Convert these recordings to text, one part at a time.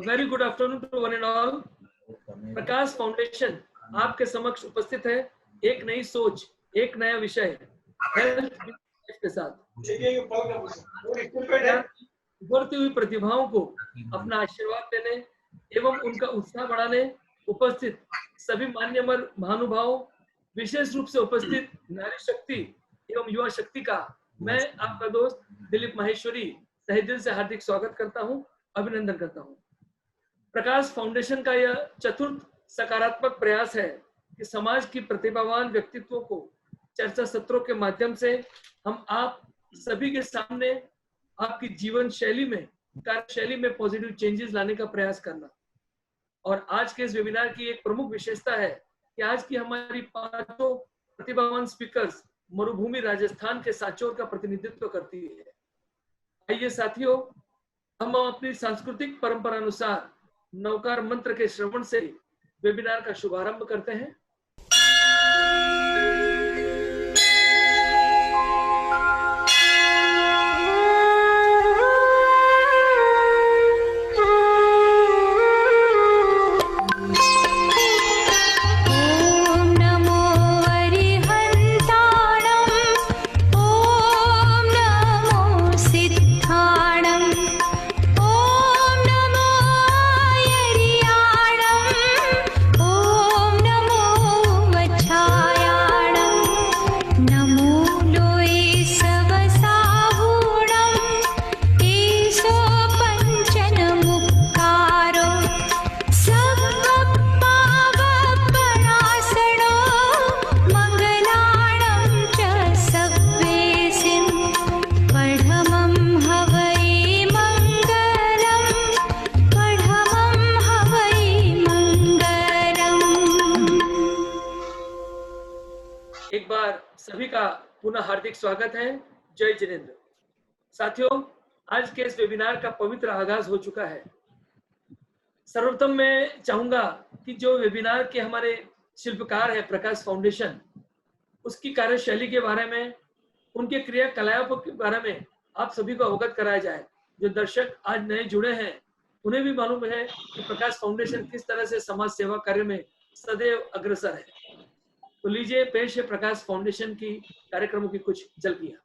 Very good afternoon to one and all. Prakash foundation आपके समक्ष उपस्थित है एक नई सोच, एक नया विषय हेल्थ के साथ उभरती हुई प्रतिभाओं को अपना आशीर्वाद देने एवं उनका उत्साह बढ़ाने उपस्थित सभी मान्यवर महानुभावों, विशेष रूप से उपस्थित नारी शक्ति एवं युवा शक्ति का मैं आपका दोस्त दिलीप माहेश्वरी तहे दिल से हार्दिक स्वागत करता हूं, अभिनंदन करता हूं। प्रकाश फाउंडेशन का यह चतुर्थ सकारात्मक प्रयास है कि समाज की प्रतिभावान व्यक्तित्वों को चर्चा सत्रों के माध्यम से हम आप सभी के सामने आपकी जीवन शैली में, कार्यशैली में पॉजिटिव चेंजेस लाने का प्रयास करना। और आज के इस वेबिनार की एक प्रमुख विशेषता है कि आज की हमारी पांचों प्रतिभावान स्पीकर्स मरुभूमि राजस्थान के सांचौर का प्रतिनिधित्व करती है। आइए साथियों, हम अपनी सांस्कृतिक परंपरा अनुसार नवकार मंत्र के श्रवण से वेबिनार का शुभारंभ करते हैं। सभी का पुनः हार्दिक स्वागत है। जय जिनेंद्र। साथियों, आज के इस वेबिनार का पवित्र आगाज हो चुका है। सर्वप्रथम मैं चाहूंगा कि जो वेबिनार के हमारे शिल्पकार है प्रकाश फाउंडेशन, उसकी कार्यशैली के बारे में, उनके क्रियाकलापों के बारे में आप सभी को अवगत कराया जाए। जो दर्शक आज नए जुड़े हैं उन्हें भी मालूम है कि प्रकाश फाउंडेशन किस तरह से समाज सेवा कार्य में सदैव अग्रसर है। तो लीजिए पेश है प्रकाश फाउंडेशन की कार्यक्रमों की कुछ झलकियां।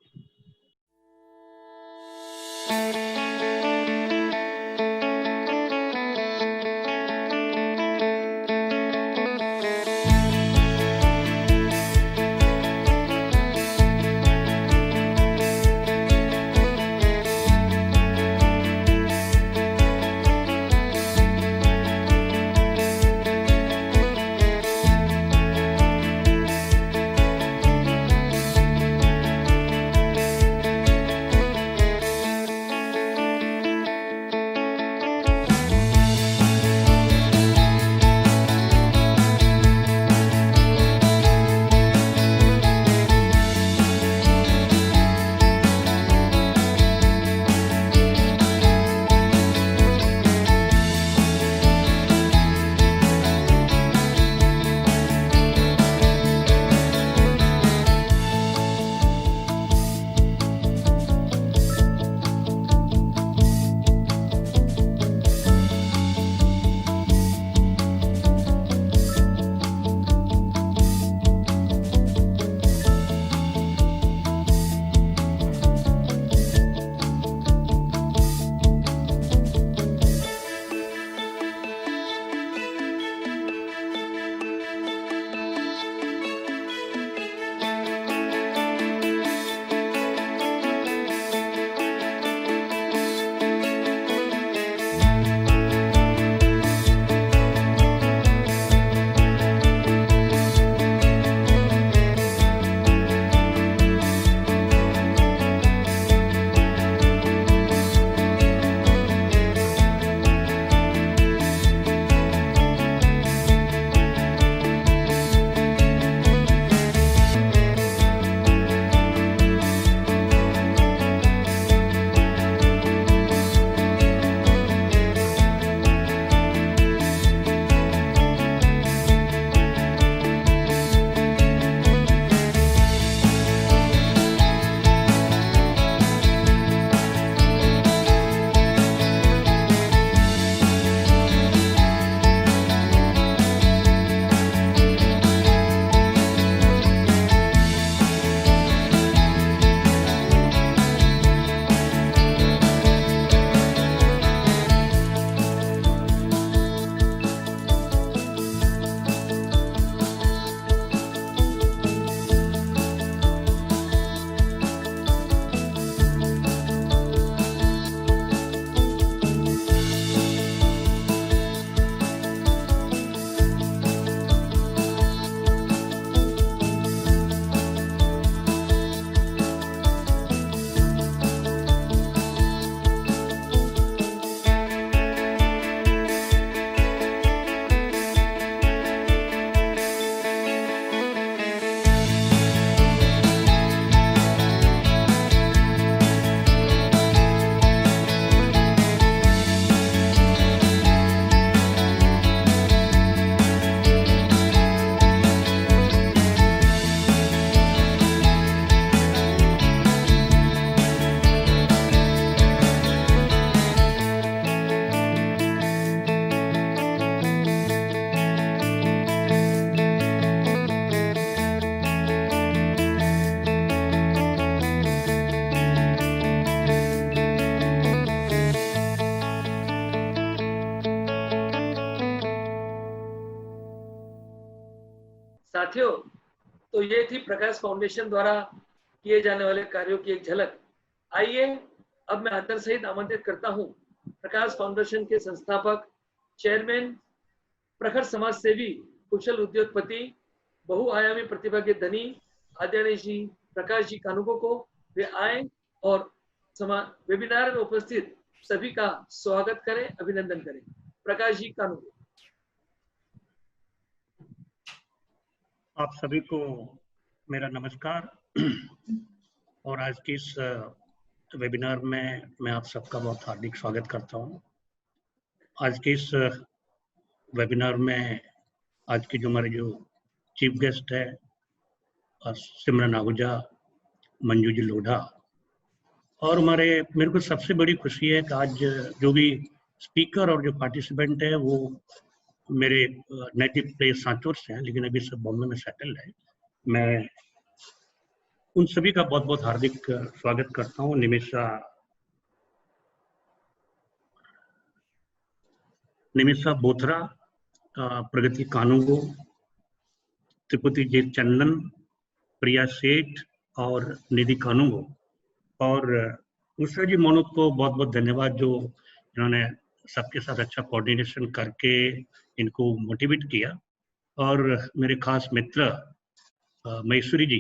साथियों, तो ये थी प्रकाश फाउंडेशन द्वारा किए जाने वाले कार्यों की एक झलक। आइए अब मैं आदर सहित आमंत्रित करता हूँ प्रकाश फाउंडेशन के संस्थापक, चेयरमैन, प्रखर समाज सेवी, कुशल उद्योगपति, बहुआयामी प्रतिभा के धनी आदरणीय श्री प्रकाश जी कानूको को वे आए और वेबिनार में उपस्थित सभी का स्वागत करें, अभिनंदन करें। प्रकाश जी कानूको। आप सभी को मेरा नमस्कार और आज की इस वेबिनार में मैं आप सबका बहुत हार्दिक स्वागत करता हूं। आज के इस वेबिनार में आज की जो हमारे जो चीफ गेस्ट है सिमरन आहूजा, मंजू जी लोढ़ा, और मेरे को सबसे बड़ी खुशी है कि आज जो भी स्पीकर और जो पार्टिसिपेंट है वो मेरे नेटिव प्लेस सांचौर से हैं, लेकिन अभी सब बॉम्बे में सेटल है। मैं उन सभी का बहुत बहुत हार्दिक स्वागत करता हूँ। निमिषा बोथरा, प्रगति कानूगो, त्रिपुटी जे चंदन, प्रिया सेठ और निधि कानूगो, और उषा जी मोनोक को बहुत बहुत धन्यवाद जो इन्होंने सबके साथ अच्छा कोऑर्डिनेशन करके इनको मोटिवेट किया। और मेरे खास मित्र महेश्वरी जी,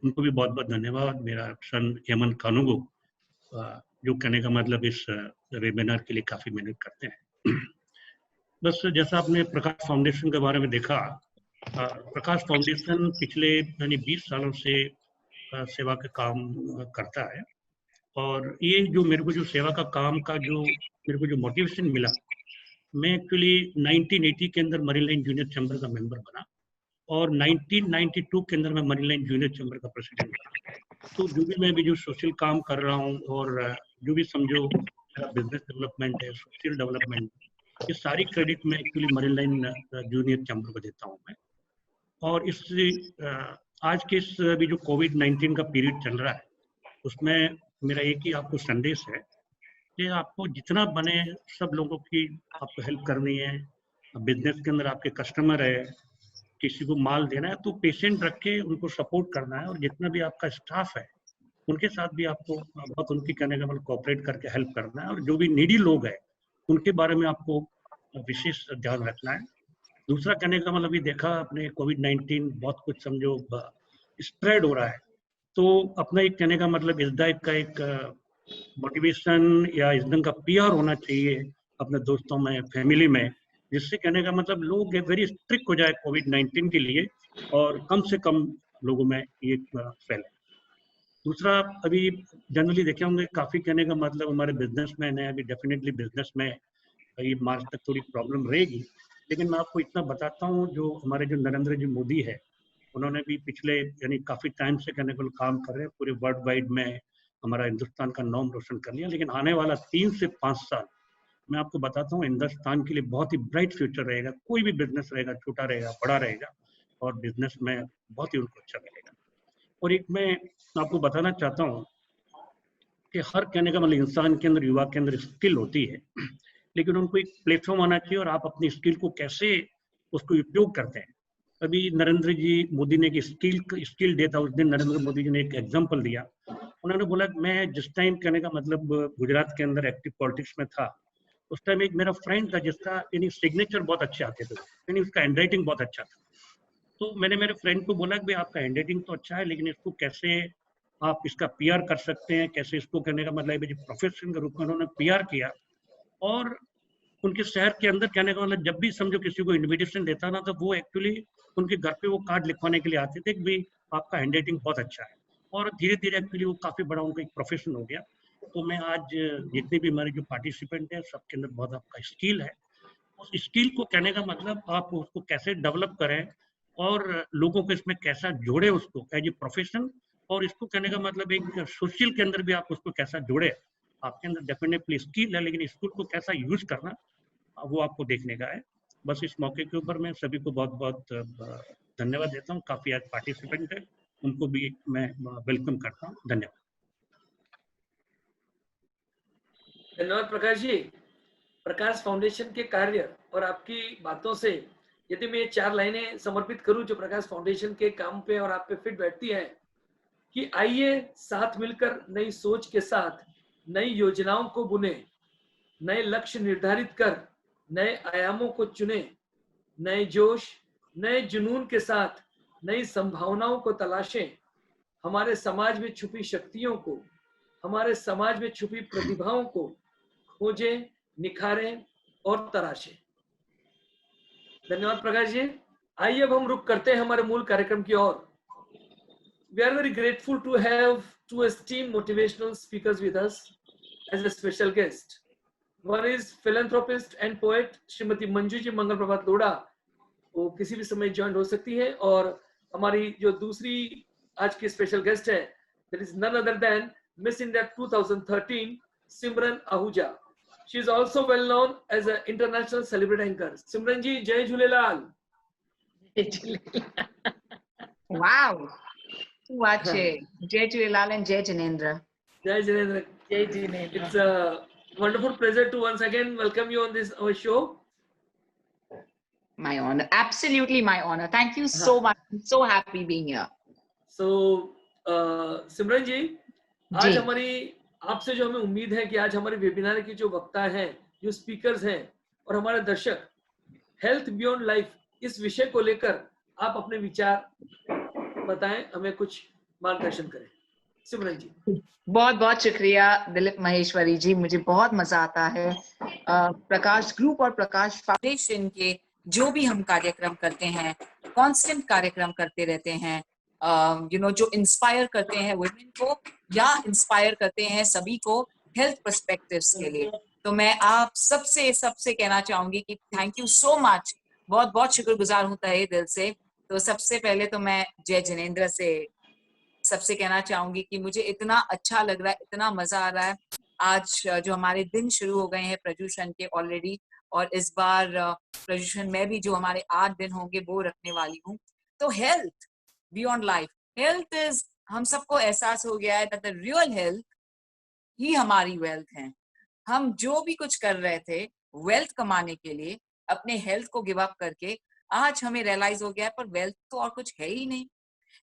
उनको भी बहुत बहुत धन्यवाद। मेरा सन हेमंत कानूगो, जो कहने का मतलब इस वेबिनार के लिए काफ़ी मेहनत करते हैं। बस जैसा आपने प्रकाश फाउंडेशन के बारे में देखा, प्रकाश फाउंडेशन पिछले 20 सालों से सेवा का काम करता है। और ये जो मेरे को जो सेवा का काम का जो मेरे को जो मोटिवेशन मिला, मैं एक्चुअली 1980 के अंदर मरीन लाइन जूनियर चैम्बर का मेंबर बना और 1992 के अंदर मैं मरीन लाइन जूनियर चैम्बर का प्रेसिडेंट बना। तो जो भी मैं भी जो सोशल काम कर रहा हूँ और जो भी समझो मेरा बिजनेस डेवलपमेंट है, सोशल डेवलपमेंट, ये सारी क्रेडिट मैं actually marine line junior chamber को देता हूँ मैं। और इस आज के इस अभी जो कोविड-19 का पीरियड चल रहा है, उसमें मेरा एक ही आपको संदेश है कि आपको जितना बने सब लोगों की आपको हेल्प करनी है। बिजनेस के अंदर आपके कस्टमर है, किसी को माल देना है तो पेशेंट रख के उनको सपोर्ट करना है, और जितना भी आपका स्टाफ है उनके साथ भी आपको बहुत उनकी कहने का मतलब कोऑपरेट करके हेल्प करना है, और जो भी नीडी लोग हैं उनके बारे में आपको विशेष ध्यान रखना है। दूसरा कहने का मतलब ये देखा आपने कोविड-19 बहुत कुछ समझो स्प्रेड हो रहा है, तो अपना एक कहने का मतलब इस टाइप का एक मोटिवेशन या इस ढंग का पीआर होना चाहिए अपने दोस्तों में, फैमिली में, जिससे कहने का मतलब लोग वेरी स्ट्रिक्ट हो जाए कोविड-19 के लिए और कम से कम लोगों में ये फैले। दूसरा, अभी जनरली देखे होंगे काफ़ी कहने का मतलब हमारे बिजनेसमैन है, अभी डेफिनेटली बिजनेस में ये मार्च तक थोड़ी प्रॉब्लम रहेगी, लेकिन मैं आपको इतना बताता हूँ जो हमारे जो नरेंद्र जी मोदी है, उन्होंने भी पिछले यानी काफ़ी टाइम से कहने को काम कर रहे हैं, पूरे वर्ल्ड वाइड में हमारा हिंदुस्तान का नाम रोशन कर लिया। लेकिन आने वाला 3 से 5 साल मैं आपको बताता हूँ हिंदुस्तान के लिए बहुत ही ब्राइट फ्यूचर रहेगा। कोई भी बिजनेस रहेगा, छोटा रहेगा, बड़ा रहेगा, और बिजनेस में बहुत ही उनको अच्छा मिलेगा। और एक मैं आपको बताना चाहता हूँ कि हर कहने का मतलब इंसान के अंदर, युवा के अंदर स्किल होती है, लेकिन उनको एक प्लेटफॉर्म आना चाहिए और आप अपनी स्किल को कैसे उसको उपयोग करते हैं। अभी नरेंद्र जी मोदी ने एक स्किल डे था, उस दिन नरेंद्र मोदी जी ने एक एग्जांपल दिया। उन्होंने बोला मैं जिस टाइम कहने का मतलब गुजरात के अंदर एक्टिव पॉलिटिक्स में था, उस टाइम एक मेरा फ्रेंड था जिसका यानी सिग्नेचर बहुत अच्छे आते थे, यानी उसका हैंड राइटिंग बहुत अच्छा था। तो मैंने मेरे फ्रेंड को बोला कि भाई आपका हैंड राइटिंग तो अच्छा है, लेकिन इसको कैसे आप इसका पीआर कर सकते हैं, कैसे इसको करने का मतलब प्रोफेशन के रूप में उन्होंने पीआर किया। और उनके शहर के अंदर कहने का मतलब जब भी समझो किसी को इनविटेशन देता ना, तो वो एक्चुअली उनके घर पे वो कार्ड लिखवाने के लिए आते थे कि भाई आपका हैंड राइटिंग बहुत अच्छा है। और धीरे धीरे एक्चुअली वो काफ़ी बड़ा उनका एक प्रोफेशन हो गया। तो मैं आज जितने भी हमारे जो पार्टिसिपेंट हैं सबके अंदर बहुत आपका स्किल है, उस स्किल को कहने का मतलब आप उसको कैसे डेवलप करें और लोगों को इसमें कैसा जोड़े उसको एज ए प्रोफेशन, और इसको कहने का मतलब एक सोशल के अंदर भी आप उसको कैसा जोड़े। आपके अंदर डेफिनेटली स्किल है, लेकिन स्किल को कैसा यूज करना वो आपको देखने का है। बस इस मौके के ऊपर मैं सभी को बहुत बहुत धन्यवाद देता हूँ। काफ़ी आज पार्टिसिपेंट है, उनको भी मैं वेलकम करता हूँ। धन्यवाद। धन्यवाद प्रकाश जी। प्रकाश फाउंडेशन के कार्य और आपकी बातों से यदि मैं ये 4 लाइनें समर्पित करूं जो प्रकाश फाउंडेशन के काम पे और आप पे फिट बैठती है, कि आइए साथ मिलकर नई सोच के साथ नई योजनाओं को बुने, नए लक्ष्य निर्धारित कर नए आयामों को चुने, नए जोश, नए जुनून के साथ नई संभावनाओं को तलाशें, हमारे समाज में छुपी शक्तियों को, हमारे समाज में छुपी प्रतिभाओं को खोजें, निखारें और तराशें। धन्यवाद प्रकाश जी। आइए अब हम रुक करते हैं हमारे मूल कार्यक्रम की ओर। We are very grateful to have two esteemed motivational speakers with us as a special guest. One is philanthropist and poet Shrimati Manju ji Mangal Prabhat Lodha, वो किसी भी समय ज्वाइन हो सकती है, और हमारी जो दूसरी आज की स्पेशल गेस्ट है, that is none other than Miss India 2013 Simran Ahuja. She is also well known as an international celebrity anchor. सिमरन जी जय Jhulelal. Wow. Wache. Jai Chulilal and Jai Jinendra. Jai Jinendra. Jai Jinendra. It's a wonderful pleasure to once again welcome you on this our show. My honor. Absolutely my honor. Thank you so much. I'm so happy being here. So, सिमरन जी, आज हमारी आपसे जो हमें उम्मीद है कि आज हमारे वेबिनार की जो वक्ता हैं, जो स्पीकर्स हैं और हमारे दर्शक हेल्थ बियॉन्ड लाइफ इस विषय को लेकर आप अपने विचार बताएं, हमें कुछ मार्गदर्शन करें। सिमरन जी। बहुत बहुत शुक्रिया दिलीप महेश्वरी जी, मुझे बहुत मजा आता है प्रकाश ग्रुप और प्रकाश फाउंडेशन के जो भी हम कार्यक्रम करते हैं, कांस्टेंट कार्यक्रम करते रहते हैं, जो इंस्पायर करते हैं वुमेन को या इंस्पायर करते हैं सभी को हेल्थ पर्सपेक्टिव्स के लिए। तो मैं आप सबसे कहना चाहूंगी कि थैंक यू सो मच, बहुत बहुत शुक्रगुजार हूं तहे दिल से। तो सबसे पहले तो मैं जय जिनेंद्र से सबसे कहना चाहूंगी कि मुझे इतना अच्छा लग रहा है, इतना मजा आ रहा है। आज जो हमारे दिन शुरू हो गए हैं प्रजूषण के ऑलरेडी, और इस बार प्रजूषण में भी जो हमारे 8 दिन होंगे वो रखने वाली हूँ। तो health beyond life, health is, हम सबको एहसास हो गया है दैट द रियल हेल्थ ही हमारी वेल्थ है। हम जो भी कुछ कर रहे थे वेल्थ कमाने के लिए, अपने हेल्थ को गिव अप करके, आज हमें रियलाइज हो गया है पर वेल्थ तो और कुछ है ही नहीं।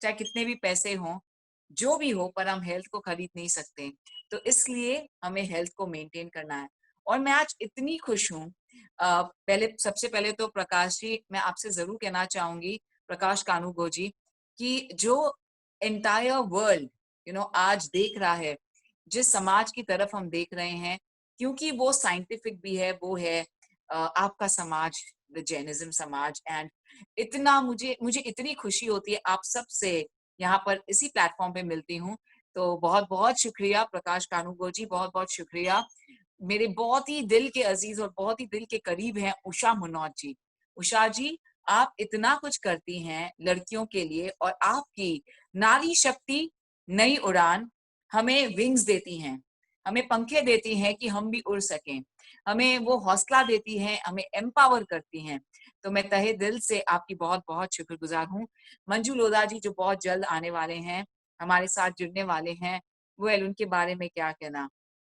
चाहे कितने भी पैसे हों, जो भी हो, पर हम हेल्थ को खरीद नहीं सकते। तो इसलिए हमें हेल्थ को मेंटेन करना है। और मैं आज इतनी खुश हूँ। सबसे पहले तो प्रकाश जी, मैं आपसे जरूर कहना चाहूंगी, प्रकाश कानूगो जी, कि जो एंटायर वर्ल्ड आज देख रहा है, जिस समाज की तरफ हम देख रहे हैं, क्योंकि वो साइंटिफिक भी है, वो है आपका समाज, द जैनिज्म समाज। एंड इतना मुझे इतनी खुशी होती है आप सब से यहाँ पर इसी प्लेटफॉर्म पे मिलती हूँ। तो बहुत बहुत शुक्रिया प्रकाश कानूगो जी, बहुत बहुत शुक्रिया। मेरे बहुत ही दिल के अजीज और बहुत ही दिल के करीब हैं उषा मुनौत जी। उषा जी, आप इतना कुछ करती हैं लड़कियों के लिए, और आपकी नारी शक्ति नई उड़ान हमें विंग्स देती हैं, हमें पंखे देती हैं कि हम भी उड़ सकें, हमें वो हौसला देती हैं, हमें एम्पावर करती हैं। तो मैं तहे दिल से आपकी बहुत बहुत शुक्रगुजार हूँ। मंजू लोधा जी जो बहुत जल्द आने वाले हैं, हमारे साथ जुड़ने वाले हैं, वेल उनके बारे में क्या कहना,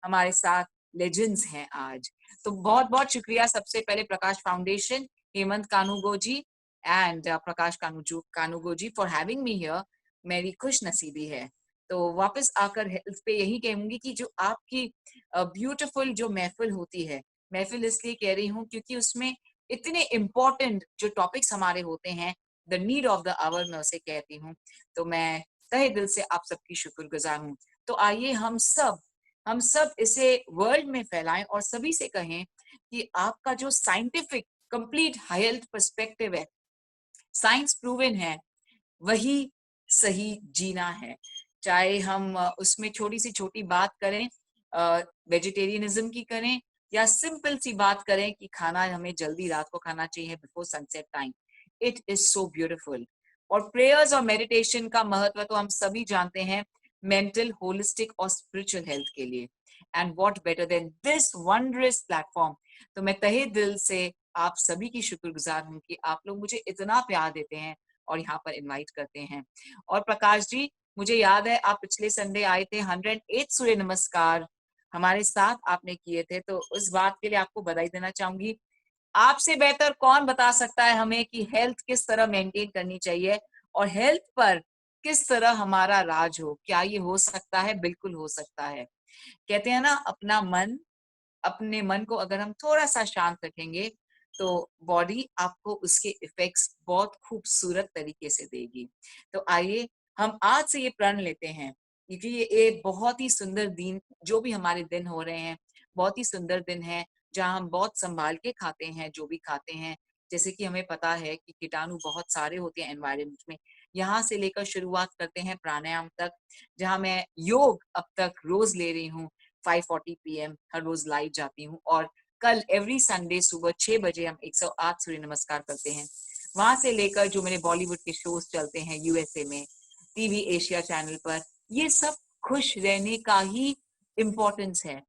हमारे साथ लेजेंड्स हैं आज। तो बहुत बहुत शुक्रिया सबसे पहले Prakash foundation, Hemant Kanungo ji and Prakash Kanungo ji for having me here. मेरी खुश नसीबी है। तो वापस आकर हेल्थ पे यही कहूंगी कि जो आपकी ब्यूटीफुल जो महफिल होती है, महफिल इसलिए कह रही हूँ क्योंकि उसमें इतने इम्पोर्टेंट जो टॉपिक्स हमारे होते हैं, the need of the hour मैं उसे कहती हूँ। तो मैं तहे दिल से आप सबकी शुक्रगुजार हूँ। तो आइए हम सब इसे वर्ल्ड में फैलाएं और सभी से कहें कि आपका जो साइंटिफिक कंप्लीट हेल्थ पर्सपेक्टिव है, साइंस प्रूवन है, वही सही जीना है। चाहे हम उसमें छोटी सी छोटी बात करें, वेजिटेरियनिज्म की करें, या सिंपल सी बात करें कि खाना हमें जल्दी रात को खाना चाहिए before sunset time. It is so beautiful. और प्रेयर्स और मेडिटेशन का महत्व तो हम सभी जानते हैं, मेंटल, होलिस्टिक और स्पिरिचुअल हेल्थ के लिए। And what better than this wondrous platform. तो मैं तहे दिल से आप सभी की शुक्रगुजार हूँ कि आप लोग मुझे इतना प्यार देते हैं और यहाँ पर इनवाइट करते हैं। और प्रकाश जी, मुझे याद है आप पिछले संडे आए थे, 108 सूर्य नमस्कार हमारे साथ आपने किए थे, तो उस बात के लिए आपको बधाई देना चाहूंगी। आपसे बेहतर कौन बता सकता है हमें कि हेल्थ किस तरह मेंटेन करनी चाहिए और हेल्थ पर किस तरह हमारा राज हो। क्या ये हो सकता है? बिल्कुल हो सकता है। कहते हैं ना, अपने मन को अगर हम थोड़ा सा शांत रखेंगे तो बॉडी आपको उसके इफेक्ट्स बहुत खूबसूरत तरीके से देगी। तो आइए हम आज से ये प्रण लेते हैं, क्योंकि ये बहुत ही सुंदर दिन, जो भी हमारे दिन हो रहे हैं बहुत ही सुंदर दिन है, जहाँ हम बहुत संभाल के खाते हैं जो भी खाते हैं। जैसे कि हमें पता है कि कीटाणु बहुत सारे होते हैं एनवायरनमेंट में। यहाँ से लेकर शुरुआत करते हैं प्राणायाम तक, जहाँ मैं योग अब तक रोज ले रही हूँ। 5:40 PM हर रोज लाइव जाती हूँ, और कल एवरी संडे सुबह 6 बजे हम 108 सूर्य नमस्कार करते हैं। वहां से लेकर जो मेरे बॉलीवुड के शोज चलते हैं यूएसए में, टीवी एशिया चैनल पर, ये सब खुश रहने का ही इम्पोर्टेंस है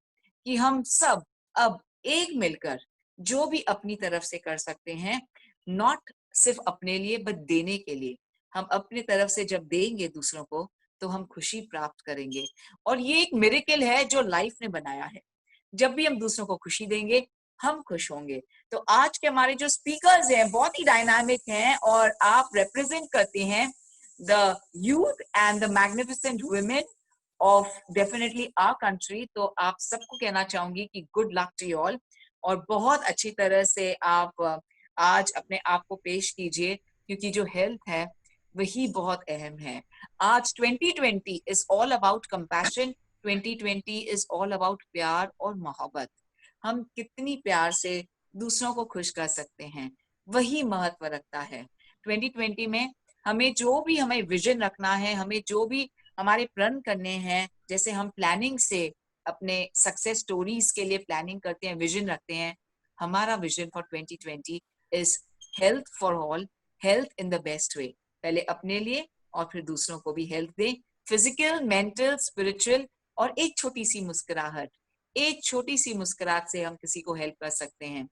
कि हम सब अब एक मिलकर जो भी अपनी तरफ से कर सकते हैं, नॉट सिर्फ अपने लिए बट देने के लिए। हम अपनी तरफ से जब देंगे दूसरों को तो हम खुशी प्राप्त करेंगे, और ये एक मिरेकल है जो लाइफ ने बनाया है। जब भी हम दूसरों को खुशी देंगे हम खुश होंगे। तो आज के हमारे जो स्पीकर्स हैं बहुत ही डायनामिक हैं, और आप रिप्रेजेंट करते हैं the youth and the magnificent women of definitely our country. तो आप सबको कहना चाहूंगी कि good luck to you all, और बहुत अच्छी तरह से आप आज अपने आप को पेश कीजिए, क्योंकि जो हेल्थ है वही बहुत अहम है। आज 2020 is all about compassion, 2020 is all about प्यार और मोहब्बत। हम कितनी प्यार से दूसरों को खुश कर सकते हैं, वही महत्व रखता है। 2020 में हमें विजन रखना है, हमें जो भी हमारे प्रण करने हैं, जैसे हम प्लानिंग से अपने सक्सेस स्टोरीज के लिए प्लानिंग करते हैं, विजन रखते हैं। हमारा vision for 2020 is health for all, health in the best way. पहले अपने लिए और फिर दूसरों को भी हेल्थ दें, फिजिकल, मेंटल, स्पिरिचुअल, और एक छोटी सी मुस्कुराहट, एक छोटी सी मुस्कुराहट से हम किसी को हेल्प कर सकते हैं।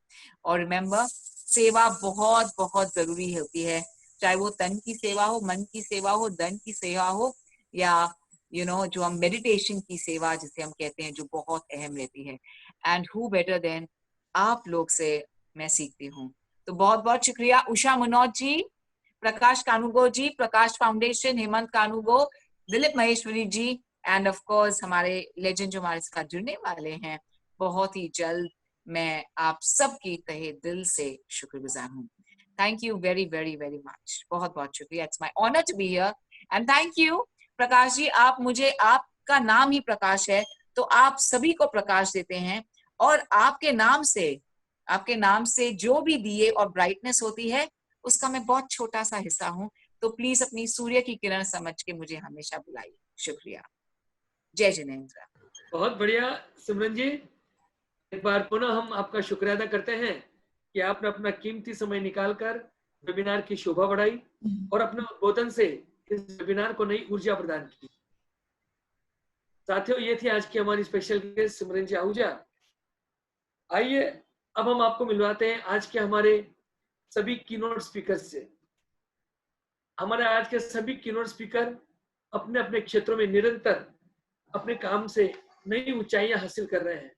और रिमेम्बर, सेवा बहुत बहुत जरूरी होती है, चाहे वो तन की सेवा हो, मन की सेवा हो, धन की सेवा हो, या जो हम मेडिटेशन की सेवा जिसे हम कहते हैं, जो बहुत अहम रहती है। एंड हु बेटर देन आप लोग से मैं सीखती हूँ। तो बहुत बहुत शुक्रिया Usha Manoj ji, Prakash Kanungo ji, Prakash foundation, Hemant Kanungo, Dilip Maheshwari ji, and of course हमारे लेजेंड जो हमारे साथ जुड़ने वाले हैं बहुत ही जल्द। मैं आप सबकी तहे दिल से शुक्रगुजार हूँ। Thank you very very very much, बहुत बहुत शुक्रिया। It's my honour to be here, and thank you Prakash ji. आपका नाम ही प्रकाश है, तो आप सभी को प्रकाश देते हैं, और आपके नाम से जो भी दिए और ब्राइटनेस होती है उसका मैं बहुत छोटा सा हिस्सा हूँ। तो प्लीज अपनी सूर्य की किरण समझ के मुझे हमेशा बुलाइए। शुक्रिया। जय जिनेंद्र। बहुत बढ़िया सिमरन जी, एक बार पुनः हम आपका शुक्रिया अदा करते हैं कि आपने अपना कीमती समय निकालकर वेबिनार की शोभा बढ़ाई और अपने उद्बोधन से इस वेबिनार को नई ऊर्जा प्रदान की। साथियों, ये थी आज की हमारी स्पेशल गेस्ट सिमरन जी आहूजा। आइए अब हम आपको मिलवाते हैं आज के हमारे सभी कीनोट स्पीकर्स से। हमारे आज के सभी कीनोट स्पीकर अपने अपने क्षेत्रों में निरंतर अपने काम से नई ऊंचाइयां हासिल कर रहे हैं,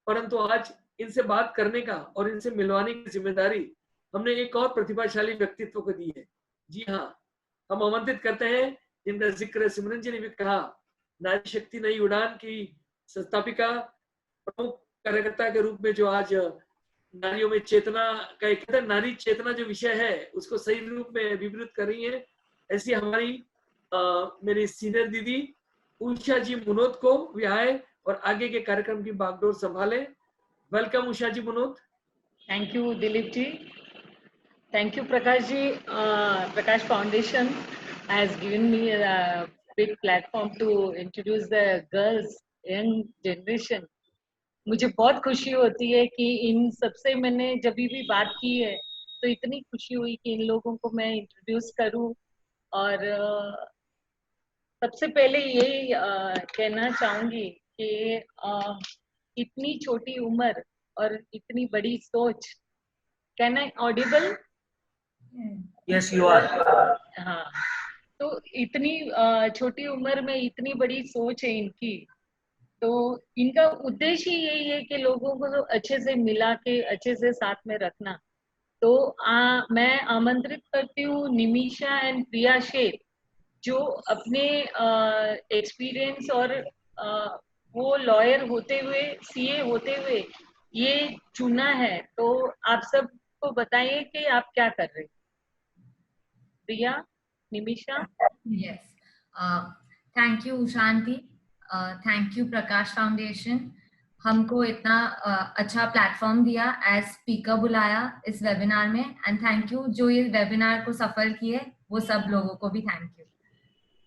परंतु आज इनसे बात करने का और इनसे मिलवाने की जिम्मेदारी हमने एक और प्रतिभाशाली व्यक्तित्व को दी है। जी हाँ, हम आमंत्रित करते हैं, जिनका जिक्र सिमरन जी ने भी कहा, नारी शक्ति नई उड़ान की संस्थापिका, प्रमुख कार्यकर्ता के रूप में जो आज नारियों में चेतना का एक नारी चेतना जो विषय है उसको सही रूप में विवृत कर रही है। ऐसी हमारी मेरी सीनियर दीदी उषा जी मुनोत को भी आए और आगे के कार्यक्रम की बागडोर संभाले। Welcome Usha ji Munot. Thank you Dilip ji, thank you Prakash ji. Prakash foundation has given me a big platform to introduce the girls young generation. मुझे बहुत खुशी होती है कि इन सबसे मैंने जब भी बात की है तो इतनी खुशी हुई कि इन लोगों को मैं इंट्रोड्यूस करूं। और सबसे पहले ये कहना चाहूंगी कि इतनी छोटी उम्र और इतनी बड़ी सोच। Can I audible? Yes, you are. हाँ, तो इतनी छोटी उम्र में इतनी बड़ी सोच है इनकी, तो इनका उद्देश्य ही यही है कि लोगों को अच्छे से मिला के अच्छे से साथ में रखना। तो मैं आमंत्रित करती हूँ निमिषा एंड प्रिया शेठ, जो अपने एक्सपीरियंस और वो लॉयर होते हुए, सीए होते हुए ये चुना है। तो आप सबको बताइए कि आप क्या कर रहे हैं। प्रिया, Nimisha. Yes. Thank you, Shanti. Thank you, Prakash Foundation. हमको इतना अच्छा प्लेटफॉर्म दिया, एज स्पीकर बुलाया इस वेबिनार में, एंड थैंक यू जो ये वेबिनार को सफल किए, वो सब लोगों को भी थैंक यू।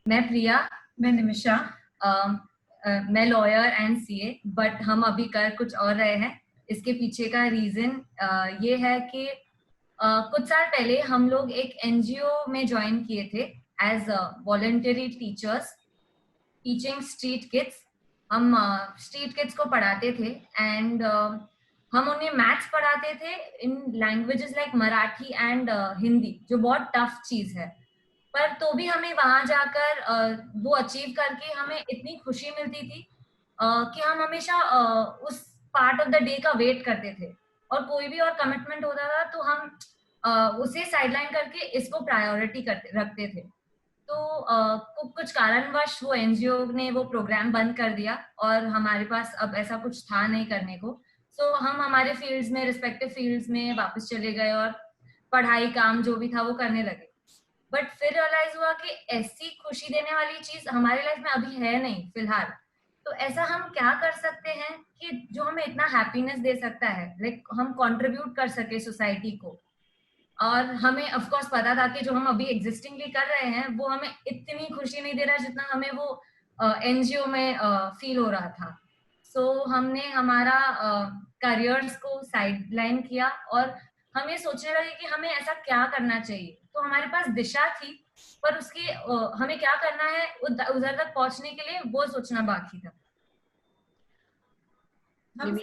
मैं प्रिया, मैं निमिषा, मैं लॉयर एंड सीए, बट हम अभी कर कुछ और रहे हैं। इसके पीछे का रीजन ये है कि कुछ साल पहले हम लोग एक एनजीओ में ज्वाइन किए थे as voluntary teachers, teaching street kids. हम स्ट्रीट किड्स को पढ़ाते थे, एंड हम उन्हें मैथ्स पढ़ाते थे in languages like Marathi and Hindi, जो बहुत टफ चीज है। पर तो भी हमें वहां जाकर वो अचीव करके हमें इतनी खुशी मिलती थी कि हम हमेशा उस पार्ट ऑफ द डे का वेट करते थे, और कोई भी और कमिटमेंट होता था तो हम उसे साइडलाइन करके इसको प्रायोरिटी रखते थे। तो कुछ कारणवश वो एनजीओ ने वो प्रोग्राम बंद कर दिया, और हमारे पास अब ऐसा कुछ था नहीं करने को। सो हम हमारे फील्ड्स में, रिस्पेक्टिव फील्ड्स में वापस चले गए और पढ़ाई, काम जो भी था वो करने लगे। बट फिर रियलाइज हुआ कि ऐसी खुशी देने वाली चीज हमारी लाइफ में अभी है नहीं फिलहाल। तो ऐसा हम क्या कर सकते हैं कि जो हमें इतना हैप्पीनेस दे सकता है, लाइक हम कंट्रीब्यूट कर सके सोसाइटी को। और हमें ऑफ कोर्स पता था कि जो हम अभी एग्जिस्टिंगली कर रहे हैं वो हमें इतनी खुशी नहीं दे रहा जितना हमें वो एनजीओ में फील हो रहा था। सो हमने हमारा करियर्स को साइडलाइन किया और हम ये सोचने लगे कि हमें ऐसा क्या करना चाहिए। तो हमारे पास दिशा थी, पर उसकी हमें क्या करना है उधर तक पहुंचने के लिए वो सोचना बाकी था। हम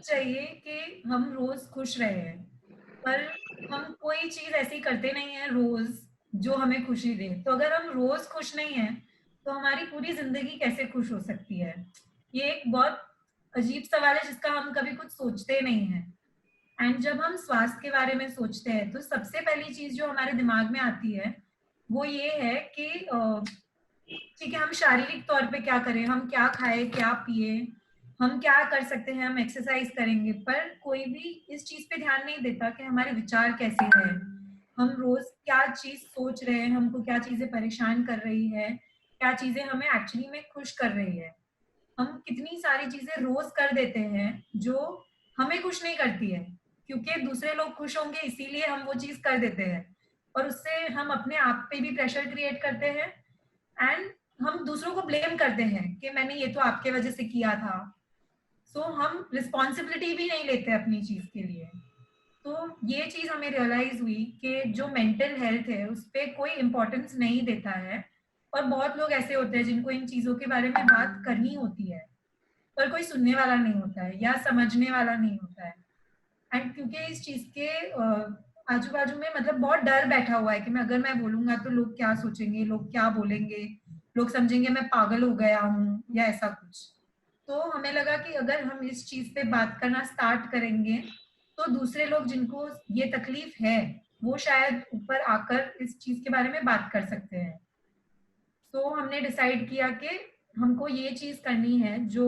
चाहिए कि हम रोज खुश रहे, पर हम कोई चीज ऐसी करते नहीं है रोज जो हमें खुशी दे। तो अगर हम रोज खुश नहीं है तो हमारी पूरी जिंदगी कैसे खुश हो सकती है? ये एक बहुत अजीब सवाल है जिसका हम कभी कुछ सोचते नहीं है। एंड जब हम स्वास्थ्य के बारे में सोचते हैं तो सबसे पहली चीज जो हमारे दिमाग में आती है वो ये है कि ठीक है, हम शारीरिक तौर पे क्या करें, हम क्या खाएं, क्या पिए, हम क्या कर सकते हैं, हम एक्सरसाइज करेंगे। पर कोई भी इस चीज पे ध्यान नहीं देता कि हमारे विचार कैसे हैं, हम रोज क्या चीज सोच रहे हैं, हमको क्या चीजें परेशान कर रही है, क्या चीजें हमें एक्चुअली में खुश कर रही है। हम कितनी सारी चीजें रोज कर देते हैं जो हमें खुश नहीं करती है, क्योंकि दूसरे लोग खुश होंगे इसीलिए हम वो चीज कर देते हैं, और उससे हम अपने आप पे भी प्रेशर क्रिएट करते हैं एंड हम दूसरों को ब्लेम करते हैं कि मैंने ये तो आपके वजह से किया था। सो हम रिस्पॉन्सिबिलिटी भी नहीं लेते अपनी चीज के लिए। तो ये चीज हमें रियलाइज हुई कि जो मेंटल हेल्थ है उस पर कोई इम्पोर्टेंस नहीं देता है, और बहुत लोग ऐसे होते हैं जिनको इन चीजों के बारे में बात करनी होती है पर कोई सुनने वाला नहीं होता है या समझने वाला नहीं होता है। एंड क्योंकि इस चीज के आजू बाजू में मतलब बहुत डर बैठा हुआ है कि मैं अगर मैं बोलूंगा तो लोग क्या सोचेंगे, लोग क्या बोलेंगे, लोग समझेंगे मैं पागल हो गया हूँ या ऐसा कुछ। तो हमें लगा कि अगर हम इस चीज पे बात करना स्टार्ट करेंगे तो दूसरे लोग जिनको ये तकलीफ है वो शायद ऊपर आकर इस चीज के बारे में बात कर सकते हैं। तो हमने डिसाइड किया कि हमको ये चीज करनी है जो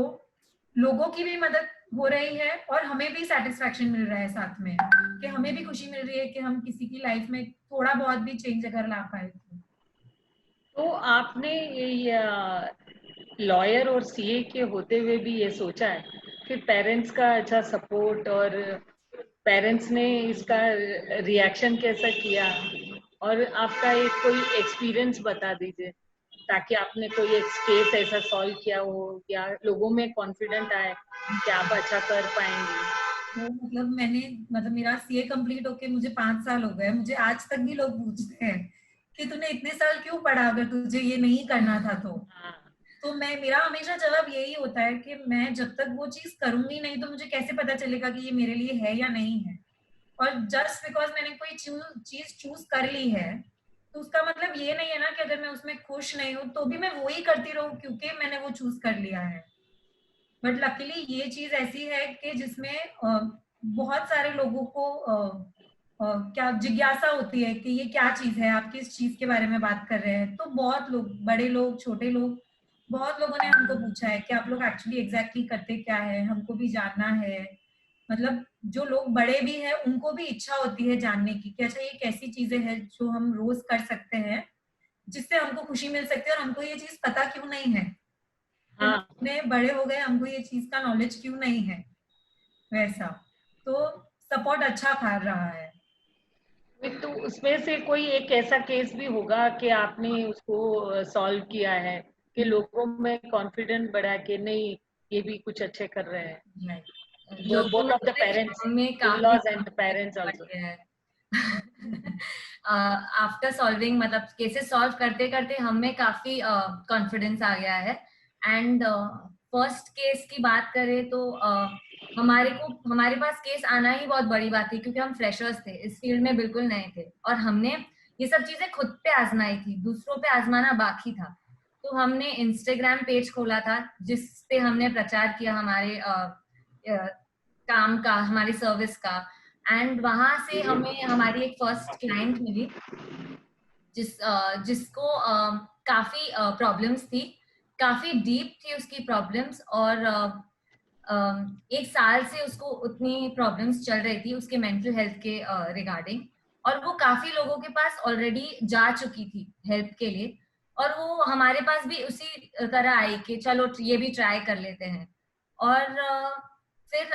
लोगों की भी मदद हो रही है और हमें भी सेटिस्फेक्शन मिल रहा है साथ में, कि हमें भी खुशी मिल रही है कि हम किसी की लाइफ में थोड़ा बहुत भी चेंज अगर ला पाए। तो आपने लॉयर और सीए के होते हुए भी ये सोचा है कि पेरेंट्स का अच्छा सपोर्ट और पेरेंट्स ने इसका रिएक्शन कैसा किया, और आपका एक कोई एक्सपीरियंस बता दीजिए ताकि आपने कोई एक केस ऐसा सॉल्व किया हो या लोगों में कॉन्फिडेंट आए कि आप अच्छा कर पाएंगे। मतलब मेरा सीए कंप्लीट होके मुझे 5 साल हो गए, मुझे आज तक भी लोग पूछते हैं कि तूने इतने साल क्यों पढ़ा अगर तुझे ये नहीं करना था तो मेरा हमेशा जवाब यही होता है कि मैं जब तक वो चीज करूंगी नहीं तो मुझे कैसे पता चलेगा कि ये मेरे लिए है या नहीं है। और जस्ट बिकॉज मैंने कोई चीज चूज कर ली है तो उसका मतलब ये नहीं है ना कि अगर मैं उसमें खुश नहीं हूँ तो भी मैं वो ही करती रहूं क्योंकि मैंने वो चूज कर लिया है। बट लकीली ये चीज ऐसी है कि जिसमें बहुत सारे लोगों को क्या जिज्ञासा होती है कि ये क्या चीज है, आप किस चीज के बारे में बात कर रहे हैं। तो बहुत लोग, बड़े लोग, छोटे लोग, बहुत लोगों ने हमको पूछा है कि आप लोग एक्चुअली एग्जैक्टली करते क्या है, हमको भी जानना है। मतलब जो लोग बड़े भी हैं उनको भी इच्छा होती है जानने की कि अच्छा ये कैसी चीजें हैं जो हम रोज कर सकते हैं जिससे हमको खुशी मिल सकती है, और हमको ये चीज पता क्यों नहीं है। हम हाँ, इतने बड़े हो गए, हमको ये चीज का नॉलेज क्यों नहीं है। वैसा तो सपोर्ट अच्छा कर रहा है। तो उसमें से कोई एक ऐसा केस भी होगा कि आपने उसको सॉल्व किया है, कि लोगों में कॉन्फिडेंस बढ़ा कि नहीं ये भी कुछ अच्छे कर रहे हैं, बोथ ऑफ द पेरेंट्स, हमें इन-लॉज एंड काफी पेरेंट्स बढ़ आल्सो। गया है। आफ्टर सॉल्विंग, मतलब केसेस सॉल्व करते करते हमें काफी कॉन्फिडेंस आ गया है। एंड फर्स्ट केस की बात करें तो हमारे पास केस आना ही बहुत बड़ी बात थी, क्योंकि हम फ्रेशर्स थे, इस फील्ड में बिल्कुल नए थे, और हमने ये सब चीजें खुद पे आजमाई थी, दूसरों पे आजमाना बाकी था। तो हमने इंस्टाग्राम पेज खोला था जिस पे हमने प्रचार किया हमारे काम का, हमारी सर्विस का। एंड वहां से हमें हमारी एक फर्स्ट क्लाइंट मिली जिसको काफी प्रॉब्लम्स थी, काफी डीप थी उसकी प्रॉब्लम्स, और एक साल से उसको उतनी प्रॉब्लम्स चल रही थी उसके मेंटल हेल्थ के रिगार्डिंग, और वो काफी लोगों के पास ऑलरेडी जा चुकी थी हेल्प के लिए, और वो हमारे पास भी उसी तरह आई कि चलो ये भी ट्राई कर लेते हैं। और फिर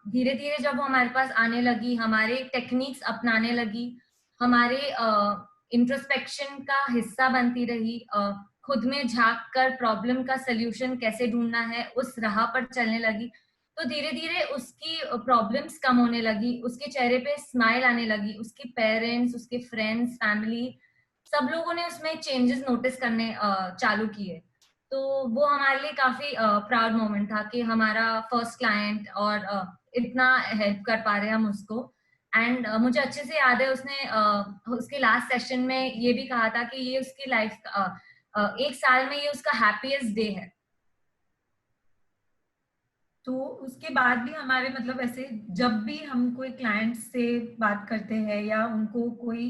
धीरे धीरे जब वो हमारे पास आने लगी, हमारे टेक्निक्स अपनाने लगी, हमारे इंट्रोस्पेक्शन का हिस्सा बनती रही, खुद में झांक कर प्रॉब्लम का सल्यूशन कैसे ढूंढना है उस राह पर चलने लगी, तो धीरे धीरे उसकी प्रॉब्लम्स कम होने लगी, उसके चेहरे पे स्माइल आने लगी, उसके पेरेंट्स, उसके फ्रेंड्स, फैमिली, सब लोगों ने उसमें चेंजेस नोटिस करने चालू किए। तो वो हमारे लिए काफी प्राउड मोमेंट था कि हमारा फर्स्ट क्लाइंट, और इतना हेल्प कर पा रहे हैं हम उसको। एंड मुझे अच्छे से याद है उसने उसके लास्ट सेशन में ये भी कहा था कि ये उसकी लाइफ एक साल में ये उसका हैप्पीएस्ट डे है। तो उसके बाद भी हमारे मतलब ऐसे जब भी हम कोई क्लाइंट से बात करते हैं या उनको कोई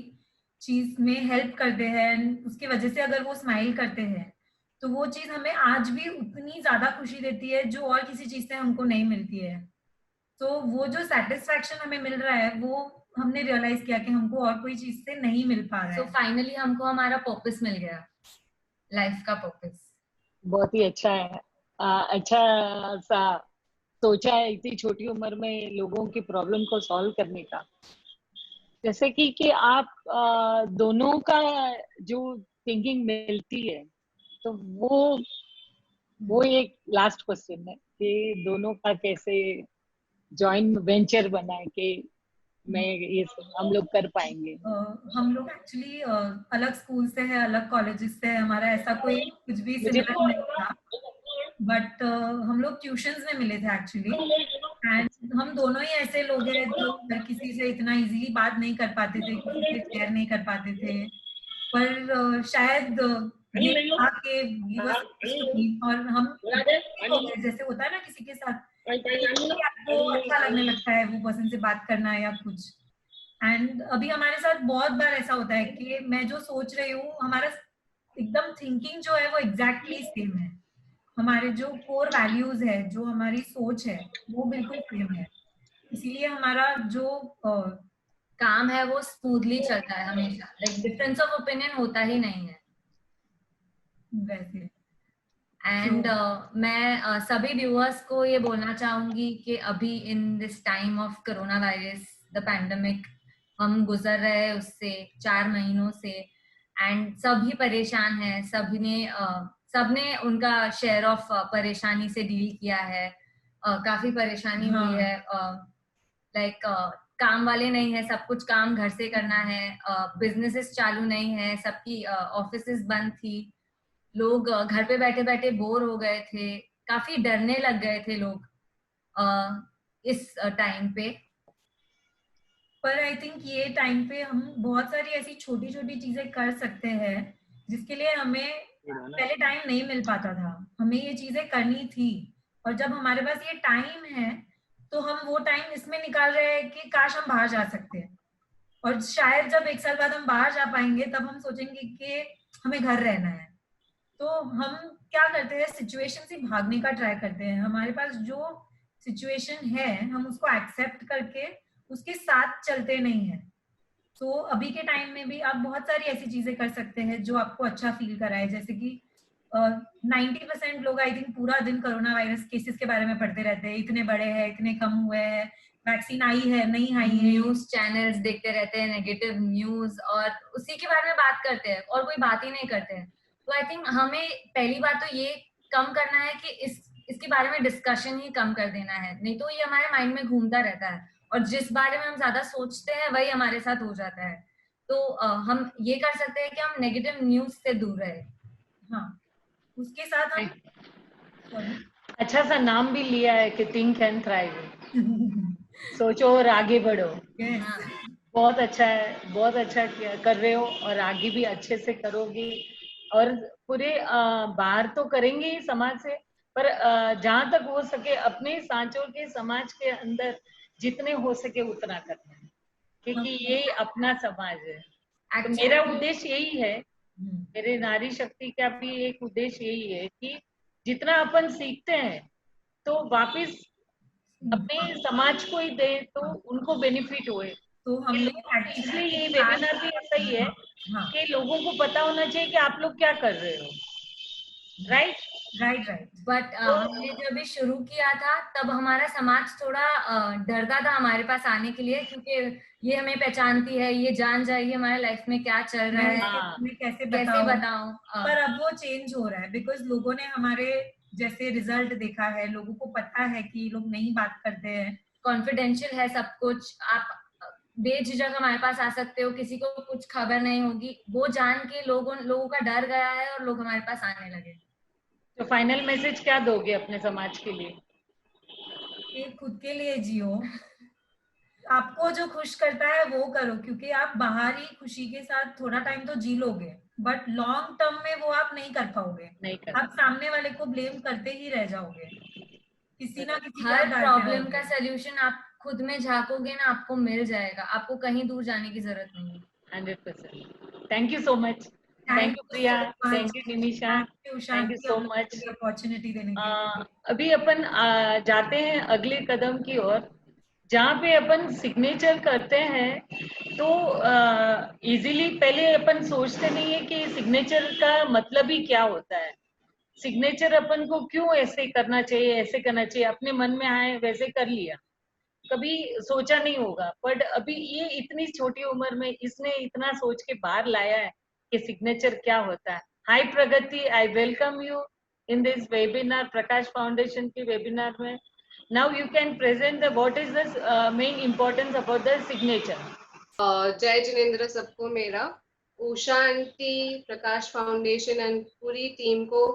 चीज में हेल्प करते हैं, उसकी वजह से अगर वो स्माइल करते हैं तो वो चीज हमें आज भी उतनी ज्यादा खुशी देती है जो और किसी चीज से हमको नहीं मिलती है। तो वो जो सेटिस्फैक्शन हमें मिल रहा है वो हमने रियलाइज किया कि हमको और कोई चीज से नहीं मिल पा रहा सो है। फाइनली हमको हमारा पर्पस मिल गया, लाइफ का पर्पस। बहुत ही अच्छा है। अच्छा सा सोचा है इतनी छोटी उम्र में लोगों की प्रॉब्लम को सॉल्व करने का। जैसे कि आप दोनों का जो थिंकिंग मिलती है, तो वो एक लास्ट क्वेश्चन है कि दोनों का कैसे जॉइंट वेंचर बना है कि मैं ये सब हम लोग कर पाएंगे। हम लोग एक्चुअली अलग स्कूल से है, अलग कॉलेजेस से है, हमारा ऐसा कोई कुछ भी मुझे सिमिलर नहीं था। बट हम लोग ट्यूशंस में मिले थे एक्चुअली। एंड हम दोनों ही ऐसे लोग हैं जो हर किसी से इतना इजीली बात नहीं कर पाते थे, किसी से शेयर नहीं कर पाते थे। पर शायद ये था कि we were supposed to meet, और हम हो गए, जैसे होता है ना किसी के साथ कि आपको अच्छा लगने लगता है वो पर्सन से बात करना या कुछ। एंड अभी हमारे साथ बहुत बार ऐसा होता है कि मैं जो सोच रही हूँ, हमारा एकदम थिंकिंग जो है वो एग्जैक्टली सेम है। हमारे जो कोर वैल्यूज है, जो हमारी सोच है, वो बिल्कुल सेम है। इसीलिए हमारा जो काम है वो स्मूथली चलता है हमेशा, लाइक डिफरेंस ऑफ ओपिनियन होता ही नहीं है। वैसे एंड मैं सभी व्यूअर्स को ये बोलना चाहूंगी कि अभी in this time of corona virus, the pandemic, हम गुजर रहे हैं उससे 4 महीनों से, एंड सभी परेशान हैं, सबने उनका शेयर ऑफ परेशानी से डील किया है। काफी परेशानी हुई है, लाइक काम वाले नहीं है, सब कुछ काम घर से करना है, बिजनेसेस चालू नहीं है, सबकी ऑफिसेस बंद थी, लोग घर पे बैठे बैठे बोर हो गए थे, काफी डरने लग गए थे लोग इस टाइम पे। पर आई थिंक ये टाइम पे हम बहुत सारी ऐसी छोटी छोटी चीजें कर सकते हैं जिसके लिए हमें पहले टाइम नहीं मिल पाता था। हमें ये चीजें करनी थी और जब हमारे पास ये टाइम है तो हम वो टाइम इसमें निकाल रहे हैं कि काश हम बाहर जा सकते हैं, और शायद जब 1 साल बाद हम बाहर जा पाएंगे तब हम सोचेंगे कि हमें घर रहना है। तो हम क्या करते हैं, सिचुएशन से भागने का ट्राई करते हैं। हमारे पास जो सिचुएशन है हम उसको एक्सेप्ट करके उसके साथ चलते नहीं है। तो अभी के टाइम में भी आप बहुत सारी ऐसी चीजें कर सकते हैं जो आपको अच्छा फील कराए, जैसे कि 90% लोग आई थिंक पूरा दिन कोरोना वायरस केसेस के बारे में पढ़ते रहते हैं, इतने बड़े हैं, इतने कम हुए हैं, वैक्सीन आई है नहीं आई है, न्यूज चैनल्स देखते रहते हैं, नेगेटिव न्यूज, और उसी के बारे में बात करते हैं और कोई बात ही नहीं करते हैं। तो आई थिंक हमें पहली बात तो ये कम करना है कि इसके बारे में डिस्कशन ही कम कर देना है, नहीं तो ये हमारे माइंड में घूमता रहता है और जिस बारे में हम ज्यादा सोचते हैं वही हमारे साथ हो जाता है। तो हम ये कर सकते हैं कि हम नेगेटिव न्यूज से दूर रहे। हाँ, उसके साथ हम अच्छा सा नाम भी लिया है कि थिंक एंड थ्राइव, सोचो और आगे बढ़ो। yes. बहुत अच्छा है, बहुत अच्छा किया कर रहे हो और आगे भी अच्छे से करोगे, और पूरे बाहर तो करेंगे ही समाज से, पर जहां तक हो सके अपने सांचों के समाज के अंदर जितने हो सके उतना करना है, क्योंकि ये अपना समाज है। तो मेरा उद्देश्य यही है, मेरे नारी शक्ति का भी एक उद्देश्य यही है कि जितना अपन सीखते हैं तो वापस अपने समाज को ही दे तो उनको बेनिफिट होए। तो हमने इसलिए ये वेबिनार भी ऐसा ही है कि लोगों को पता होना चाहिए कि आप लोग क्या कर रहे हो। Right right right. बट हमने जब ये शुरू किया था तब हमारा समाज थोड़ा डरता था हमारे पास आने के लिए, क्योंकि ये हमें पहचानती है, ये जान जाएगी हमारे लाइफ में क्या चल रहा है, मैं कैसे बताऊं। पर अब वो चेंज हो रहा है, बिकॉज लोगों ने हमारे जैसे रिजल्ट देखा है, लोगों को पता है कि लोग नहीं बात करते हैं, कॉन्फिडेंशियल है सब कुछ, आप बेझिझक हमारे पास आ सकते हो, किसी को कुछ खबर नहीं होगी, वो जान के लोगों का डर गया है और लोग हमारे पास आने लगे। तो फाइनल मैसेज क्या दोगे अपने समाज के लिए? कि खुद के लिए जियो, आपको जो खुश करता है वो करो, क्योंकि आप बाहरी खुशी के साथ थोड़ा टाइम तो जी लोगे बट लॉन्ग टर्म में वो आप नहीं कर पाओगे, आप सामने वाले को ब्लेम करते ही रह जाओगे, किसी ना किसी हर प्रॉब्लम का सलूशन आप खुद में झांकोगे ना, आपको मिल जाएगा, आपको कहीं दूर जाने की जरूरत नहीं है। 100%। Thank you so much. Thank you Priya, thank you Nimisha, thank you so much opportunity देने के लिए। अभी अपन जाते हैं अगले कदम की ओर, जहाँ पे अपन सिग्नेचर करते हैं। तो इजीली पहले अपन सोचते नहीं है कि सिग्नेचर का मतलब ही क्या होता है, सिग्नेचर अपन को क्यों ऐसे करना चाहिए, ऐसे करना चाहिए, अपने मन में आए वैसे कर लिया, कभी सोचा नहीं होगा। बट अभी ये इतनी छोटी उम्र में इसने इतना सोच के बाहर लाया है कि सिग्नेचर क्या होता है। Hi Pragati, I welcome you in this webinar, Prakash foundation के वेबिनार में। Now you can present the what is the main importance about the signature. जय जिनेंद्र सबको मेरा। Usha aunty, Prakash foundation and पूरी टीम को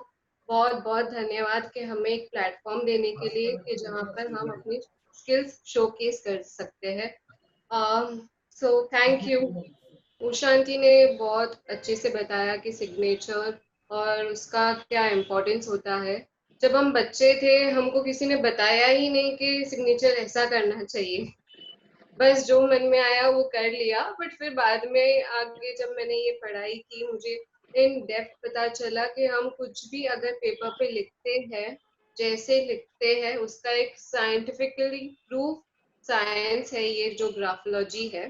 बहुत बहुत धन्यवाद कि हमें एक प्लेटफॉर्म देने के लिए कि जहाँ पर हम अपनी स्किल्स शोकेस कर सकते हैं। So thank you. Usha aunty ने बहुत अच्छे से बताया कि सिग्नेचर और उसका क्या इम्पोर्टेंस होता है। जब हम बच्चे थे हमको किसी ने बताया ही नहीं कि सिग्नेचर ऐसा करना चाहिए, बस जो मन में आया वो कर लिया। बट फिर बाद में आगे जब मैंने ये पढ़ाई की मुझे इन डेप्थ पता चला कि हम कुछ भी अगर पेपर पे लिखते हैं, जैसे लिखते हैं उसका एक साइंटिफिकली प्रूफ साइंस है ये जो ग्राफोलॉजी है।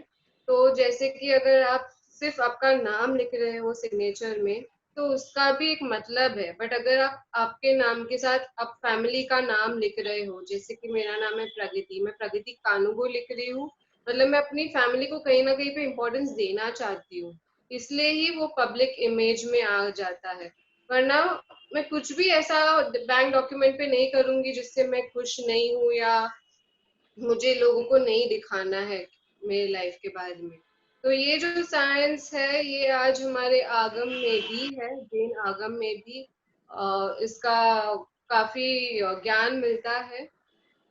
तो जैसे कि अगर आप सिर्फ आपका नाम लिख रहे हो सिग्नेचर में तो उसका भी एक मतलब है, बट अगर आप आपके नाम के साथ आप फैमिली का नाम लिख रहे हो, जैसे कि मेरा नाम है प्रगति, मैं प्रगति कानूगो लिख रही हूँ, मतलब मैं अपनी फैमिली को कहीं ना कहीं पे इम्पोर्टेंस देना चाहती हूँ, इसलिए ही वो पब्लिक इमेज में आ जाता है। वरना मैं कुछ भी ऐसा बैंक डॉक्यूमेंट पे नहीं करूंगी जिससे मैं खुश नहीं हूँ या मुझे लोगों को नहीं दिखाना है मेरे लाइफ के बारे में। तो ये जो साइंस है ये आज हमारे आगम में भी है, जैन आगम में भी इसका काफी ज्ञान मिलता है।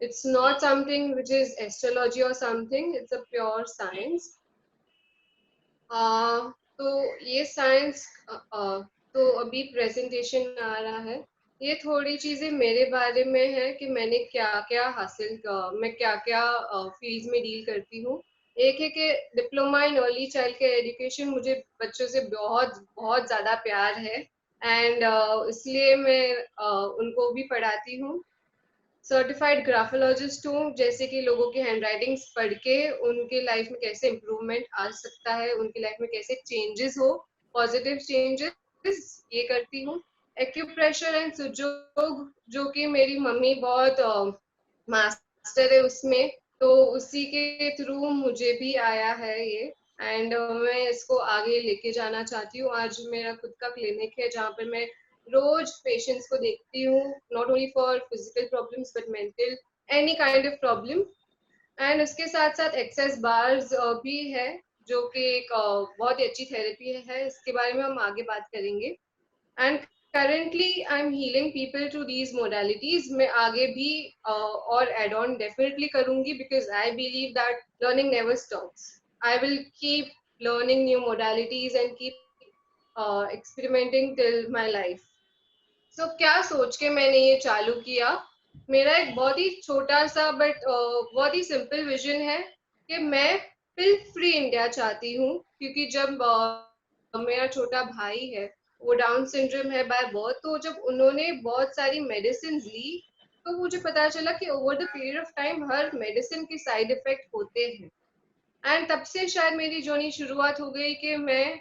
It's not something which is astrology or something, it's a pure science. तो ये साइंस तो अभी प्रेजेंटेशन आ रहा है, ये थोड़ी चीजें मेरे बारे में है कि मैंने क्या क्या मैं क्या क्या फील्ड्स में डील करती हूँ। एक है कि diploma in early child care education, मुझे बच्चों से बहुत बहुत ज्यादा प्यार है एंड इसलिए मैं उनको भी पढ़ाती हूँ। सर्टिफाइड ग्राफोलॉजिस्ट हूँ, जैसे कि लोगों की हैंड राइटिंग्स पढ़ के उनके लाइफ में कैसे इम्प्रूवमेंट आ सकता है, उनकी लाइफ में कैसे चेंजेस हो, पॉजिटिव चेंजेस, ये करती हूँ। एक्यूप्रेशर एंड सुजोग, जो कि मेरी मम्मी बहुत मास्टर है उसमें, तो उसी के थ्रू मुझे भी आया है ये एंड मैं इसको आगे लेके जाना चाहती हूँ। आज मेरा खुद का क्लिनिक है जहाँ पर मैं रोज पेशेंट्स को देखती हूँ, not only for physical problems but mental, any kind of problem. And उसके साथ साथ एक्सेस बार्स भी है, जो कि एक बहुत ही अच्छी थेरेपी है, इसके बारे में हम आगे बात करेंगे। And currently I'm healing people to these modalities. मैं आगे भी और add on definitely करूँगी, because I believe that learning never stops. I will keep learning new modalities and keep experimenting till my life. So क्या सोच के मैंने ये चालू किया, मेरा एक बहुत ही छोटा सा बट बहुत ही सिंपल विजन है कि मैं पिल फ्री इंडिया चाहती हूँ। क्योंकि जब मेरा छोटा भाई है, वो डाउन सिंड्रोम है बाय बर्थ, तो जब उन्होंने बहुत सारी मेडिसिन ली तो मुझे पता चला कि over the period of time her medicine के साइड इफेक्ट होते हैं। एंड तब से शायद मेरी जर्नी शुरुआत हो गई कि मैं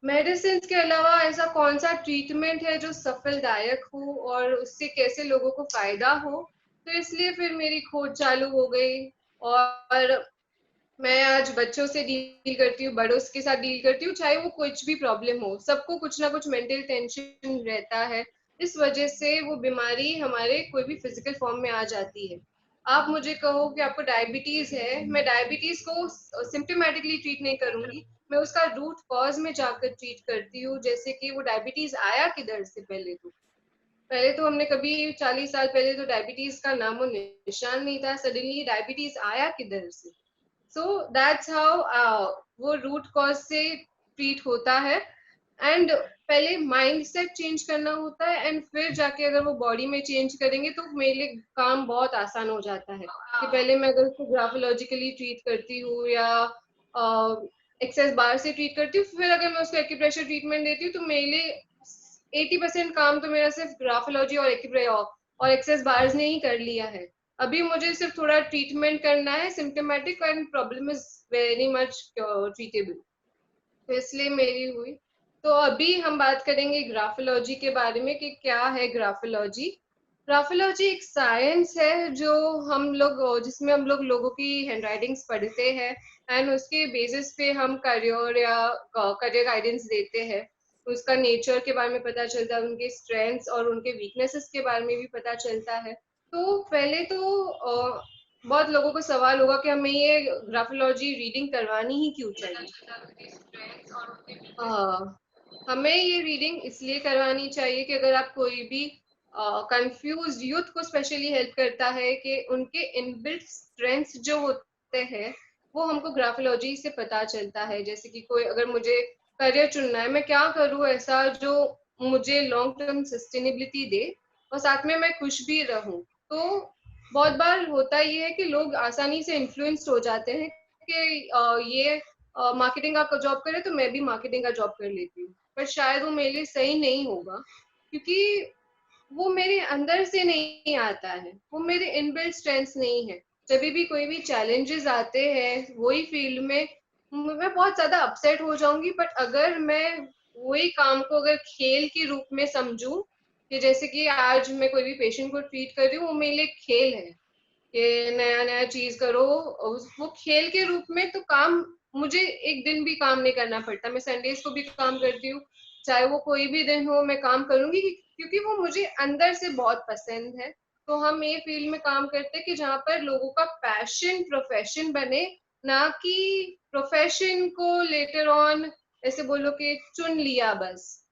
मेडिसिन के अलावा ऐसा कौन सा ट्रीटमेंट है जो सफलदायक हो और उससे कैसे लोगों को फायदा हो, तो इसलिए फिर मेरी खोज चालू हो गई। और मैं आज बच्चों से डील करती हूँ, बड़ों के साथ डील करती हूँ, चाहे वो कुछ भी प्रॉब्लम हो, सबको कुछ ना कुछ मेंटल टेंशन रहता है, इस वजह से वो बीमारी हमारे कोई भी फिजिकल फॉर्म में आ जाती है। आप मुझे कहो कि आपको डायबिटीज है, मैं डायबिटीज को सिम्टोमेटिकली ट्रीट नहीं करूंगी, मैं उसका रूट कॉज में जाकर ट्रीट करती हूँ। जैसे कि वो डायबिटीज आया किधर से, पहले तो हमने कभी 40 साल पहले तो डायबिटीज का नामो निशान नहीं था, सडनली डायबिटीज आया किधर से। सो दैट्स हाउ वो रूट कॉज से ट्रीट होता है। एंड पहले माइंड सेट चेंज करना होता है एंड फिर जाके अगर वो बॉडी में चेंज करेंगे तो मेरे लिए काम बहुत आसान हो जाता है। कि पहले मैं अगर उसको ग्राफोलॉजिकली ट्रीट करती हूँ या एक्सेस बार से ट्रीट करती हूँ, फिर अगर मैं उसको एक्यूप्रेशर ट्रीटमेंट देती हूँ, तो मेरे लिए 80% काम तो मेरा सिर्फ ग्राफोलॉजी और एक्सेस बार्स ने ही कर लिया है। अभी मुझे सिर्फ थोड़ा ट्रीटमेंट करना है symptomatic, and problem is very much treatable, तो इसलिए मेरी हुई। तो अभी हम बात करेंगे ग्राफोलॉजी के बारे में कि क्या है ग्राफोलॉजी। ग्राफोलॉजी एक साइंस है जो जिसमें हम लोग लोगों की हैंडराइटिंग्स पढ़ते हैं एंड उसके बेसिस पे हम करियर गाइडेंस देते हैं। उसका नेचर के बारे में पता चलता है, उनके स्ट्रेंथ्स और उनके वीकनेसेस के बारे में भी पता चलता है। तो पहले तो बहुत लोगों को सवाल होगा कि हमें ये ग्राफोलॉजी रीडिंग करवानी ही क्यों चाहिए। हमें ये रीडिंग इसलिए करवानी चाहिए कि अगर आप कोई भी कंफ्यूज यूथ को स्पेशली हेल्प करता है कि उनके इनबिल्ट स्ट्रेंथ्स जो होते हैं वो हमको ग्राफोलॉजी से पता चलता है। जैसे कि कोई अगर मुझे करियर चुनना है, मैं क्या करूँ ऐसा जो मुझे लॉन्ग टर्म सस्टेनेबिलिटी दे और साथ में मैं खुश भी रहूं। तो बहुत बार होता ये है कि लोग आसानी से इन्फ्लुएंस्ड हो जाते हैं कि ये मार्केटिंग का जॉब करे तो मैं भी मार्केटिंग का जॉब कर लेती हूँ, पर शायद वो मेरे लिए सही नहीं होगा, क्योंकि वो मेरे अंदर से नहीं आता है, वो मेरे इनबिल्ट स्ट्रेंथ्स नहीं है। जब भी कोई भी चैलेंजेस आते हैं वही फील्ड में, मैं बहुत ज्यादा अपसेट हो जाऊंगी, बट अगर मैं वही काम को अगर खेल के रूप में समझूं कि जैसे कि आज मैं कोई भी पेशेंट को ट्रीट कर रही हूँ, वो मेरे लिए खेल है कि नया नया चीज करो, वो खेल के रूप में, तो काम मुझे एक दिन भी काम नहीं करना पड़ता। मैं संडेज को भी काम करती हूँ, चाहे वो कोई भी दिन हो मैं काम करूंगी, क्योंकि वो मुझे अंदर से बहुत पसंद है। तो हम ये फील्ड में काम करते हैं कि जहाँ पर लोगों का पैशन प्रोफेशन बने, ना कि प्रोफेशन को लेटर ऑन ऐसे बोलो कि चुन लिया बस,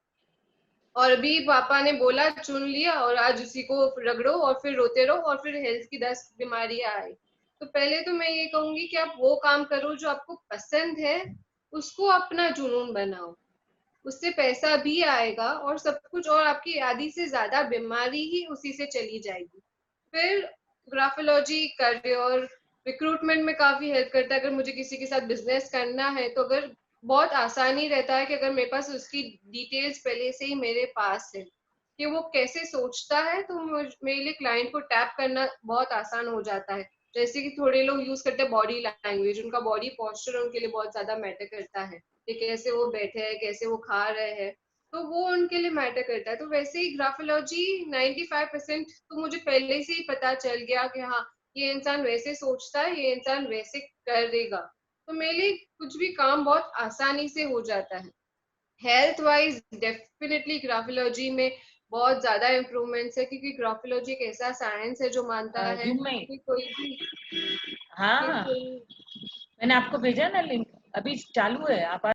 और अभी पापा ने बोला चुन लिया और आज उसी को रगड़ो और फिर रोते रहो और फिर हेल्थ की 10 बीमारियां आई। तो पहले तो मैं ये कहूंगी कि आप वो काम करो जो आपको पसंद है, उसको अपना जुनून बनाओ। उससे पैसा भी आएगा और सब कुछ, और आपकी आधी से ज्यादा बीमारी ही उसी से चली जाएगी। फिर ग्राफोलॉजी करियर रिक्रूटमेंट में काफी हेल्प करता है। अगर मुझे किसी के साथ बिजनेस करना है तो अगर बहुत आसानी रहता है कि अगर मेरे पास उसकी डिटेल्स पहले से ही मेरे पास है कि वो कैसे सोचता है, तो मेरे लिए क्लाइंट को टैप करना बहुत आसान हो जाता है। जैसे कि थोड़े लोग यूज करते हैं बॉडी लैंग्वेज, उनका बॉडी पोस्चर उनके लिए बहुत ज्यादा मैटर करता है कि कैसे वो बैठे हैं, कैसे वो खा रहे हैं, तो वो उनके लिए मैटर करता है। तो वैसे ही ग्राफोलॉजी 95% तो मुझे पहले से ही पता चल गया कि हाँ, ये इंसान वैसे सोचता है, ये इंसान वैसे करेगा, तो मेरे लिए कुछ भी काम बहुत आसानी से हो जाता है। हेल्थ वाइज डेफिनेटली ग्राफोलॉजी में बहुत ज्यादा इम्प्रूवमेंट्स है, क्योंकि ग्राफोलॉजी एक ऐसा साइंस है जो मानता है जूम में कि कोई भी हाँ मैंने आपको भेजा ना लिंक, अभी चालू है आप।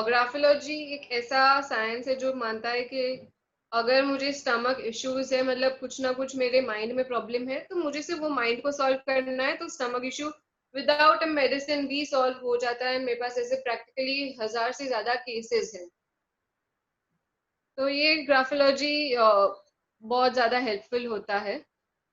ग्राफोलॉजी एक ऐसा साइंस है जो मानता है कि अगर मुझे स्टमक इश्यूज है, मतलब कुछ ना कुछ मेरे माइंड में प्रॉब्लम है, तो मुझे सिर्फ वो माइंड को सॉल्व करना है, तो stomach issue without a medicine भी सॉल्व हो जाता है। मेरे पास ऐसे प्रैक्टिकली 1000 से ज्यादा केसेस हैं। तो ये ग्राफोलॉजी बहुत ज्यादा हेल्पफुल होता है।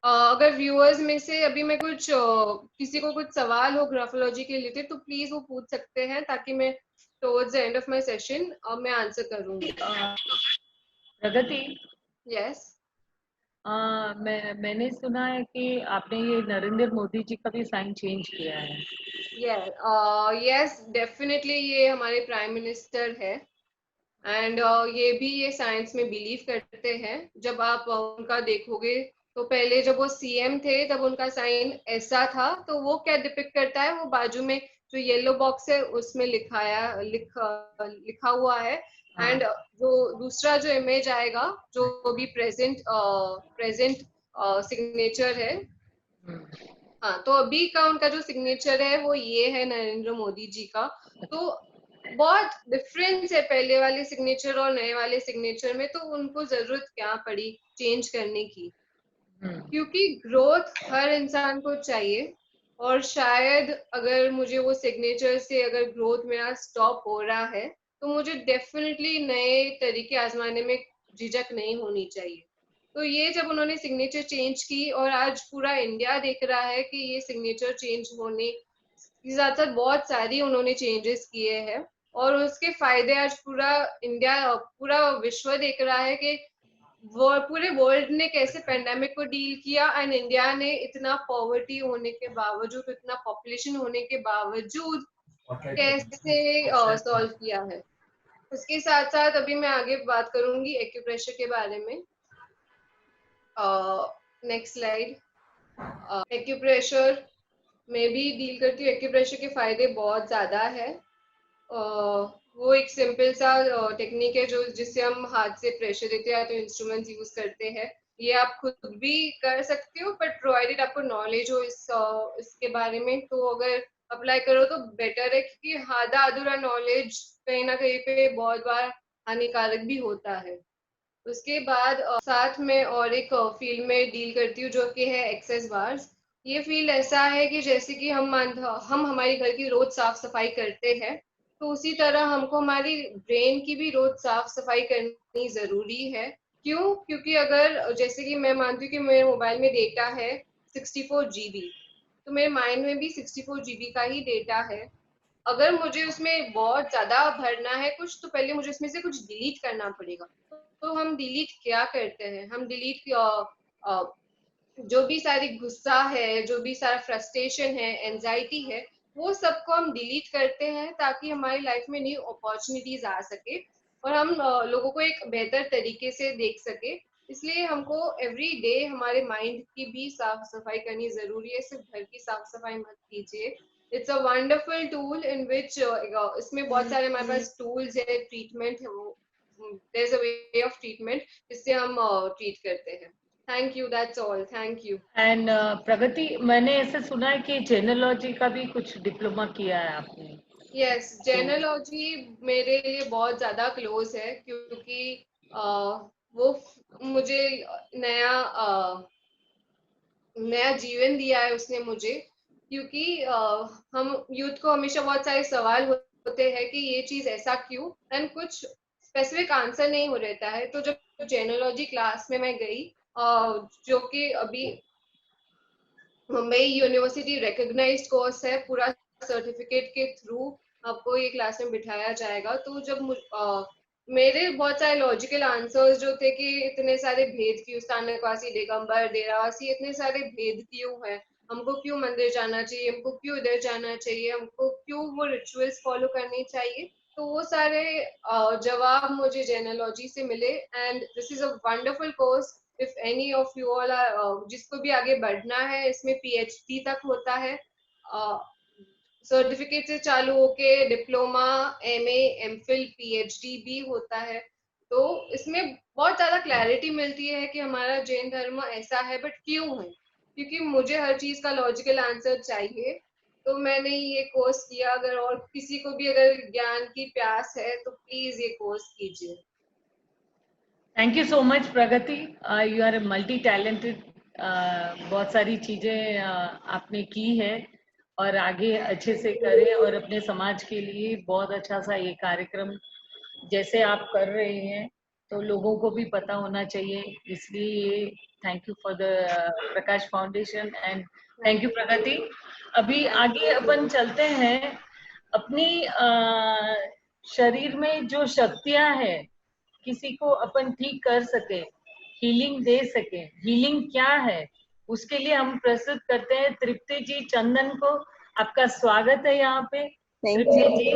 अगर व्यूअर्स में से अभी मैं कुछ किसी को कुछ सवाल हो ग्राफोलॉजी के रिलेटेड, तो प्लीज वो पूछ सकते हैं, ताकि मैं towards the end of my session मैं आंसर करूंगी। प्रगति, यस मैंने सुना है कि आपने ये नरेंद्र मोदी जी का भी साइन चेंज किया है। यस डेफिनेटली, ये हमारे प्राइम मिनिस्टर है एंड ये भी ये साइंस में बिलीव करते हैं। जब आप उनका देखोगे तो पहले जब वो सीएम थे तब उनका साइन ऐसा था, तो वो क्या डिपिक्ट करता है, वो बाजू में जो येलो बॉक्स है उसमें लिखा हुआ है। एंड जो दूसरा जो इमेज आएगा, जो भी प्रेजेंट सिग्नेचर है, हाँ, तो अभी का उनका जो सिग्नेचर है वो ये है नरेंद्र मोदी जी का। तो बहुत डिफरेंस है पहले वाले सिग्नेचर और नए वाले सिग्नेचर में, तो उनको जरूरत क्या पड़ी चेंज करने की, क्योंकि ग्रोथ हर इंसान को चाहिए। और शायद अगर मुझे वो सिग्नेचर से अगर ग्रोथ मेरा स्टॉप हो रहा है, तो मुझे डेफिनेटली नए तरीके आजमाने में झिझक नहीं होनी चाहिए। तो ये जब उन्होंने सिग्नेचर चेंज की और आज पूरा इंडिया देख रहा है कि ये सिग्नेचर चेंज होने के साथ साथ बहुत सारी उन्होंने चेंजेस किए हैं, और उसके फायदे आज पूरा इंडिया, पूरा विश्व देख रहा है कि पूरे वर्ल्ड ने कैसे पेंडेमिक को डील किया, एंड इंडिया ने इतना पॉवर्टी होने के बावजूद, इतना पॉपुलेशन होने के बावजूद कैसे सॉल्व किया है। उसके साथ साथ अभी मैं आगे बात करूंगी एक्यूप्रेशर के बारे में। Next slide. एक्यूप्रेशर में भी डील करती हूँ। एक्यूप्रेशर के फायदे बहुत ज्यादा है। वो एक सिंपल सा टेक्निक है जो जिससे हम हाथ से प्रेशर देते हैं या तो इंस्ट्रूमेंट्स यूज करते हैं। ये आप खुद भी कर सकते हो, बट प्रोवाइडेड आपको नॉलेज हो इसके बारे में, तो अगर अप्लाई करो तो बेटर है, क्योंकि आधा अधूरा नॉलेज कहीं ना कहीं पे बहुत बार हानिकारक भी होता है। उसके बाद साथ में और एक फील्ड में डील करती हूँ जो कि है एक्सेस बार्स। ये फील्ड ऐसा है कि जैसे कि हम हमारे घर की रोज साफ सफाई करते हैं, तो उसी तरह हमको हमारी ब्रेन की भी रोज साफ सफाई करनी जरूरी है। क्यों? क्योंकि अगर जैसे कि मैं मानती हूँ कि मेरे मोबाइल में डेटा है 64 GB, तो मेरे माइंड में भी 64 GB का ही डेटा है। अगर मुझे उसमें बहुत ज्यादा भरना है कुछ, तो पहले मुझे उसमें से कुछ डिलीट करना पड़ेगा। तो हम डिलीट क्या करते हैं, हम डिलीट जो भी सारी गुस्सा है, जो भी सारा फ्रस्ट्रेशन है, एंजाइटी है, वो सबको हम डिलीट करते हैं, ताकि हमारी लाइफ में न्यू अपॉर्चुनिटीज आ सके और हम लोगों को एक बेहतर तरीके से देख सके। इसलिए हमको एवरी डे हमारे माइंड की भी साफ सफाई करनी जरूरी है। सिर्फ घर की साफ सफाई मत कीजिए। It's a wonderful tool in which इसमें बहुत सारे हमारे पास टूल्स है, ट्रीटमेंट है, वो there's a way of treatment जिससे हम ट्रीट करते हैं। Thank you, that's all, thank you. And Pragati, मैंने ऐसे सुना है कि जेनोलॉजी का भी कुछ डिप्लोमा किया है आपने। यस, जेनोलॉजी मेरे लिए बहुत ज्यादा क्लोज है, क्योंकि वो मुझे नया नया जीवन दिया है उसने मुझे। क्योंकि हम यूथ को हमेशा बहुत सारे सवाल होते हैं कि ये चीज ऐसा क्यों, एंड कुछ स्पेसिफिक आंसर नहीं हो रहता है। तो जब जेनोलॉजी क्लास में मैं गई, जो कि अभी मुंबई यूनिवर्सिटी रिकॉग्नाइज्ड कोर्स है, पूरा सर्टिफिकेट के थ्रू आपको ये क्लास में बिठाया जाएगा। तो जब मेरे बहुत सारे लॉजिकल आंसर्स जो थे कि इतने सारे भेद क्यों, स्थानकवासी, दिगंबर, डेरावासी, इतने सारे भेद क्यों है, हमको क्यों मंदिर जाना चाहिए, हमको क्यों इधर जाना चाहिए, हमको क्यों वो रिचुअल्स फॉलो करनी चाहिए, तो वो सारे जवाब मुझे जेनोलॉजी से मिले। And this is a wonderful course. If any of you all are, जिसको भी आगे बढ़ना है, इसमें पीएचडी तक होता है, सर्टिफिकेट से चालू होके डिप्लोमा, एमए, एमफिल, पीएचडी भी होता है। तो इसमें बहुत ज्यादा क्लैरिटी मिलती है कि हमारा जैन धर्म ऐसा है, बट क्यों है, क्योंकि मुझे हर चीज का लॉजिकल आंसर चाहिए। तो मैंने ये कोर्स किया। अगर और किसी को भी अगर ज्ञान की प्यास है तो प्लीज ये कोर्स कीजिए। Thank you so much Pragati, you are a multi talented. बहुत सारी चीजें आपने की है और आगे अच्छे से करें, और अपने समाज के लिए बहुत अच्छा सा ये कार्यक्रम जैसे आप कर रहे हैं तो लोगों को भी पता होना चाहिए। इसलिए thank you for the Prakash foundation and thank you Pragati. अभी आगे अपन चलते हैं। अपनी शरीर में जो शक्तियां हैं, किसी को अपन ठीक कर सके, हीलिंग दे सके, हीलिंग क्या है, उसके लिए हम प्रस्तुत करते हैं तृप्ति जी चंदन को। आपका स्वागत है यहाँ पे। तृप्ति जी,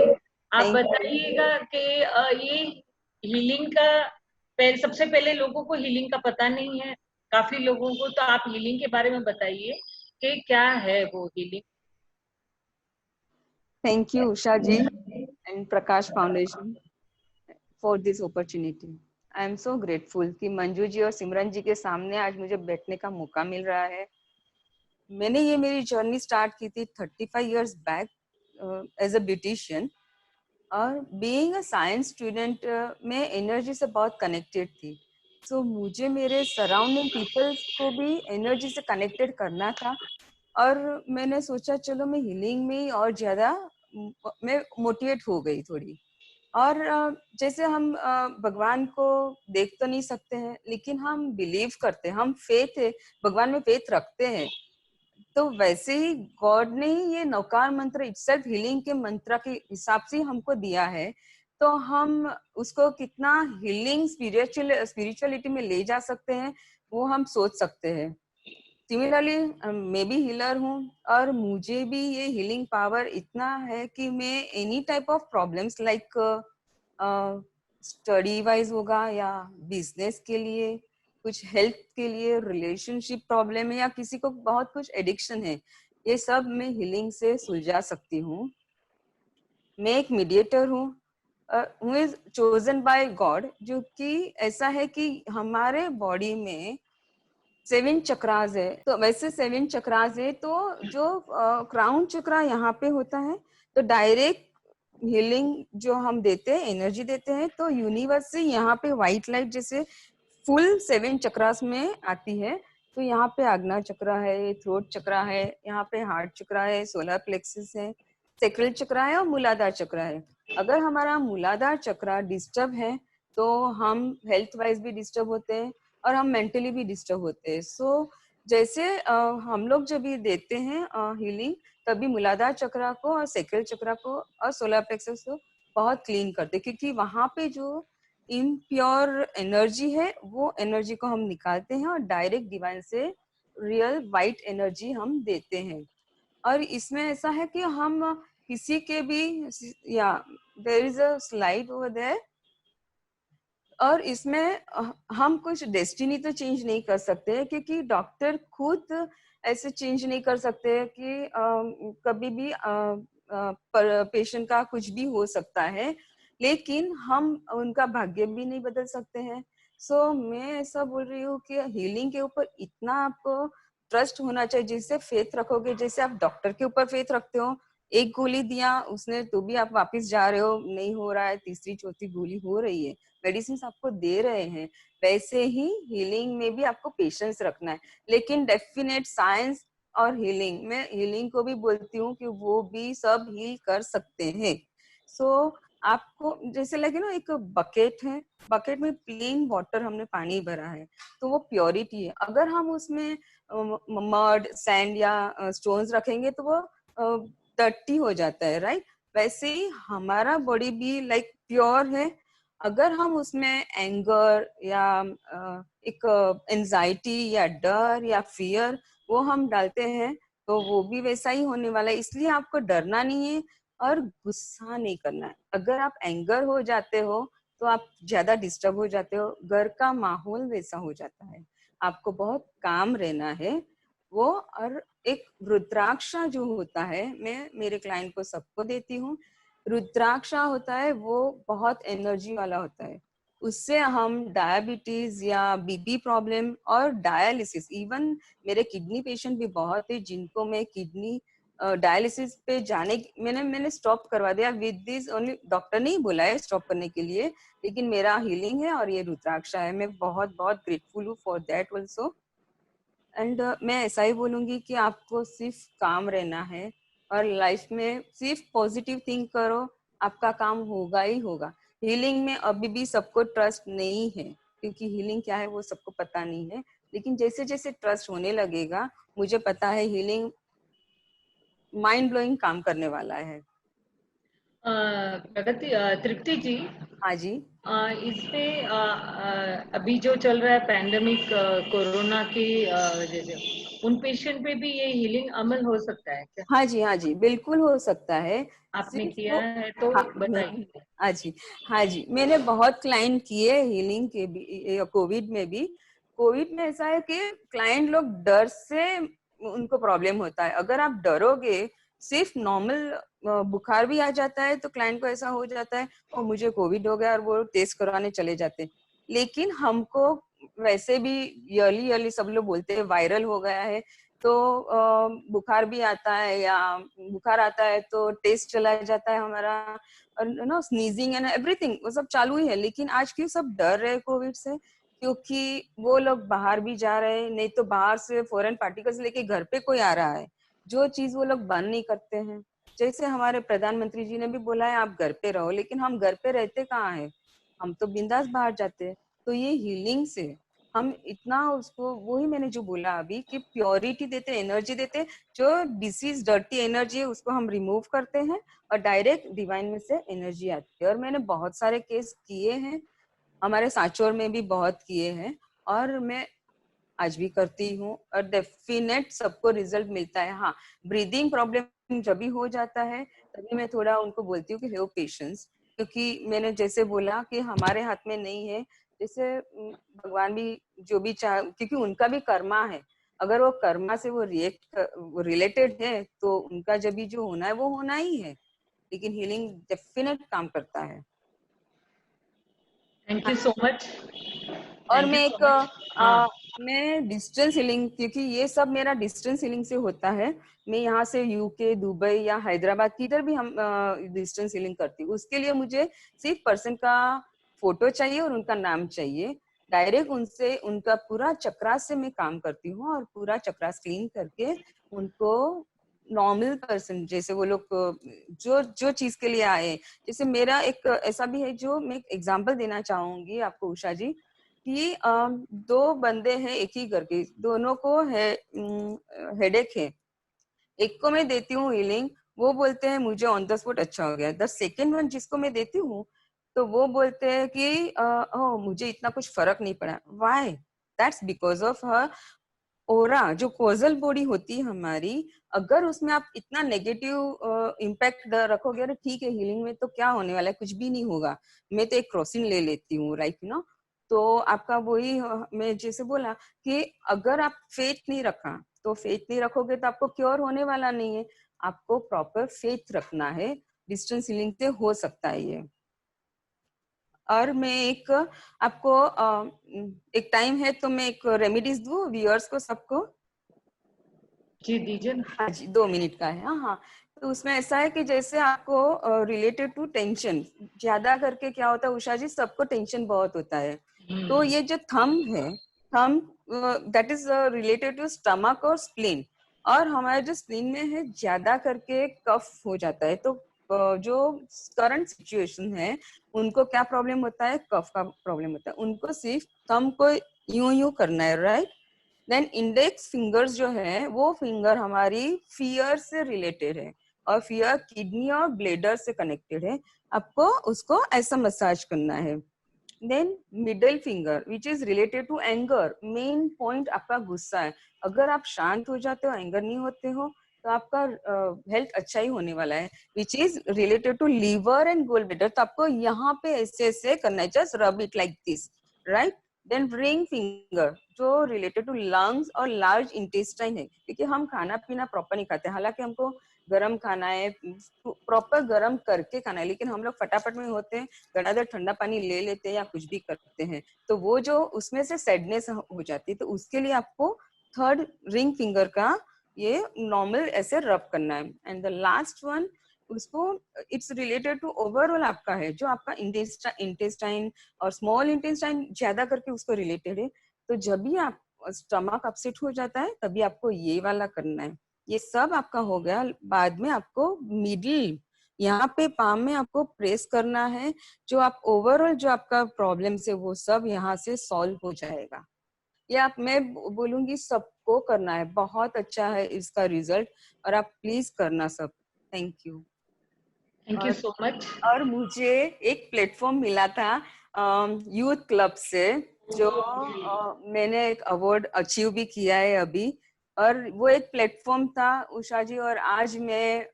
आप बताइएगा कि ये हीलिंग का सबसे पहले लोगों को हीलिंग का पता नहीं है, काफी लोगों को, तो आप हीलिंग के बारे में बताइए कि क्या है वो healing. Thank you, Usha ji and Prakash Foundation for this opportunity. I am so grateful कि मंजू जी और सिमरन जी के सामने आज मुझे बैठने का मौका मिल रहा है। मैंने ये मेरी जर्नी स्टार्ट की थी 35 years back as a beautician, और बीइंग अ साइंस स्टूडेंट मैं एनर्जी से बहुत कनेक्टेड थी। सो मुझे मेरे सराउंडिंग पीपल्स को भी एनर्जी से कनेक्टेड करना था, और मैंने सोचा चलो मैं हीलिंग में और ज्यादा मैं मोटिवेट हो गई थोड़ी। और जैसे हम भगवान को देख तो नहीं सकते हैं, लेकिन हम बिलीव करते हैं, हम फेथ है, भगवान में फेथ रखते हैं। तो वैसे ही गॉड ने ही ये नौकार मंत्र इटसेल्फ हीलिंग के मंत्र के हिसाब से हमको दिया है। तो हम उसको कितना हीलिंग स्पिरिचुअलिटी में ले जा सकते हैं वो हम सोच सकते हैं। सिमिलरली मैं भी हीलर हूँ, और मुझे भी ये हीलिंग पावर इतना है कि मैं any type of problems like study wise होगा या बिजनेस के लिए, कुछ हेल्थ के लिए, रिलेशनशिप प्रॉब्लम है, या किसी को बहुत कुछ एडिक्शन है, ये सब मैं हीलिंग से सुलझा सकती हूँ। मैं एक मीडिएटर हूँ, who is chosen by God, जो कि ऐसा है कि हमारे बॉडी में 7 चक्रास है। तो वैसे 7 चक्रास है, तो जो क्राउन चक्रा यहाँ पे होता है, तो डायरेक्ट हीलिंग जो हम देते हैं, एनर्जी देते हैं, तो यूनिवर्स से यहाँ पे व्हाइट लाइट जैसे फुल 7 चक्रास में आती है। तो यहाँ पे आज्ञा चक्रा है, थ्रोट चक्रा है, यहाँ पे हार्ट चक्रा है, सोलर प्लेक्सस है, सेक्रल चक्रा है और मूलाधार चक्रा है। अगर हमारा मूलाधार चक्रा डिस्टर्ब है तो हम हेल्थ वाइज भी डिस्टर्ब होते हैं और हम मेंटली भी डिस्टर्ब होते हैं। सो जैसे हम लोग जब ये देते हैं हीलिंग, तभी मूलाधार चक्रा को और सेक्रल चक्रा को और सोलर प्लेक्सस को बहुत क्लीन करते, क्योंकि वहां पे जो इम्प्योर एनर्जी है वो एनर्जी को हम निकालते हैं और डायरेक्ट डिवाइन से रियल वाइट एनर्जी हम देते हैं। और इसमें ऐसा है कि हम किसी के भी, या there is a slide over there, और इसमें हम कुछ डेस्टिनी तो चेंज नहीं कर सकते, क्योंकि डॉक्टर खुद ऐसे चेंज नहीं कर सकते कि कभी भी पेशेंट का कुछ भी हो सकता है, लेकिन हम उनका भाग्य भी नहीं बदल सकते हैं। सो मैं ऐसा बोल रही हूँ कि हीलिंग के ऊपर इतना आपको ट्रस्ट होना चाहिए, जिससे फेथ रखोगे, जैसे आप डॉक्टर के ऊपर फेथ रखते हो, एक गोली दिया उसने तो भी आप वापस जा रहे हो, नहीं हो रहा है, तीसरी चौथी गोली हो रही है, मेडिसिन आपको दे रहे हैं, वैसे ही हीलिंग में भी आपको पेशेंस रखना है। लेकिन डेफिनेट साइंस और हीलिंग, मैं हीलिंग को भी बोलती हूँ कि वो भी सब हील कर सकते हैं। सो आपको जैसे लगे ना, एक बकेट है, बकेट में प्लेन वाटर हमने पानी भरा है, तो वो प्योरिटी है। अगर हम उसमें मड, सैंड या स्टोन्स रखेंगे तो वो डर्टी हो जाता है, राइट? वैसे ही हमारा बॉडी भी लाइक प्योर है। अगर हम उसमें एंगर या एक एंजाइटी या डर या फियर वो हम डालते हैं तो वो भी वैसा ही होने वाला है। इसलिए आपको डरना नहीं है और गुस्सा नहीं करना है। अगर आप एंगर हो जाते हो तो आप ज्यादा डिस्टर्ब हो जाते हो, घर का माहौल वैसा हो जाता है। आपको बहुत काम रहना है वो। और एक रुद्राक्षा जो होता है, मैं मेरे क्लाइंट को सबको देती हूँ। रुद्राक्षा होता है वो बहुत एनर्जी वाला होता है, उससे हम डायबिटीज या बीपी प्रॉब्लम और डायलिसिस, इवन मेरे किडनी पेशेंट भी बहुत है जिनको मैं किडनी डायलिसिस पे मैंने स्टॉप करवा दिया विद दिस ओनली। डॉक्टर ने ही बोला है स्टॉप करने के लिए, लेकिन मेरा हीलिंग है और ये रुद्राक्षा है। मैं बहुत बहुत ग्रेटफुल हूँ फॉर दैट ऑल्सो। एंड मैं ऐसा ही बोलूंगी कि आपको सिर्फ काम रहना है और लाइफ में सिर्फ पॉजिटिव थिंक करो, आपका काम होगा ही होगा। हीलिंग में अभी भी सबको ट्रस्ट नहीं है, क्योंकि हीलिंग क्या है वो सबको पता नहीं है। लेकिन जैसे जैसे ट्रस्ट होने लगेगा, मुझे पता है हीलिंग माइंड ब्लोइंग काम करने वाला है। प्रगति, तृप्ति जी, हाँ जी। इस पे अभी जो चल रहा है पैंडेमिक, कोरोना की वजह से, उन पेशेंट पे भी ये हीलिंग अमल हो सकता है क्या? हाँ जी, हाँ जी, बिल्कुल हो सकता है। आपने सिर्फ किया है तो हाँ, बताइए। हाँ जी, हाँ जी, मैंने बहुत क्लाइंट किए हीलिंग के भी, कोविड में भी। कोविड में ऐसा है कि क्लाइंट लोग डर से उनको प्रॉब्लम होता है। अगर आप डरोगे, सिर्फ नॉर्मल बुखार भी आ जाता है तो क्लाइंट को ऐसा हो जाता है और मुझे कोविड हो गया और वो टेस्ट करवाने चले जाते हैं। लेकिन हमको वैसे भी ईयरली सब लोग बोलते हैं वायरल हो गया है, तो बुखार भी आता है या बुखार आता है तो टेस्ट चला जाता है हमारा, और स्नीजिंग एंड एवरीथिंग वो सब चालू ही है। लेकिन आज क्यों सब डर रहे कोविड से? क्योंकि वो लोग बाहर भी जा रहे हैं, नहीं तो बाहर से फॉरेन पार्टिकल्स लेके घर पे कोई आ रहा है, जो चीज वो लोग बंद नहीं करते हैं। जैसे हमारे प्रधानमंत्री जी ने भी बोला है आप घर पे रहो, लेकिन हम घर पे रहते कहाँ है? हम तो बिंदास बाहर जाते हैं। तो ये हीलिंग से हम इतना उसको, वही मैंने जो बोला अभी कि प्योरिटी देते, एनर्जी देते, जो डिसीज डर्टी एनर्जी है उसको हम रिमूव करते हैं और डायरेक्ट डिवाइन में से एनर्जी आती है। और मैंने बहुत सारे केस किए हैं, हमारे सांचौर में भी बहुत किए हैं और मैं आज भी करती हूँ और डेफिनेट सबको रिजल्ट मिलता है। हाँ, ब्रीदिंग प्रॉब्लम जब भी हो जाता है तभी मैं थोड़ा उनको बोलती हूँ कि हैव पेशेंस, क्योंकि मैंने जैसे बोला कि हमारे हाथ में नहीं है। जैसे भगवान भी जो भी चाह, क्योंकि उनका भी कर्मा है, अगर वो कर्मा से वो रिलेटेड है तो उनका जब भी जो होना है वो होना ही है। लेकिन हीलिंग डेफिनेट काम करता है। Thank you so much. और मैं एक मैं डिस्टेंस हीलिंग, क्योंकि ये सब मेरा डिस्टेंस हीलिंग से होता है। मैं यहाँ से यूके, दुबई या हैदराबाद किधर भी हम डिस्टेंस हीलिंग करती हूँ। उसके लिए मुझे सिर्फ पर्सन का फोटो चाहिए और उनका नाम चाहिए। डायरेक्ट उनसे उनका पूरा चक्रास से मैं काम करती हूँ और पूरा चक्रास क्लीन करके उनको नॉर्मल पर्सन जैसे वो लोग जो जो चीज के लिए आए। जैसे मेरा एक ऐसा भी है जो मैं एग्जांपल देना चाहूंगी आपको उषा जी, कि दो बंदे हैं एक ही घर के, दोनों को है हेडेक है। एक को मैं देती हूँ हीलिंग, वो बोलते हैं मुझे ऑन द स्पॉट अच्छा हो गया। द सेकेंड वन जिसको मैं देती हूँ तो वो बोलते हैं कि मुझे इतना कुछ फर्क नहीं पड़ा। Why? That's because of her aura, जो कोजल बॉडी होती है हमारी, अगर उसमें आप इतना नेगेटिव इम्पैक्ट रखोगे, अरे ठीक है हीलिंग में तो क्या होने वाला है, कुछ भी नहीं होगा, मैं तो एक क्रॉसिंग ले लेती हूँ, राइट नो। तो आपका वही मैं जैसे बोला कि अगर आप फेथ नहीं रखा, तो फेथ नहीं रखोगे तो आपको क्योर होने वाला नहीं है। आपको प्रॉपर फेथ रखना है, डिस्टेंस हीलिंग से हो सकता है ये। और मैं एक आपको एक टाइम है तो मैं एक रेमेडीज दूं व्यूअर्स को सबको? जी दीजिए ना। हाँ जी, 2 मिनट का है। हाँ, तो उसमें ऐसा है कि जैसे आपको रिलेटेड टू टेंशन, ज्यादा करके क्या होता है उषा जी, सबको टेंशन बहुत होता है। तो ये जो थंब है, thumb that is related to stomach और स्प्लीन। और हमारे जो स्प्लीन में है ज्यादा करके कफ हो जाता है, तो जो करंट सिचुएशन है उनको क्या प्रॉब्लम होता है, कफ का प्रॉब्लम होता है, उनको सिर्फ थंब को यूं यूं करना है, राइट। देन इंडेक्स फिंगर्स जो है वो फिंगर हमारी फियर से रिलेटेड है और फियर किडनी और ब्लेडर से कनेक्टेड है, आपको उसको ऐसा मसाज करना है। Then middle finger which is related to anger, main point आपका गुस्सा है, अगर आप शांत हो जाते हो, एंगर नहीं होते हो, तो आपका हेल्थ अच्छा ही होने वाला है। Which is related to liver and gall bladder, तो आपको यहाँ पे ऐसे ऐसे करना है, just rub it like this, right. Then ring finger जो रिलेटेड टू लंग्स और लार्ज इंटेस्टाइन है, क्योंकि हम खाना पीना प्रॉपर नहीं खाते, हालांकि हमको गरम खाना है, प्रॉपर गरम करके खाना है, लेकिन हम लोग फटाफट में होते हैं, गड़ागड़ ठंडा पानी ले लेते हैं या कुछ भी करते हैं, तो वो जो उसमें से सैडनेस हो जाती है, तो उसके लिए आपको थर्ड रिंग फिंगर का ये नॉर्मल ऐसे रब करना है। एंड द लास्ट वन उसको इट्स रिलेटेड टू ओवरऑल आपका है, जो आपका इंटेस्टाइन और स्मॉल इंटेस्टाइन ज्यादा करके उसको रिलेटेड है, तो जब भी आप स्टमक अपसेट हो जाता है तभी आपको ये वाला करना है। ये सब आपका हो गया, बाद में आपको मिडिल यहाँ पे पाम में आपको प्रेस करना है, जो आप ओवरऑल जो आपका प्रॉब्लम है वो सब यहाँ से सॉल्व हो जाएगा। ये आप मैं बोलूंगी सबको करना है, बहुत अच्छा है इसका रिजल्ट, और आप प्लीज करना सब। Thank you. Thank you so much. और मुझे एक प्लेटफॉर्म मिला था यूथ क्लब से, जो मैंने एक अवार्ड अचीव भी किया है अभी, और वो एक प्लेटफॉर्म था उषा जी, और आज मैं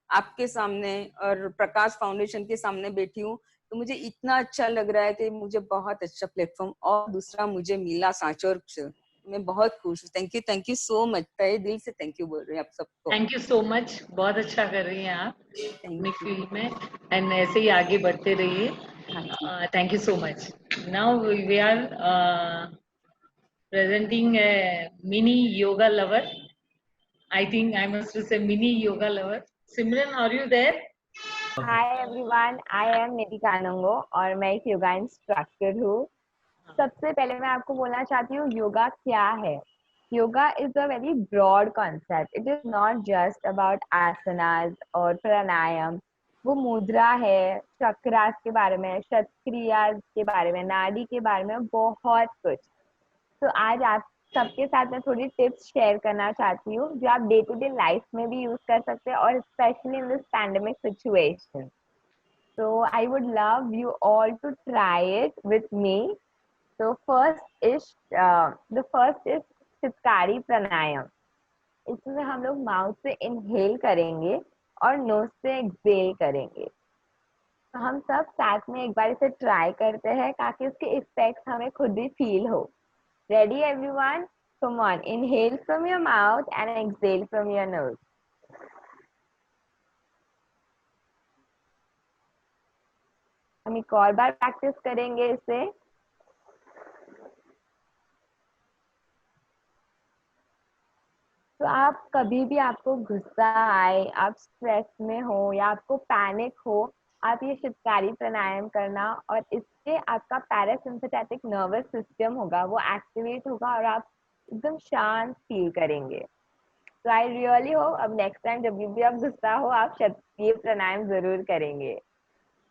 आपके सामने और प्रकाश फाउंडेशन के सामने बैठी हूँ, तो मुझे इतना अच्छा लग रहा है कि मुझे बहुत अच्छा प्लेटफॉर्म और दूसरा मुझे मिला सांचौर से, मैं बहुत खुश हूँ। थैंक यू सो मच, तहे दिल से थैंक यू बोल रही हूँ आप सबको। थैंक यू सो मच, बहुत अच्छा कर रही हैं आप अपनी फील्ड में, एंड ऐसे ही आगे बढ़ते रहिए। Thank you so much. Now we are presenting a mini yoga lover. I think I must say mini yoga lover. Simran, are you there? Hi everyone, I am निधि कानंगो और मैं एक योगा इंस्ट्रक्टर हूँ। सबसे पहले मैं आपको बोलना चाहती हूँ योगा क्या है। Yoga is a very broad concept, it is not just about asanas और प्राणायाम। वो मुद्रा है, चक्रास के बारे में, शतक्रिया के बारे में, नाड़ी के बारे में, बहुत कुछ। तो आज आप सबके साथ मैं थोड़ी टिप्स शेयर करना चाहती हूँ जो आप डे टू डे लाइफ में भी यूज कर सकते हैं, और specially in this pandemic situation. So I would love you all to try it with me. So the first is चितकारी प्राणायाम। इसमें हम लोग माउथ से इनहेल करेंगे और नोज से एक्सहेल करेंगे। तो हम सब साथ में एक बार इसे ट्राई करते हैं ताकि उसके इफेक्ट्स हमें खुद ही फील हो। Ready everyone? Come on, inhale from your mouth and exhale from your nose. हम एक और बार प्रैक्टिस करेंगे इसे। तो आप कभी भी आपको गुस्सा आए, आप स्ट्रेस में हो या आपको पैनिक हो, आप ये चितकारी प्राणायाम करना, और इससे आपका पैरासिम्पैथेटिक नर्वस सिस्टम होगा वो एक्टिवेट होगा और आप एकदम शांत फील करेंगे। तो आई रियली होप अब नेक्स्ट टाइम जब भी आप गुस्सा हो आप ये प्राणायाम जरूर करेंगे।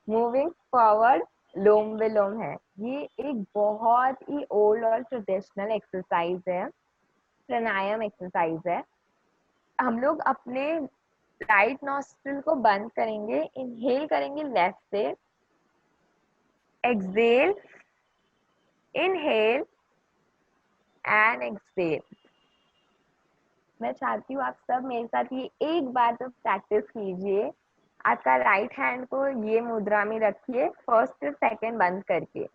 मूविंग फॉरवर्ड, लोम विलोम है। ये एक बहुत ही ओल्ड और ट्रेडिशनल एक्सरसाइज है, प्राणायाम एक्सरसाइज है। हम लोग अपने राइट नॉस्ट्रिल को बंद करेंगे, इनहेल करेंगे लेफ्ट से, एक्सहेल, इनहेल एंड एक्सहेल। मैं चाहती हूँ आप सब मेरे साथ ये एक बार तो प्रैक्टिस कीजिए। आपका राइट हैंड को ये मुद्रा में रखिए, फर्स्ट और सेकंड बंद करके।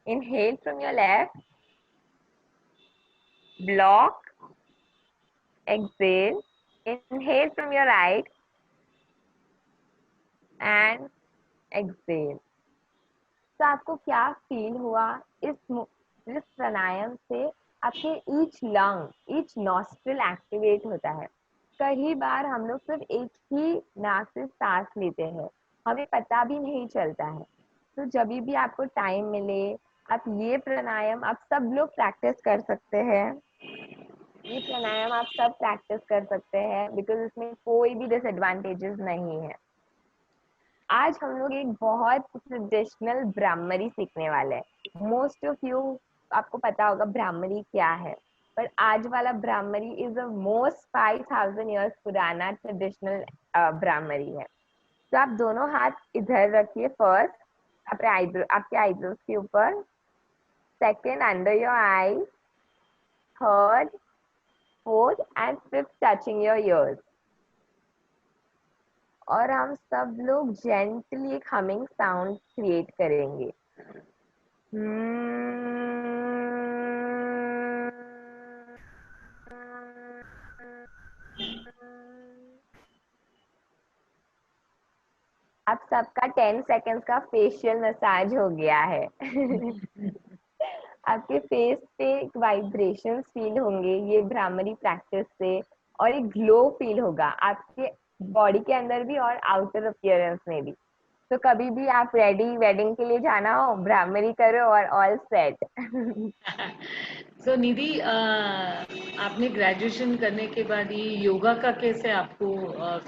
Inhale from your left, block, exhale, inhale from your right and exhale। तो आपको क्या फील हुआ इस प्राणायाम से? आपके each lung, each nostril activate होता है। कई बार हम लोग सिर्फ एक ही नाक से सांस लेते हैं, हमें पता भी नहीं चलता है। तो जब भी आपको टाइम मिले आप ये प्राणायाम आप सब लोग प्रैक्टिस कर सकते हैं। ये प्राणायाम आप सब प्रैक्टिस कर सकते हैं बिकॉज इसमें कोई भी डिसएडवांटेजेस नहीं है। आज हम लोग एक बहुत ट्रेडिशनल ब्राह्मरी सीखने वाले हैं। मोस्ट ऑफ यू आपको पता होगा ब्राह्मरी क्या है, पर आज वाला bhramari is the most 5000 years पुराना ट्रेडिशनल ब्राह्मरी है। तो आप दोनों हाथ इधर रखिए, फर्स्ट आपके आईब्रोज के ऊपर, second under your I, third, fourth and fifth touching your ears. और हम सब लोग जेंटली एक हमिंग साउंड क्रिएट करेंगे। आप सबका 10 सेकेंड्स का फेशियल मसाज हो गया है। आपके फेस पे वाइब्रेशंस फील होंगे ये भ्रामरी प्रैक्टिस से, और एक ग्लो फील होगा आपके बॉडी के अंदर भी और आउटर अपीयरेंस में भी। तो कभी भी आप रेडी वेडिंग के लिए जाना हो, भ्रामरी करो और ऑल सेट। सो निधि, आपने ग्रेजुएशन करने के बाद ये योगा का कैसे आपको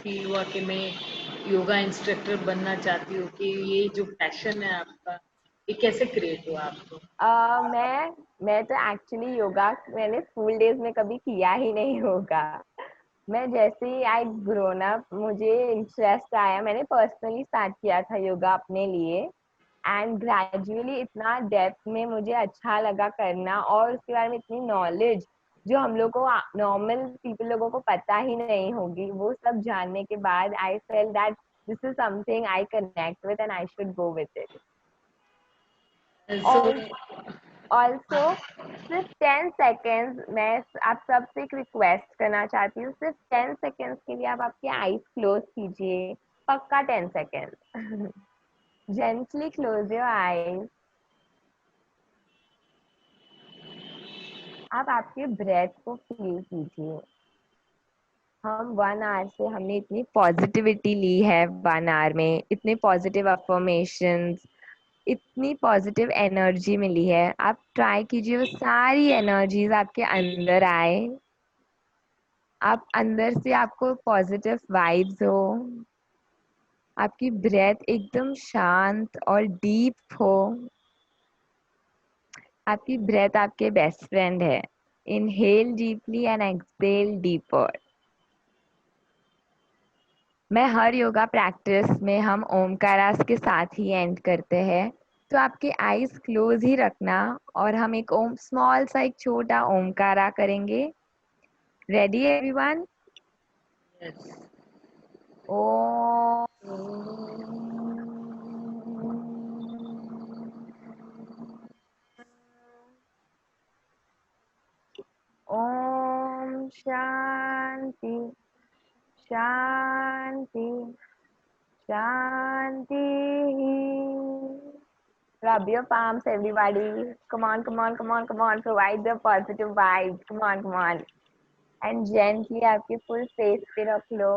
फील हुआ कि मैं योगा इंस्ट्रक्टर बनना चाहती हूँ, कि ये जो पैशन है आपका ये कैसे क्रिएट हुआ आपको? मैं तो एक्चुअली योगा मैंने स्कूल डेज में कभी किया ही नहीं होगा। मैं जैसे ही आई ग्रोन अप मुझे इंटरेस्ट आया, मैंने पर्सनली स्टार्ट किया था योगा अपने लिए, एंड ग्रेजुअली इतना डेप्थ में मुझे अच्छा लगा करना, और उसके बारे में इतनी नॉलेज जो हम लोग को नॉर्मल पीपल लोगों को पता ही नहीं होगी, वो सब जानने के बाद I felt that this is something I connect with and I should go with it. Also सिर्फ 10 सेकेंड्स मैं आप सबसे एक रिक्वेस्ट करना चाहती हूँ, सिर्फ 10 सेकेंड्स के लिए आप आपकी आईज क्लोज कीजिए, पक्का 10 seconds. Gently close your eyes. आप आपके ब्रेथ को फील कीजिए। हम 1 आवर से हमने इतनी पॉजिटिविटी ली है, 1 आवर में इतने पॉजिटिव अफर्मेशंस, इतनी पॉजिटिव एनर्जी मिली है। आप ट्राई कीजिए वो सारी एनर्जीज आपके अंदर आए, आप अंदर से आपको पॉजिटिव वाइब्स हो, आपकी ब्रेथ एकदम शांत और डीप हो। आपकी ब्रेथ आपके बेस्ट फ्रेंड है। Inhale deeply and exhale deeper. मैं हर योगा प्रैक्टिस में हम ओमकारास के साथ ही एंड करते हैं, तो आपके आईज क्लोज ही रखना और हम एक ओम स्मॉल सा एक छोटा ओमकारा करेंगे। Ready everyone? यस। ओम ओम शांति शांति शांति। Rub your palms, everybody. Come on, come on, come on, come on. Provide the positive vibes. Come on, come on. And gently आपके full face पे रख लो.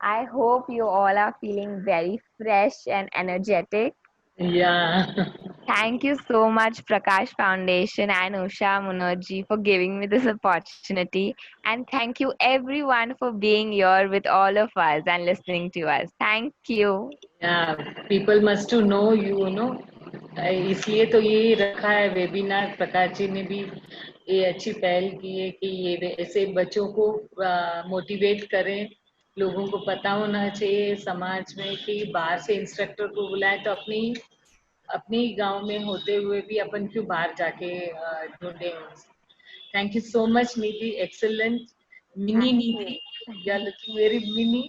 I hope you all are feeling very fresh and energetic. Yeah. Thank you so much, Prakash Foundation and Usha Munoji, for giving me this opportunity. And thank you everyone for being here with all of us and listening to us. Thank you. Yeah, people must to know you know. इसलिए तो ये रखा है webinar. Prakash ji ने भी ये अच्छी पहल की है कि ये ऐसे बच्चों को मोटिवेट करें। लोगों को पता होना चाहिए समाज में कि बाहर से इंस्ट्रक्टर को बुलाए तो अपनी गांव में होते हुए भी अपन क्यों बाहर जाके ढूंढे। Thank you so much Nidhi, excellent mini Nidhi, you are looking very mini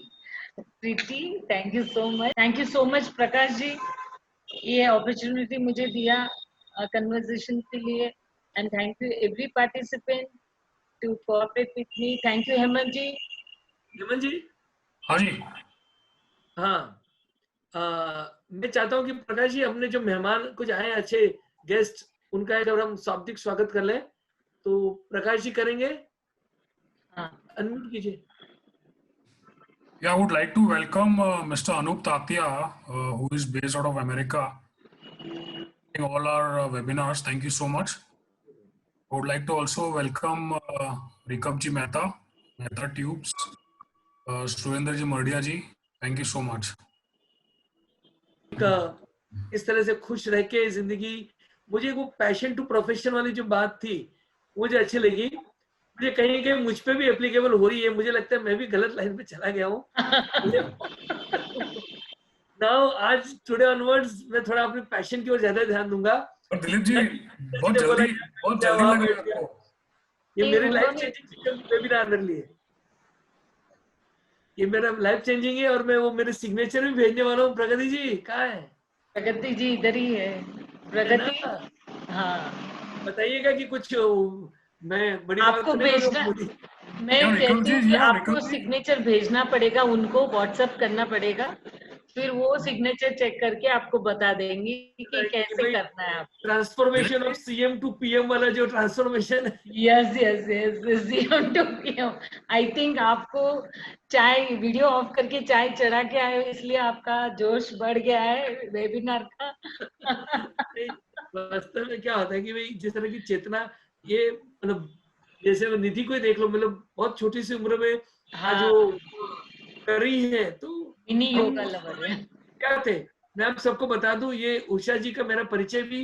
Preeti. Thank you so much, thank you so much Prakash ji, ये अपॉर्चुनिटी मुझे दिया कन्वर्सेशन के लिए। And thank you every participant to cooperate with me. Thank you Hemant ji. Hemant ji, हाँ जी, हाँ, मैं चाहता हूँ कि प्रकाश जी अपने जो मेहमान कुछ आए अच्छे गेस्ट, उनका एक अगर हम शाब्दिक स्वागत कर लें तो प्रकाश जी करेंगे। हाँ, अनम्यूट कीजिए। Yeah, I would like to welcome Mr. Anup Tatia, who is based out of America, in all our webinars. Thank you so much. I would like to also welcome Rikabji Mehta, Mehta Tubes, Surendra ji Mardia ji. Thank you so much. इस तरह से खुश रह के जिंदगी, मुझे वो passion to profession वाली जो बात थी मुझे अच्छी लगी। मुझे कहीं कहीं मुझ पे भी एप्लीकेबल हो रही है, मुझे लगता है मैं भी गलत लाइन पे चला गया हूँ। नाउ आज टुडे ऑनवर्ड्स मैं थोड़ा अपने पैशन की ओर ज्यादा ध्यान दूंगा। और दिलीप जी बहुत जल्दी लगेगा आपको। ये मेरी लाइफ चेंजिंग वेबिनार मेरे लिए, ये मेरा लाइफ चेंजिंग है और मैं वो मेरे सिग्नेचर भी भेजने वाला हूँ। प्रगति जी कहाँ है? प्रगति जी इधर ही है। प्रगति, हाँ बताइएगा कि कुछ मैं बड़ी आपको भेजना, मैं कहती हूँ कि आपको सिग्नेचर भेजना पड़ेगा, उनको व्हाट्सएप करना पड़ेगा, फिर वो सिग्नेचर चेक करके आपको बता देंगे कि कैसे करना है। आप transformation of CM to PM वाला जो ट्रांसफॉर्मेशन है। Yes yes yes, CM to PM. I think आपको चाय वीडियो ऑफ करके चाय चढ़ा के आए, इसलिए आपका जोश बढ़ गया है वेबिनार का। वास्तव में क्या होता है कि भाई जिस तरह की चेतना, ये मतलब जैसे निधि को ही देख लो, मतलब बहुत छोटी सी उम्र में आज वो कर रही है, तो मिनी योगा लवर है। क्या थे, मैं आप सबको बता दूं, ये उषा जी का मेरा परिचय भी,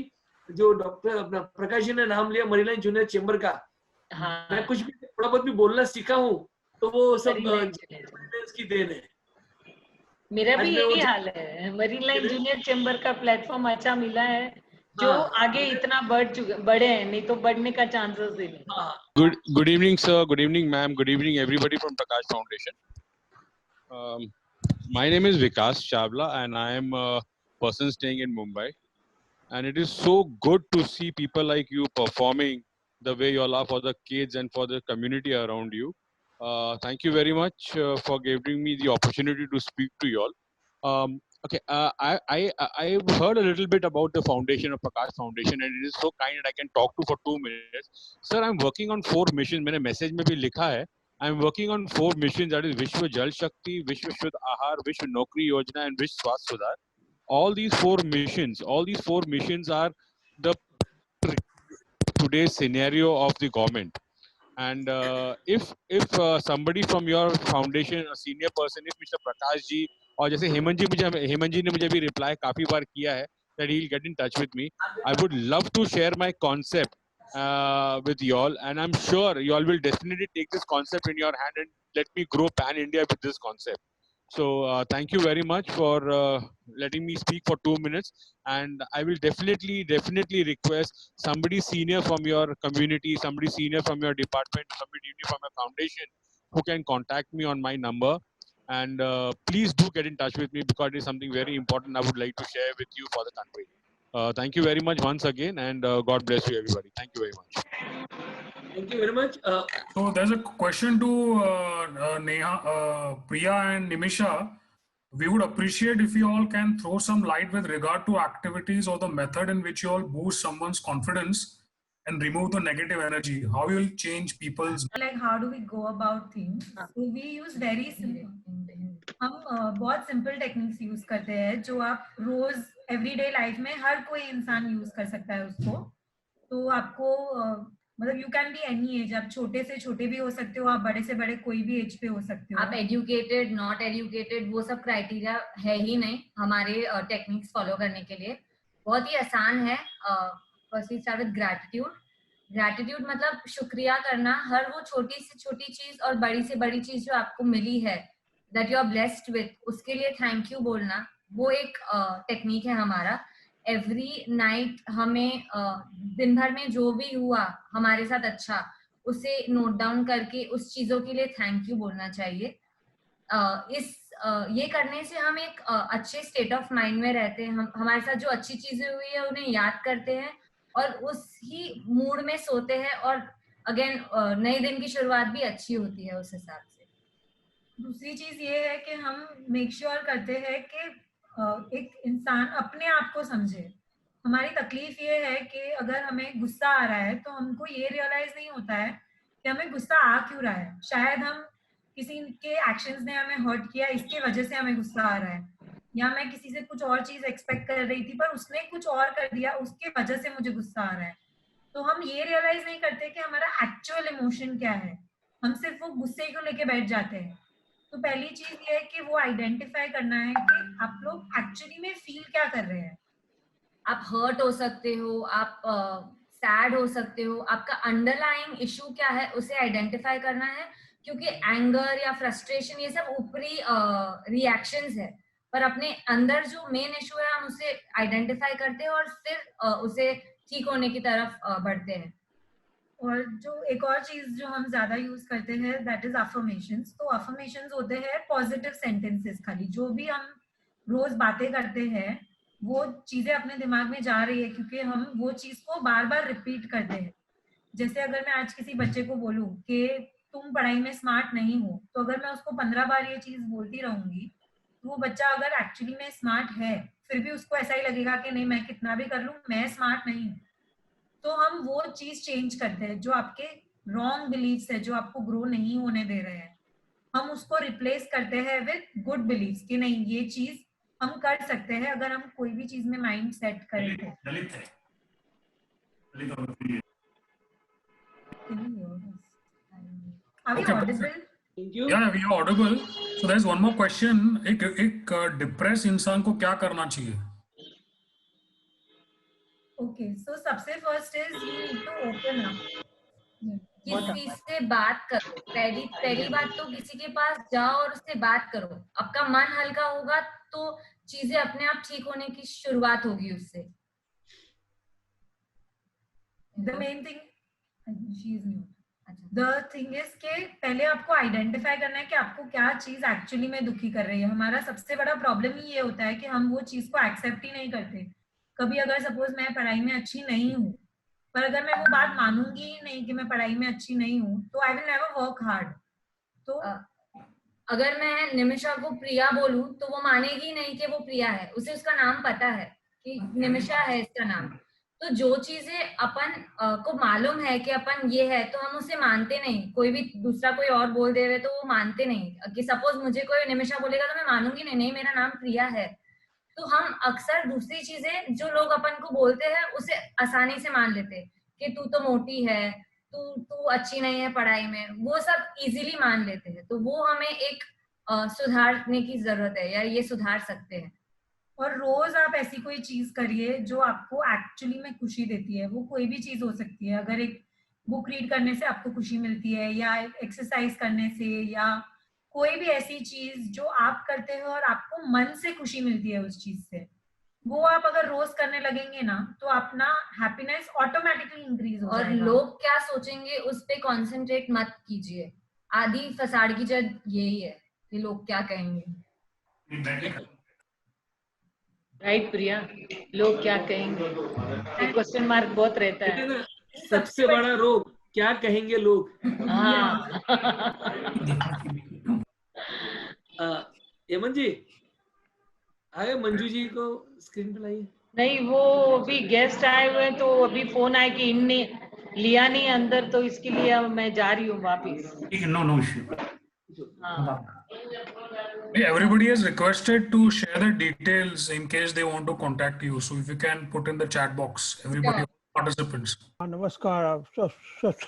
जो डॉक्टर अपना प्रकाश जी ने नाम लिया मरीलाइन जूनियर चेंबर का, मैं कुछ भी थोड़ा बहुत भी बोलना सीखा हूँ, तो वो सब की देन है। मेरा भी यही हाल है, मरीलाइन जूनियर चेंबर का प्लेटफॉर्म अच्छा मिला है, जो आगे इतना बढ़े हैं, नहीं तो बढ़ने का चांसेस ही नहीं। Good evening, sir. Good evening, ma'am. Good evening, everybody from Prakash Foundation. My name is Vikas Chavla, and I am a person staying in Mumbai. And it is so good to see people like you performing the way you all are for the kids and for the community around you. Thank you very much for giving me the opportunity to speak to you all. Okay, I've heard a little bit about the foundation of Prakash Foundation, and it is so kind that I can talk to for 2 minutes. Sir, I'm working on 4 missions. मैंने message में भी लिखा है. I'm working on 4 missions, that is Vishwa Jal Shakti, Vishwa Shuddh Ahar, Vishwa Naukri Yojana, and Vishwa Swasth Sudhar. All these four missions are the today's scenario of the government. And if somebody from your foundation, a senior person, if Mr. Prakash ji, और जैसे हेमंत जी ने मुझे भी reply काफी बार किया है that he'll get in touch with me, I would love to share my concept with you all, and I'm sure you all will definitely take this concept in your hand and let me grow pan India with this concept. So thank you very much for letting me speak for 2 minutes, and I will definitely request somebody senior from your community, somebody senior from your department, somebody from your foundation who can contact me on my number, and please do get in touch with me because it is something very important I would like to share with you for the country. Thank you very much once again, and God bless you everybody. Thank you very much. Thank you very much. So there's a question to Neha, Priya and Nimisha. We would appreciate if you all can throw some light with regard to activities or the method in which you all boost someone's confidence and remove the negative energy. How you will change people's... Like how do we go about things? So we use very simple. हम बहुत simple techniques use करते हैं जो आप रोज everyday life में हर कोई इंसान use कर सकता है उसको। तो आपको मतलब you can be any as, आप छोटे से छोटे भी हो सकते हो, आप बड़े से बड़े कोई भी एज पे हो सकते हो। आप एजुकेटेड नॉट एजुकेटेड वो सब क्राइटेरिया है ही नहीं हमारे टेक्निक्स फॉलो करने के लिए। बहुत ही आसान है। Firstly start with gratitude. Gratitude मतलब शुक्रिया करना, हर वो छोटी से छोटी चीज और बड़ी से बड़ी चीज जो आपको मिली है, that you are blessed with, उसके लिए थैंक यू बोलना, वो एक टेक्निक है हमारा। एवरी नाइट हमें दिन भर में जो भी हुआ हमारे साथ अच्छा, उसे नोट डाउन करके उस चीजों के लिए थैंक यू बोलना चाहिए। ये करने से हम एक अच्छे स्टेट ऑफ माइंड में रहते हैं। हम हमारे साथ जो अच्छी चीजें हुई है उन्हें याद करते हैं और उस ही मूड में सोते हैं, और अगेन नए दिन की शुरुआत भी अच्छी होती है उस हिसाब से। दूसरी चीज ये है कि हम मेक श्योर करते हैं कि एक इंसान अपने आप को समझे। हमारी तकलीफ ये है कि अगर हमें गुस्सा आ रहा है तो हमको ये रियलाइज नहीं होता है कि हमें गुस्सा आ क्यों रहा है। शायद हम किसी के एक्शंस ने हमें हर्ट किया, इसके वजह से हमें गुस्सा आ रहा है, या मैं किसी से कुछ और चीज एक्सपेक्ट कर रही थी पर उसने कुछ और कर दिया, उसके वजह से मुझे गुस्सा आ रहा है। तो हम ये रियलाइज नहीं करते कि हमारा एक्चुअल इमोशन क्या है, हम सिर्फ वो गुस्से को लेके बैठ जाते हैं। तो पहली चीज ये है कि वो आइडेंटिफाई करना है कि आप लोग एक्चुअली में फील क्या कर रहे हैं। आप हर्ट हो सकते हो, आप सैड हो सकते हो, आपका अंडरलाइंग इशू क्या है उसे आइडेंटिफाई करना है, क्योंकि एंगर या फ्रस्ट्रेशन ये सब ऊपरी रिएक्शंस है, पर अपने अंदर जो मेन इशू है हम उसे आइडेंटिफाई करते हैं और फिर उसे ठीक होने की तरफ बढ़ते हैं। और जो एक और चीज जो हम ज्यादा यूज करते हैं दैट इज अफर्मेशंस। तो अफर्मेशंस होते हैं पॉजिटिव सेंटेंसेस, खाली जो भी हम रोज बातें करते हैं वो चीजें अपने दिमाग में जा रही है क्योंकि हम वो चीज को बार बार रिपीट करते हैं। जैसे अगर मैं आज किसी बच्चे को बोलूं कि तुम पढ़ाई में स्मार्ट नहीं हो, तो अगर मैं उसको 15 बार ये चीज बोलती रहूंगी तो वो बच्चा अगर एक्चुअली में स्मार्ट है फिर भी उसको ऐसा ही लगेगा कि नहीं, मैं कितना भी कर लूं मैं स्मार्ट नहीं हूँ। तो हम वो चीज चेंज करते हैं जो आपके रॉन्ग बिलीव्स है, जो आपको ग्रो नहीं होने दे रहे हैं, हम उसको रिप्लेस करते हैं विद गुड बिलीव्स कि नहीं ये चीज हम कर सकते हैं अगर हम कोई भी चीज में माइंड सेट करें तो। Are we audible? Yeah, we are audible. So there's one more question. एक डिप्रेस इंसान को क्या करना चाहिए? Okay, so सबसे first is you need to open up. किसी से बात करो, पहली बात तो किसी के पास जाओ और उससे बात करो। आपका मन हल्का होगा तो चीजें अपने आप ठीक होने की शुरुआत होगी उससे। The main thing, she is new. The thing is कि पहले आपको आइडेंटिफाई करना है कि आपको क्या चीज एक्चुअली में दुखी कर रही है। हमारा सबसे बड़ा प्रॉब्लम ही ये होता है कि हम वो चीज को एक्सेप्ट ही नहीं करते। कभी अगर सपोज मैं पढ़ाई में अच्छी नहीं हूँ, पर अगर मैं वो बात मानूंगी ही नहीं कि मैं पढ़ाई में अच्छी नहीं हूँ, तो I will never work hard. तो अगर मैं निमिषा को प्रिया बोलूं तो वो मानेगी नहीं कि वो प्रिया है, उसे उसका नाम पता है कि निमिषा है इसका नाम। तो जो चीजें अपन को मालूम है कि अपन ये है तो हम उसे मानते नहीं। कोई भी दूसरा कोई और बोल दे रहे तो वो मानते नहीं। कि सपोज मुझे कोई निमिषा बोलेगा तो मैं मानूंगी नहीं मेरा नाम प्रिया है। तो हम अक्सर दूसरी चीजें जो लोग अपन को बोलते हैं उसे आसानी से मान लेते कि तू तो मोटी है, तू अच्छी नहीं है पढ़ाई में, वो सब इजीली मान लेते हैं। तो वो हमें एक सुधारने की जरूरत है, या ये सुधार सकते हैं। और रोज आप ऐसी कोई चीज करिए जो आपको एक्चुअली में खुशी देती है। वो कोई भी चीज हो सकती है। अगर एक बुक रीड करने से आपको खुशी मिलती है, या एक्सरसाइज करने से, या कोई भी ऐसी चीज जो आप करते हो और आपको मन से खुशी मिलती है उस चीज से, वो आप अगर रोज करने लगेंगे ना तो अपना हैप्पीनेस ऑटोमेटिकली इंक्रीज हो जाएगा। और लोग क्या सोचेंगे उस पे कंसंट्रेट मत कीजिए। आधी फसाड़ की जड़ यही है कि लोग क्या कहेंगे। राइट प्रिया, लोग क्या कहेंगे, क्वेश्चन मार्क बहुत रहता है। सबसे बड़ा रोग क्या कहेंगे लोग। हाँ। यमन जी आए, मंजू जी को स्क्रीन पे लाइए। नहीं, वो अभी गेस्ट आए हुए हैं तो अभी फोन आया कि इनने लिया नहीं अंदर, तो इसके लिए अब मैं जा रही हूँ वापिस। ठीक है, no issue. Everybody is requested to share the details in case they want to contact you. So if you can put in the chat box, everybody, participants. नमस्कार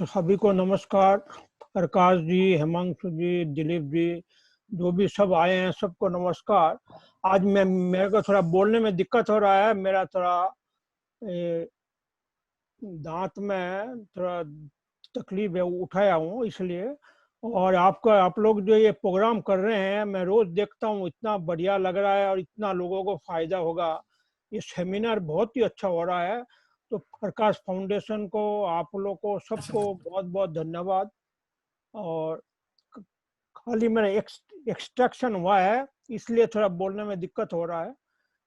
सभी को नमस्कार। प्रकाश जी, हिमांशु जी, दिलीप जी, जो भी सब आए हैं सबको नमस्कार। आज मेरे को थोड़ा बोलने में दिक्कत हो रहा है। मेरा थोड़ा दांत में थोड़ा तकलीफ है, उठाया हूँ इसलिए। और आप लोग जो ये प्रोग्राम कर रहे हैं मैं रोज देखता हूँ, इतना बढ़िया लग रहा है और इतना लोगों को फायदा होगा। ये सेमिनार बहुत ही अच्छा हो रहा है। तो प्रकाश फाउंडेशन को, आप लोग को सबको बहुत बहुत धन्यवाद। और खाली मेरा एक्सट्रैक्शन हुआ है इसलिए थोड़ा बोलने में दिक्कत हो रहा है।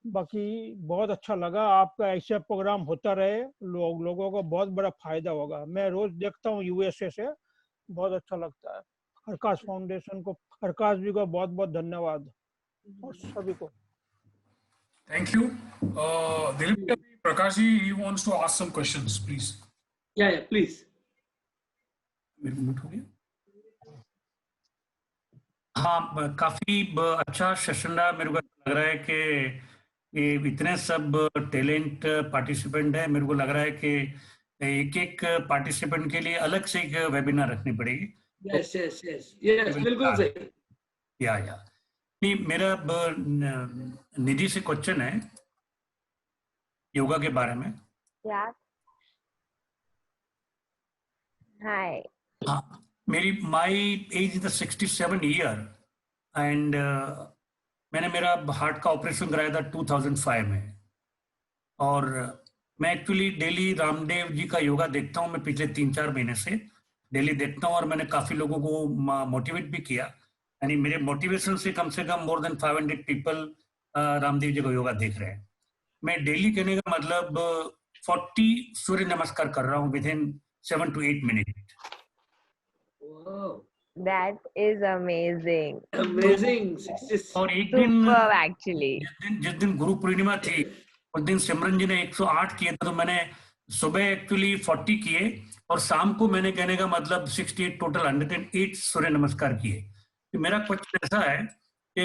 बाकी बहुत अच्छा लगा। आपका ऐसे प्रोग्राम होता रहे, लोगों को बहुत बड़ा फायदा होगा। मैं रोज देखता हूँ यूएसए से, बहुत अच्छा लगता है। प्रकाश फाउंडेशन को, प्रकाश जी को बहुत बहुत धन्यवाद और सभी को। Thank you. Dilip, Prakash ji, he wants to ask some questions, please. Yeah, please. हाँ, काफी अच्छा सेशन रहा। मेरे को लग रहा है कि ये इतने सब टैलेंट पार्टिसिपेंट है। मेरे को लग रहा है कि एक पार्टिसिपेंट के लिए अलग से एक वेबिनार रखनी पड़ेगी। यस, बिल्कुल सही। या नहीं, मेरा निधि से क्वेश्चन है योगा के बारे में। Yeah. Hi. हाँ, मेरी my age is 67 year and मैंने मेरा हार्ट का ऑपरेशन कराया था 2005 में, और मैं एक्चुअली डेली रामदेव जी का योगा देखता हूँ। मैं पिछले 3-4 महीने से डेली देखता हूँ और मैंने काफ़ी लोगों को मोटिवेट भी किया, यानी मेरे मोटिवेशन से कम more than 500 people Ramdev ji का योगा देख रहे हैं। मैं डेली कहने का मतलब 40 सूर्य नमस्कार कर रहा हूँ with in 7 to 8 minute. That is amazing. Amazing. और एक दिन Superb actually. जिस दिन गुरु पूर्णिमा थी उस दिन सिमरन जी ने 108 किए, तो मैंने सुबह एक्चुअली 40 किए और शाम को मैंने कहने का मतलब 68 टोटल 108 सूर्य नमस्कार किए। तो मेरा क्वेश्चन ऐसा है कि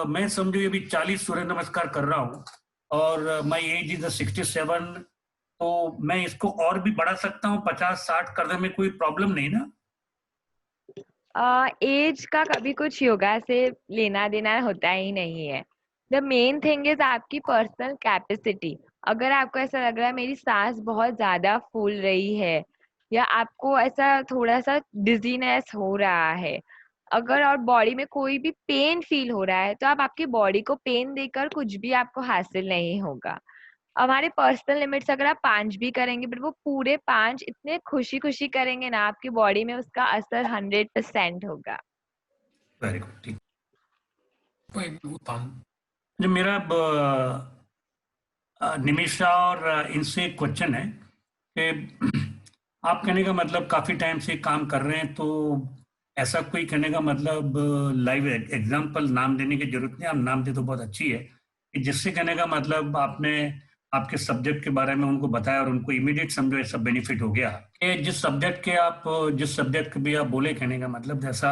मैं समझो ये भी 40 सूर्य नमस्कार कर रहा हूँ और माई एज इज 67, तो मैं इसको और भी बढ़ा सकता हूँ, 50-60 करने में कोई प्रॉब्लम नहीं ना? एज का कभी कुछ योगा से लेना देना होता ही नहीं है। द मेन थिंग इज आपकी पर्सनल कैपेसिटी। अगर आपको ऐसा लग रहा है मेरी सांस बहुत ज्यादा फूल रही है, या आपको ऐसा थोड़ा सा डिजीनेस हो रहा है, अगर और बॉडी में कोई भी पेन फील हो रहा है, तो आप आपकी बॉडी को पेन देकर कुछ भी आपको हासिल नहीं होगा। हमारे पर्सनल लिमिट्स अगर आप 5 भी करेंगे, बट वो पूरे 5 इतने खुशी खुशी करेंगे ना, आपकी बॉडी में उसका असर 100% होगा। वेरी गुड, ठीक। जो मेरा निमिषा और इनसे क्वेश्चन है कि आप कहने का मतलब काफी टाइम से काम कर रहे हैं, तो ऐसा कोई कहने का मतलब लाइव एग्जांपल नाम देने की जरूरत नहीं, आप नाम दे तो बहुत अच्छी है, कि जिससे कहने का मतलब आपने आपके सब्जेक्ट के बारे में उनको बताया और उनको इमीडिएट समझो ऐसा बेनिफिट हो गया कि जिस सब्जेक्ट के भी आप बोले, कहने का मतलब जैसा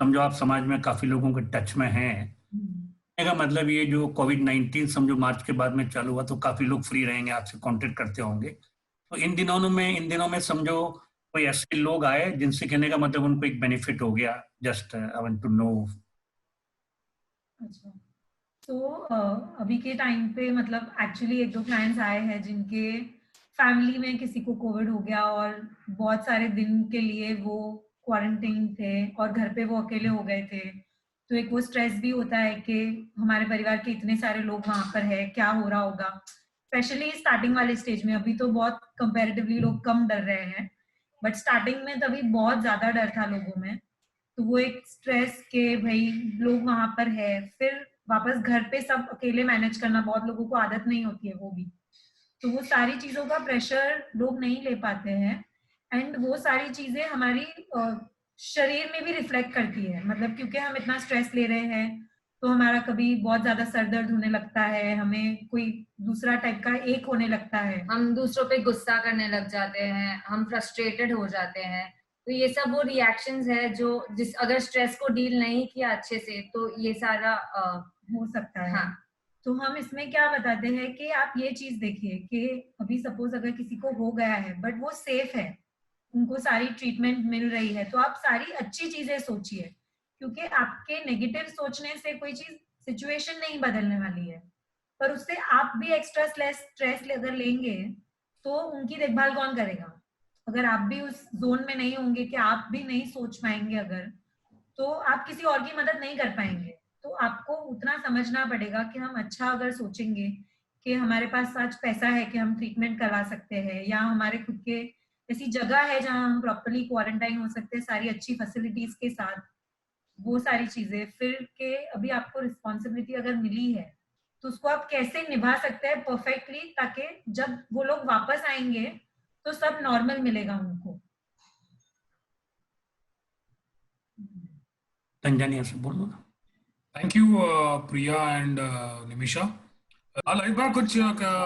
समझो आप समाज में काफी लोगों के टच में हैं, कहने का मतलब ये जो कोविड-19 समझो मार्च के बाद में चालू हुआ, तो काफी लोग फ्री रहेंगे, आपसे कांटेक्ट करते होंगे, तो इन दिनों में समझो कोई ऐसे लोग आए जिनसे कहने का मतलब उनको एक बेनिफिट हो गया, just I want to know. अच्छा, तो अभी के टाइम पे मतलब एक्चुअली 1-2 क्लाइंट्स आए हैं जिनके फैमिली में किसी को कोविड हो गया और बहुत सारे दिन के लिए वो क्वारंटाइन थे और घर पे वो अकेले हो गए थे। तो एक वो स्ट्रेस भी होता है कि हमारे परिवार के इतने सारे लोग वहां पर है, क्या हो रहा होगा, स्पेशली स्टार्टिंग वाले स्टेज में। अभी तो बहुत कंपैरेटिवली लोग कम डर रहे हैं, बट स्टार्टिंग में तभी बहुत ज्यादा डर था लोगों में। तो वो एक स्ट्रेस के भाई लोग वहां पर है, फिर वापस घर पे सब अकेले मैनेज करना, बहुत लोगों को आदत नहीं होती है वो भी, तो वो सारी चीजों का प्रेशर लोग नहीं ले पाते हैं। एंड वो सारी चीजें हमारी शरीर में भी रिफ्लेक्ट करती है, मतलब क्योंकि हम इतना स्ट्रेस ले रहे हैं तो हमारा कभी बहुत ज्यादा सर दर्द होने लगता है, हमें कोई दूसरा टाइप का एक होने लगता है, हम दूसरों पे गुस्सा करने लग जाते हैं, हम फ्रस्ट्रेटेड हो जाते हैं। तो ये सब वो रिएक्शंस है जो अगर स्ट्रेस को डील नहीं किया अच्छे से तो ये सारा हो सकता है। हाँ। तो हम इसमें क्या बताते हैं कि आप ये चीज देखिए कि अभी सपोज अगर किसी को हो गया है बट वो सेफ है, उनको सारी ट्रीटमेंट मिल रही है, तो आप सारी अच्छी चीजें सोचिए, क्योंकि आपके नेगेटिव सोचने से कोई चीज सिचुएशन नहीं बदलने वाली है, पर उससे आप भी एक्स्ट्रा स्ट्रेस अगर लेंगे तो उनकी देखभाल कौन करेगा? अगर आप भी उस जोन में नहीं होंगे कि आप भी नहीं सोच पाएंगे अगर, तो आप किसी और की मदद नहीं कर पाएंगे। तो आपको उतना समझना पड़ेगा कि हम अच्छा अगर सोचेंगे कि हमारे पास आज पैसा है कि हम ट्रीटमेंट करवा सकते हैं, या हमारे खुद के ऐसी जगह है जहां हम प्रॉपर्ली क्वारंटाइन हो सकते हैं सारी अच्छी फैसिलिटीज के साथ, वो सारी चीजें, फिर के अभी आपको रिस्पॉन्सिबिलिटी अगर मिली है तो उसको आप कैसे निभा सकते हैं परफेक्टली, ताकि जब वो लोग वापस आएंगे तो सब नॉर्मल मिलेगा उनको। तंजानिया से बोल दो। Thank you Priya and Nimisha. Laiba कुछ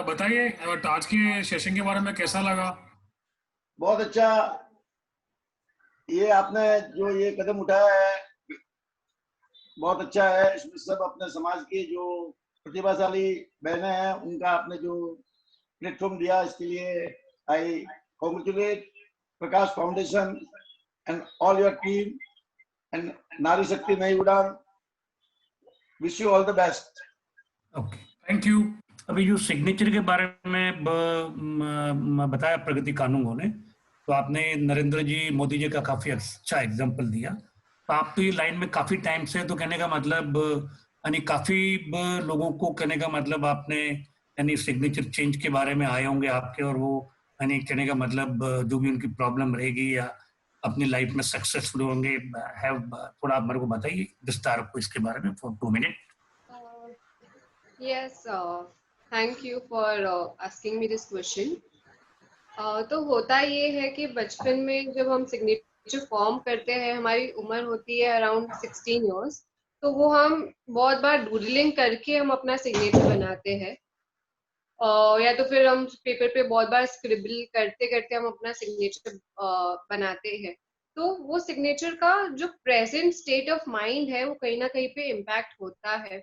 बताइए आज के सेशन के बारे में, कैसा लगा? बहुत अच्छा, ये आपने जो ये कदम उठाया है बहुत अच्छा है। इसमें सब अपने समाज की जो प्रतिभाशाली बहनें हैं उनका आपने जो प्लेटफॉर्म दिया, इसके लिए I congratulate Prakash foundation and all your team and Nari Shakti Nai Udaan wish you all the best. Okay, thank you. अभी जो सिग्नेचर के बारे में बताया प्रगति कानूंगो ने, तो आपने नरेंद्र जी मोदी जी का काफी अच्छा एग्जांपल दिया। तो आप तो ये लाइन में काफी टाइम से, तो कहने का मतलब यानी काफी लोगों को कहने का मतलब आपने यानी सिग्नेचर चेंज के बारे में आए होंगे आपके, और वो यानी कहने का मतलब जो भी उनकी प्रॉब्लम रहेगी या अपनी लाइफ में सक्सेसफुल होंगे, हैव थोड़ा आप मेरे को बताइए विस्तार को इसके बारे में for 2 minute. Yes, thank you for asking me this question. तो होता ये है कि बचपन में जब हम सिग्नेचर फॉर्म करते हैं, हमारी उम्र होती है अराउंड 16 इयर्स, तो वो हम बहुत बार डूडलिंग करके हम अपना सिग्नेचर बनाते हैं, या तो फिर हम पेपर पे बहुत बार स्क्रिबल करते करते हम अपना सिग्नेचर बनाते हैं। तो वो सिग्नेचर का जो प्रेजेंट स्टेट ऑफ माइंड है वो कहीं ना कहीं पे इम्पैक्ट होता है।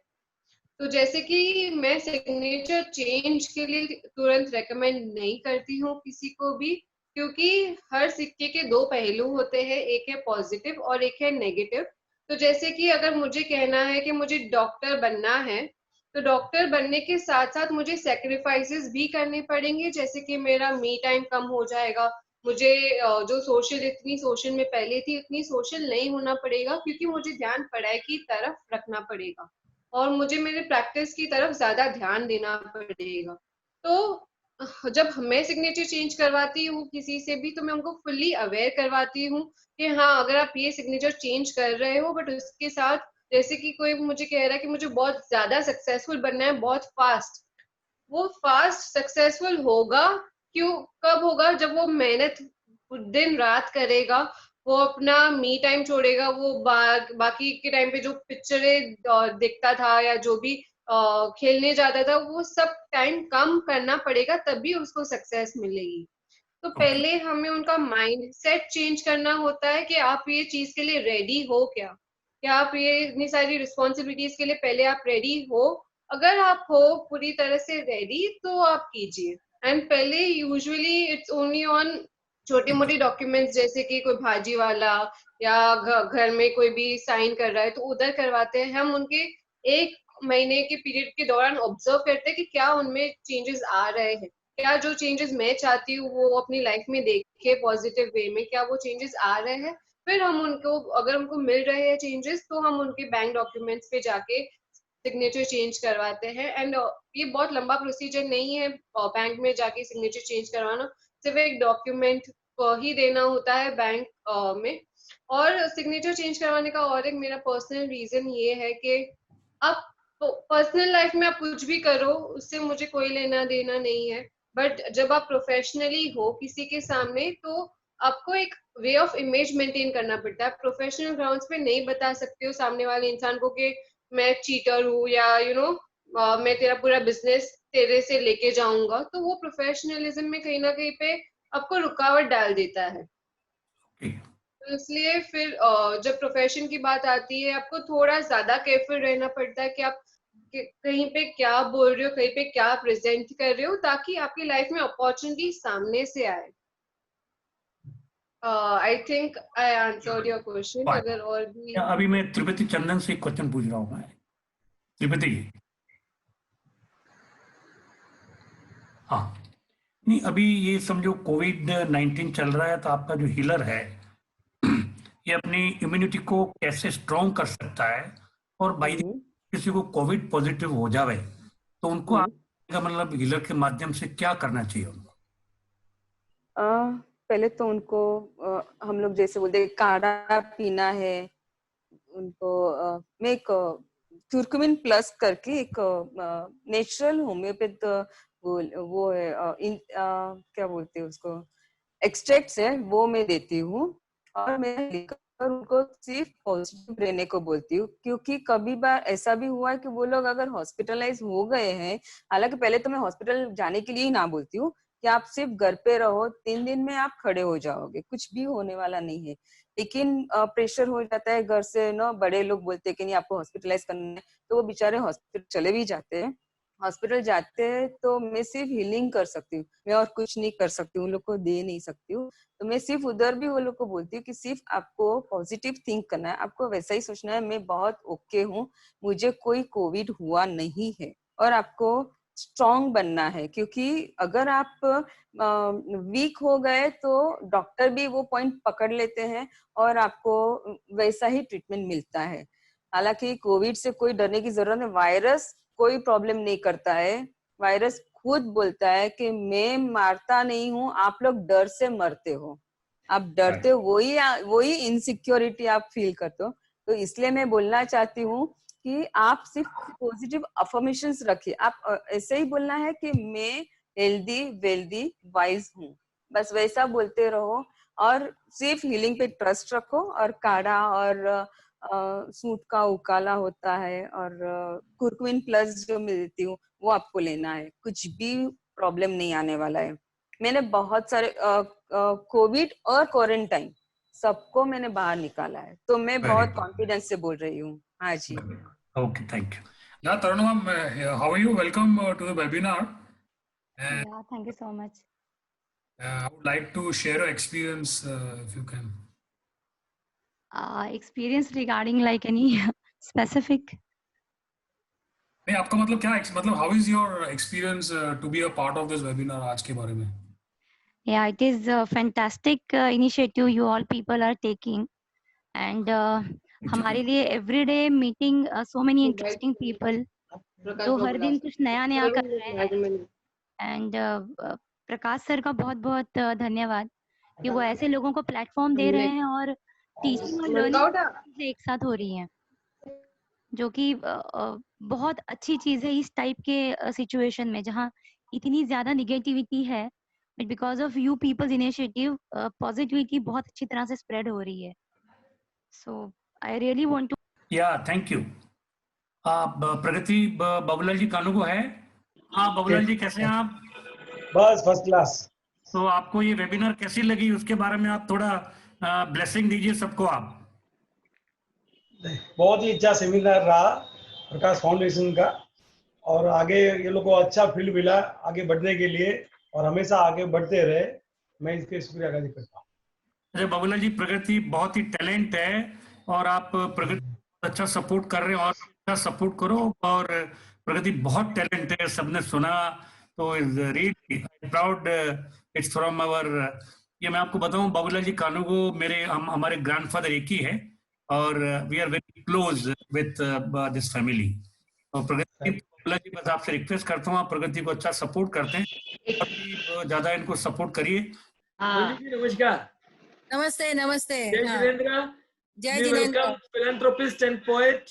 तो जैसे कि मैं सिग्नेचर चेंज के लिए तुरंत रेकमेंड नहीं करती हूँ किसी को भी, क्योंकि हर सिक्के के 2 पहलू होते हैं, एक है पॉजिटिव और एक है नेगेटिव। तो जैसे कि अगर मुझे कहना है कि मुझे डॉक्टर बनना है, तो डॉक्टर बनने के साथ साथ मुझे सेक्रीफाइसेस भी करने पड़ेंगे, जैसे कि मेरा मी टाइम कम हो जाएगा, मुझे जो इतनी सोशल में पहले थी उतनी सोशल नहीं होना पड़ेगा, क्योंकि मुझे ध्यान पढ़ाई की तरफ रखना पड़ेगा और मुझे मेरे प्रैक्टिस की तरफ ज्यादा ध्यान देना पड़ेगा। तो जब मैं सिग्नेचर चेंज करवाती हूँ किसी से भी, तो मैं उनको फुल्ली अवेयर करवाती हूँ कि हाँ, अगर आप ये सिग्नेचर चेंज कर रहे हो, बट उसके साथ जैसे कि कोई मुझे कह रहा है कि मुझे बहुत ज्यादा सक्सेसफुल बनना है, बहुत फास्ट, वो फास्ट सक्सेसफुल होगा क्यों, कब होगा, जब वो मेहनत दिन रात करेगा, वो अपना मी टाइम छोड़ेगा, वो बाकी के टाइम पे जो पिक्चरें देखता था या जो भी खेलने जाता था, वो सब टाइम कम करना पड़ेगा, तभी उसको सक्सेस मिलेगी। तो पहले हमें उनका माइंड सेट चेंज करना होता है कि आप ये चीज के लिए रेडी हो क्या आप ये इतनी सारी रिस्पॉन्सिबिलिटीज के लिए पहले आप रेडी हो। अगर आप हो पूरी तरह से रेडी तो आप कीजिए। एंड पहले यूजुअली इट्स ओनली ऑन छोटे मोटे डॉक्यूमेंट्स, जैसे कि कोई भाजी वाला या घर में कोई भी साइन कर रहा है तो उधर करवाते हैं। हम उनके 1 महीने के पीरियड के दौरान ऑब्जर्व करते हैं कि क्या उनमें चेंजेस आ रहे हैं, क्या जो चेंजेस मैं चाहती हूँ वो अपनी लाइफ में देखे पॉजिटिव वे में, क्या वो चेंजेस आ रहे हैं। फिर हम उनको, अगर उनको मिल रहे हैं चेंजेस, तो हम उनके बैंक डॉक्यूमेंट्स पे जाके सिग्नेचर चेंज करवाते हैं। एंड ये बहुत लंबा प्रोसीजर नहीं है बैंक में जाके सिग्नेचर चेंज करवाना, सिर्फ एक डॉक्यूमेंट ही देना होता है बैंक में। और सिग्नेचर चेंज करवाने का और एक मेरा पर्सनल रीजन ये है कि आप पर्सनल लाइफ में आप कुछ भी करो, उससे मुझे कोई लेना देना नहीं है, बट जब आप प्रोफेशनली हो किसी के सामने, तो आपको एक वे ऑफ इमेज मेंटेन करना पड़ता है। प्रोफेशनल ग्राउंड्स पे नहीं बता सकते हो सामने वाले इंसान को कि मैं चीटर हूँ या मैं तेरा पूरा बिजनेस तेरे से लेके जाऊंगा, तो वो प्रोफेशनलिज्म में कहीं ना कहीं पे आपको रुकावट डाल देता है। तो इसलिए फिर जब प्रोफेशन की बात आती है, आपको थोड़ा ज्यादा केयरफुल रहना पड़ता है कि आप कहीं पे क्या बोल रहे हो, कहीं पे क्या प्रेजेंट कर रहे हो, ताकि आपकी लाइफ में अपॉर्चुनिटी सामने से आए। I think I answered your question. अगर और भी अभी मैं त्रिपति चंदन से एक क्वेश्चन पूछ रहा हूँ मैं। त्रिपति जी, हाँ, नहीं अभी ये समझो कोविड-19 चल रहा है, तो आपका जो हीलर है ये अपनी इम्यूनिटी को कैसे स्ट्रॉन्ग कर सकता है, और बाई किसी को कोविड पॉजिटिव हो जावे तो उनको आपका मतलब हीलर के माध्यम से क्या करना चाहिए उनको? पहले तो उनको हम लोग जैसे बोलते हैं काढ़ा पीना है उनको। मैं एक क्यूरक्यूमिन प्लस करके एक नेचुरल होम्योपैथ वो है क्या बोलते हैं उसको, एक्सट्रैक्ट्स है, वो मैं देती हूँ। और मैं लेकर उनको सिर्फ पॉजिटिव रहने को बोलती हूँ, क्योंकि कभी बार ऐसा भी हुआ है कि वो लोग अगर हॉस्पिटलाइज हो गए हैं, हालांकि पहले तो मैं हॉस्पिटल जाने के लिए ही ना बोलती हूँ कि आप सिर्फ घर पे रहो, 3 दिन में आप खड़े हो जाओगे, कुछ भी होने वाला नहीं है। लेकिन प्रेशर हो जाता है घर से, बड़े लोग बोलते हैं कि नहीं आपको हॉस्पिटलाइज करना है, तो वो बेचारे हॉस्पिटल चले भी जाते हैं। हॉस्पिटल जाते हैं तो मैं सिर्फ हीलिंग कर सकती हूँ, मैं और कुछ नहीं कर सकती हूँ, उन लोग को दे नहीं सकती हूँ। तो मैं सिर्फ उधर भी वो लोग को बोलती हूँ कि सिर्फ आपको पॉजिटिव थिंक करना है, आपको वैसा ही सोचना है, मैं बहुत ओके हूँ, मुझे कोई कोविड हुआ नहीं है। और आपको स्ट्रॉन्ग बनना है, क्योंकि अगर आप वीक हो गए तो डॉक्टर भी वो पॉइंट पकड़ लेते हैं और आपको वैसा ही ट्रीटमेंट मिलता है। हालांकि कोविड से कोई डरने की जरूरत नहीं, वायरस कोई प्रॉब्लम नहीं करता है। वायरस खुद बोलता है कि मैं मारता नहीं हूँ, आप लोग डर से मरते हो, आप डरते हो, वही इनसिक्योरिटी आप फील करते हो। तो इसलिए मैं बोलना चाहती हूँ कि आप सिर्फ पॉजिटिव अफर्मेशंस रखिए। आप ऐसे ही बोलना है कि मैं हेल्दी, वेल्दी, वाइज हूँ, बस वैसा बोलते रहो। और सिर्फ हीलिंग पे ट्रस्ट रखो, और काढ़ा और सूट का उकाला होता है और कुरकुमिन प्लस जो मिलती हूँ वो आपको लेना है, कुछ भी प्रॉब्लम नहीं आने वाला है। मैंने बहुत सारे कोविड और क्वारंटाइन सबको मैंने बाहर निकाला है, तो मैं बहुत कॉन्फिडेंस से बोल रही हूँ। हाँ जी। Okay, thank you. Yeah, Tarun ma'am, how are you? Welcome to the webinar. And Yeah, thank you so much. I would like to share your experience if you can. Experience regarding like any specific? नहीं, आपका मतलब क्या मतलब how is your experience to be a part of this webinar आज के बारे में? Yeah, it is a fantastic initiative you all people are taking, and हमारे लिए everyday meeting so many interesting people जो हर दिन कुछ नया नया कर रहे हैं। And प्रकाश सर का बहुत बहुत धन्यवाद कि वो ऐसे लोगों को प्लेटफॉर्म दे रहे हैं और टीचिंग और लर्निंग एक साथ हो रही हैं, जो कि बहुत अच्छी चीज है इस टाइप के सिचुएशन में जहाँ इतनी ज्यादा निगेटिविटी है। But because of you peoples initiative positivity बहुत अच्छी तरह से स्प्रेड हो रही है। So I really want to. या थैंक यू। प्रगति बाबूलाल जी कानूगो है। हाँ बाबूलाल जी, कैसे हैं आप? बस फर्स्ट क्लास। तो आपको ये वेबिनार कैसी लगी, उसके बारे में आप थोड़ा ब्लेसिंग दीजिए सबको आप। बहुत ही अच्छा सेमिनार रहा प्रकाश फाउंडेशन का, और आगे ये लोग को अच्छा फील्ड मिला आगे बढ़ने के लिए, और हमेशा आगे बढ़ते रहे। मैं इसके शुक्रिया अदा करता हूँ। अरे बाबूलाल जी, प्रगति बहुत ही टैलेंट है और आप प्रगति अच्छा सपोर्ट कर रहे हो और अच्छा सपोर्ट करो। और प्रगति बहुत टैलेंट है, सबने सुना तो is really proud. It's from our, ये मैं आपको बताऊं, बाबूलाल जी कानूगो हमारे ग्रैंडफादर एक ही है और we are very close with this family. तो प्रगति, बाबूलाल जी बस आपसे रिक्वेस्ट करता हूँ, आप प्रगति को अच्छा सपोर्ट करते हैं, ज्यादा इनको सपोर्ट करिए। नमस्कार। नमस्ते नमस्ते। जय जिनेंद्र। जय जिनेंद्र। फिलैंथ्रोपिस्ट एंड पोएट,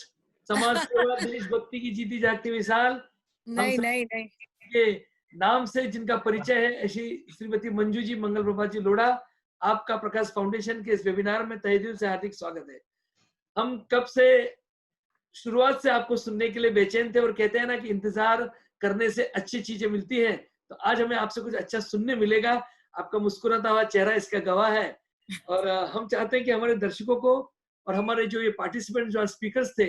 समाज सेवा, देशभक्ति की जीती जागती मिसाल। नहीं नहीं नहीं, के नाम से जिनका परिचय है ऐसी श्रीमती मंजू जी मंगल प्रभा जी लोढ़ा, आपका प्रकाश फाउंडेशन के इस वेबिनार में तहे दिल से हार्दिक स्वागत है। हम कब से शुरुआत से आपको सुनने के लिए बेचैन थे और कहते हैं ना कि इंतजार करने से अच्छी चीजें मिलती हैं, तो आज हमें आपसे कुछ अच्छा सुनने मिलेगा। आपका मुस्कुराता हुआ चेहरा इसका गवाह है। और हम चाहते हैं कि हमारे दर्शकों को और हमारे जो ये पार्टिसिपेंट जो स्पीकर्स थे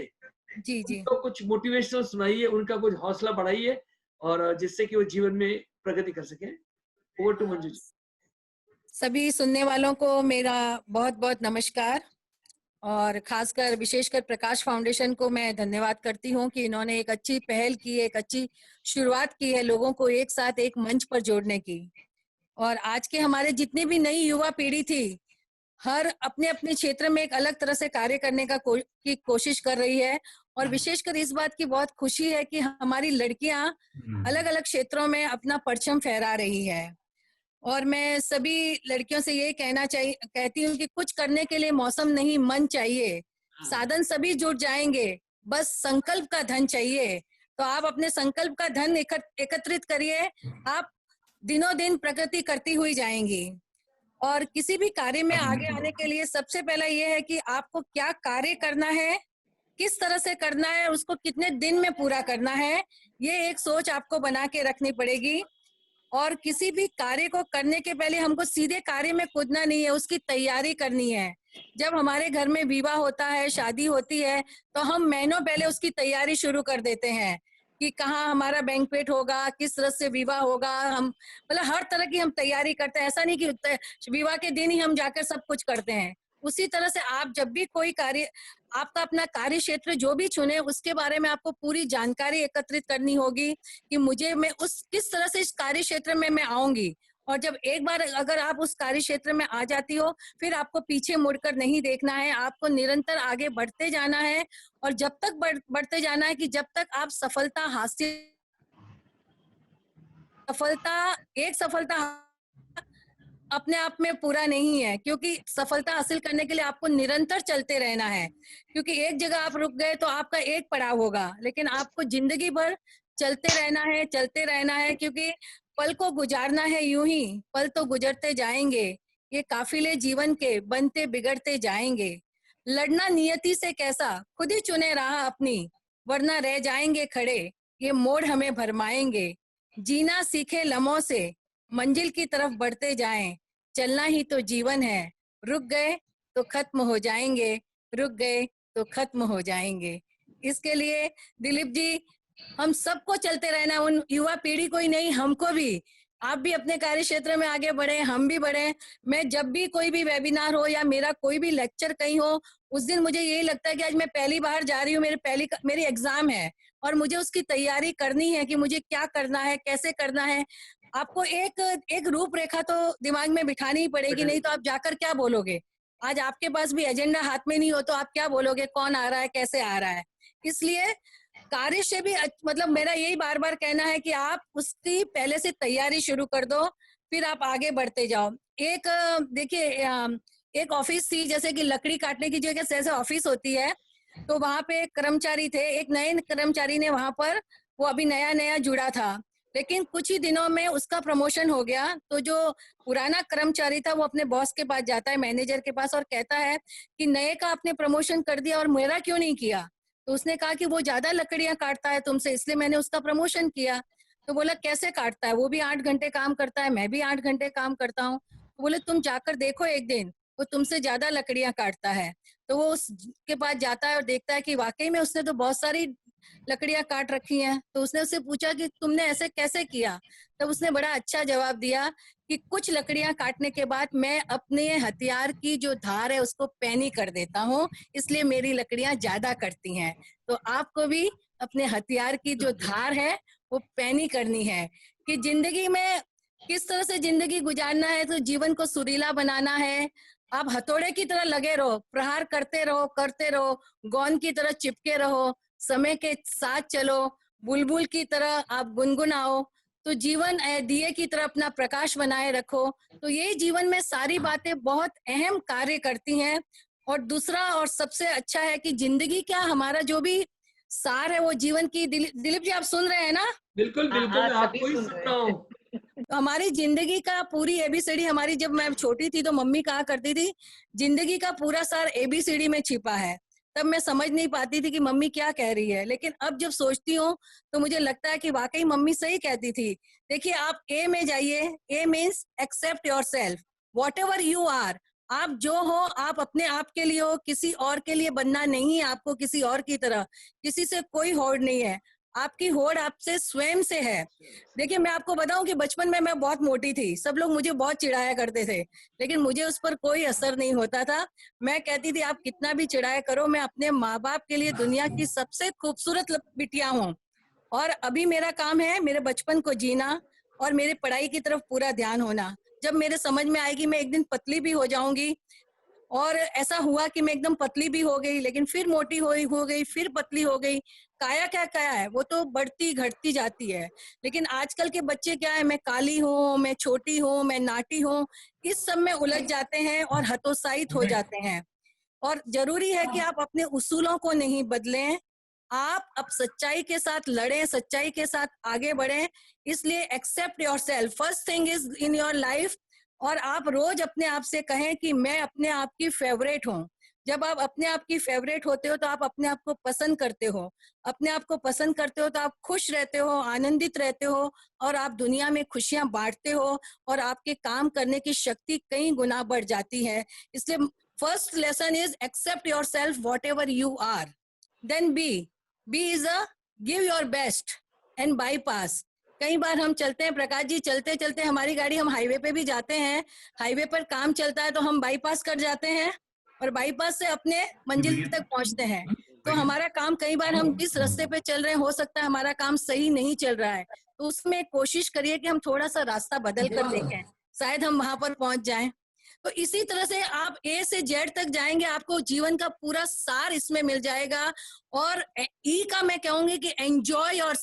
जी जी, उनको कुछ मोटिवेशनल सुनाइए, उनका कुछ हौसला बढ़ाइए, और जिससे कि वो जीवन में प्रगति कर सके। Over to Manju ji. सभी सुनने वालों को मेरा बहुत बहुत नमस्कार, और खासकर विशेषकर प्रकाश फाउंडेशन को मैं धन्यवाद करती हूँ कि इन्होंने एक अच्छी पहल की, एक अच्छी शुरुआत की है लोगों को एक साथ एक मंच पर जोड़ने की। और आज के हमारे जितनी भी नई युवा पीढ़ी थी, हर अपने अपने क्षेत्र में एक अलग तरह से कार्य करने की कोशिश कर रही है। और विशेषकर इस बात की बहुत खुशी है कि हमारी लड़कियां अलग अलग क्षेत्रों में अपना परचम फहरा रही है। और मैं सभी लड़कियों से ये कहती हूँ कि कुछ करने के लिए मौसम नहीं, मन चाहिए। साधन सभी जुट जाएंगे, बस संकल्प का धन चाहिए। तो आप अपने संकल्प का धन एकत्रित करिए, आप दिनों दिन प्रगति करती हुई जाएंगी। और किसी भी कार्य में आगे आने के लिए सबसे पहला ये है कि आपको क्या कार्य करना है, किस तरह से करना है, उसको कितने दिन में पूरा करना है, ये एक सोच आपको बना के रखनी पड़ेगी। और किसी भी कार्य को करने के पहले हमको सीधे कार्य में कूदना नहीं है, उसकी तैयारी करनी है। जब हमारे घर में विवाह होता है, शादी होती है, तो हम महीनों पहले उसकी तैयारी शुरू कर देते हैं। कि कहाँ हमारा बैंक्वेट होगा, किस तरह से विवाह होगा, हम मतलब हर तरह की हम तैयारी करते हैं। ऐसा नहीं कि विवाह के दिन ही हम जाकर सब कुछ करते हैं। उसी तरह से आप जब भी कोई कार्य, आपका अपना कार्य क्षेत्र जो भी चुने, उसके बारे में आपको पूरी जानकारी एकत्रित करनी होगी कि मैं किस तरह से इस कार्य क्षेत्र में मैं आऊंगी। और जब एक बार अगर आप उस कार्य क्षेत्र में आ जाती हो, फिर आपको पीछे मुड़कर नहीं देखना है, आपको निरंतर आगे बढ़ते जाना है। और जब तक बढ़ते जाना है कि जब तक आप सफलता अपने आप में पूरा नहीं है, क्योंकि सफलता हासिल करने के लिए आपको निरंतर चलते रहना है। क्योंकि एक जगह आप रुक गए तो आपका एक पड़ाव होगा, लेकिन आपको जिंदगी भर चलते रहना है, क्योंकि पल को गुजारना है यूं ही, पल तो गुजरते जाएंगे, ये काफिले जीवन के बनते बिगड़ते जाएंगे। लड़ना नियति से कैसा, खुद ही चुने राह अपनी, वरना रह जाएंगे खड़े, ये मोड़ हमें भरमाएंगे। जीना सीखे लम्हों से, मंजिल की तरफ बढ़ते जाएं, चलना ही तो जीवन है, रुक गए तो खत्म हो जाएंगे, रुक गए तो खत्म हो जाएंगे। इसके लिए दिलीप जी, हम सबको चलते रहना, उन युवा पीढ़ी को ही नहीं, हमको भी। आप भी अपने कार्य क्षेत्र में आगे बढ़े, हम भी बढ़े। मैं जब भी कोई भी वेबिनार हो या मेरा कोई भी लेक्चर कहीं हो, उस दिन मुझे यही लगता है कि आज मैं पहली बार जा रही हूँ, मेरी एग्जाम है और मुझे उसकी तैयारी करनी है कि मुझे क्या करना है, कैसे करना है। आपको एक रूपरेखा तो दिमाग में बिठानी ही पड़ेगी, नहीं तो आप जाकर क्या बोलोगे। आज आपके पास भी एजेंडा हाथ में नहीं हो तो आप क्या बोलोगे, कौन आ रहा है, कैसे आ रहा है। इसलिए कार्य से भी मतलब मेरा यही बार बार कहना है कि आप उसकी पहले से तैयारी शुरू कर दो, फिर आप आगे बढ़ते जाओ। एक देखिए, एक ऑफिस थी, जैसे कि लकड़ी काटने की जगह जैसे ऑफिस होती है, तो वहां पे कर्मचारी थे, एक नए कर्मचारी ने वहां पर, वो अभी नया जुड़ा था, लेकिन कुछ ही दिनों में उसका प्रमोशन हो गया। तो जो पुराना कर्मचारी था वो अपने बॉस के पास जाता है, मैनेजर के पास, और कहता है कि नए का आपने प्रमोशन कर दिया और मेरा क्यों नहीं किया। तो उसने कहा कि वो ज्यादा लकड़ियां काटता है तुमसे, इसलिए मैंने उसका प्रमोशन किया। तो बोला कैसे काटता है, वो भी 8 घंटे काम करता है, मैं भी 8 घंटे काम करता हूँ। तो बोले तुम जाकर देखो एक दिन, वो तुमसे ज्यादा लकड़ियां काटता है। तो वो उसके पास जाता है और देखता है कि वाकई में उसने तो बहुत सारी लकड़ियां काट रखी हैं। तो उसने उससे पूछा कि तुमने ऐसे कैसे किया। तब उसने बड़ा अच्छा जवाब दिया कि कुछ लकड़ियां काटने के बाद मैं अपने हथियार की जो धार है उसको पैनी कर देता हूँ, इसलिए मेरी लकड़ियां ज्यादा कटती हैं। तो आपको भी अपने हथियार की जो धार है वो पैनी करनी है कि जिंदगी में किस तरह से जिंदगी गुजारना है। तो जीवन को सुरीला बनाना है। आप हथौड़े की तरह लगे रहो, प्रहार करते रहो, गौन की तरह चिपके रहो, समय के साथ चलो, बुलबुल की तरह आप गुनगुनाओ। तो जीवन दिए की तरह अपना प्रकाश बनाए रखो। तो ये जीवन में सारी बातें बहुत अहम कार्य करती हैं। और दूसरा और सबसे अच्छा है कि जिंदगी क्या, हमारा जो भी सार है वो जीवन की। दिलीप जी आप सुन रहे हैं ना? बिल्कुल बिल्कुल, मैं आपको ही सुन रहा हूँ। हमारी जिंदगी का पूरी एबीसीडी, हमारी जब मैं छोटी थी तो मम्मी कहा करती थी जिंदगी का पूरा सार एबीसीडी में छिपा है। तब मैं समझ नहीं पाती थी कि मम्मी क्या कह रही है, लेकिन अब जब सोचती हूँ तो मुझे लगता है कि वाकई मम्मी सही कहती थी। देखिए आप ए में जाइए, A means accept yourself, whatever you are. आप जो हो, आप अपने आप के लिए हो, किसी और के लिए बनना नहीं है आपको, किसी और की तरह। किसी से कोई होड़ नहीं है, आपकी होड़ आपसे स्वयं से है। देखिए मैं आपको बताऊं कि बचपन में मैं बहुत मोटी थी, सब लोग मुझे बहुत चिढ़ाया करते थे, लेकिन मुझे उस पर कोई असर नहीं होता था। मैं कहती थी आप कितना भी चिढ़ाया करो, मैं अपने माँ बाप के लिए दुनिया की सबसे खूबसूरत बिटिया हूँ। और अभी मेरा काम है मेरे बचपन को जीना और मेरी पढ़ाई की तरफ पूरा ध्यान होना। जब मेरे समझ में आएगी मैं एक दिन पतली भी हो जाऊंगी, और ऐसा हुआ कि मैं एकदम पतली भी हो गई, लेकिन फिर मोटी हो गई, फिर पतली हो गई। काया क्या काया है, वो तो बढ़ती घटती जाती है। लेकिन आजकल के बच्चे क्या है, मैं काली हूँ, मैं छोटी हूँ, मैं नाटी हूँ, इस सब में उलझ जाते हैं और हतोत्साहित हो जाते हैं। और जरूरी है कि आप अपने उसूलों को नहीं बदलें, आप अब सच्चाई के साथ लड़ें, सच्चाई के साथ आगे बढ़ें। इसलिए accept yourself, first thing is in your life. और आप रोज अपने आप से कहें कि मैं अपने आप की फेवरेट हूँ। जब आप अपने आप की फेवरेट होते हो तो आप अपने आप को पसंद करते हो, अपने आप को पसंद करते हो तो आप खुश रहते हो, आनंदित रहते हो, और आप दुनिया में खुशियां बांटते हो, और आपके काम करने की शक्ति कई गुना बढ़ जाती है। इसलिए first lesson is accept yourself whatever you are, then be is a give your best. And bypass. कई बार हम चलते हैं प्रकाश जी, चलते चलते हमारी गाड़ी, हम हाईवे पे भी जाते हैं, हाईवे पर काम चलता है तो हम बाईपास कर जाते हैं और बाईपास से अपने मंजिल तक पहुंचते हैं। तो हमारा काम, कई बार हम जिस रास्ते पे चल रहे हैं हो सकता है हमारा काम सही नहीं चल रहा है, तो उसमें कोशिश करिए कि हम थोड़ा सा रास्ता बदल कर देखें, शायद हम वहां पर पहुंच जाएं। तो इसी तरह से आप ए से जेड तक जाएंगे, आपको जीवन का पूरा सार इसमें मिल जाएगा। और ई का मैं कहूंगी कि enjoy your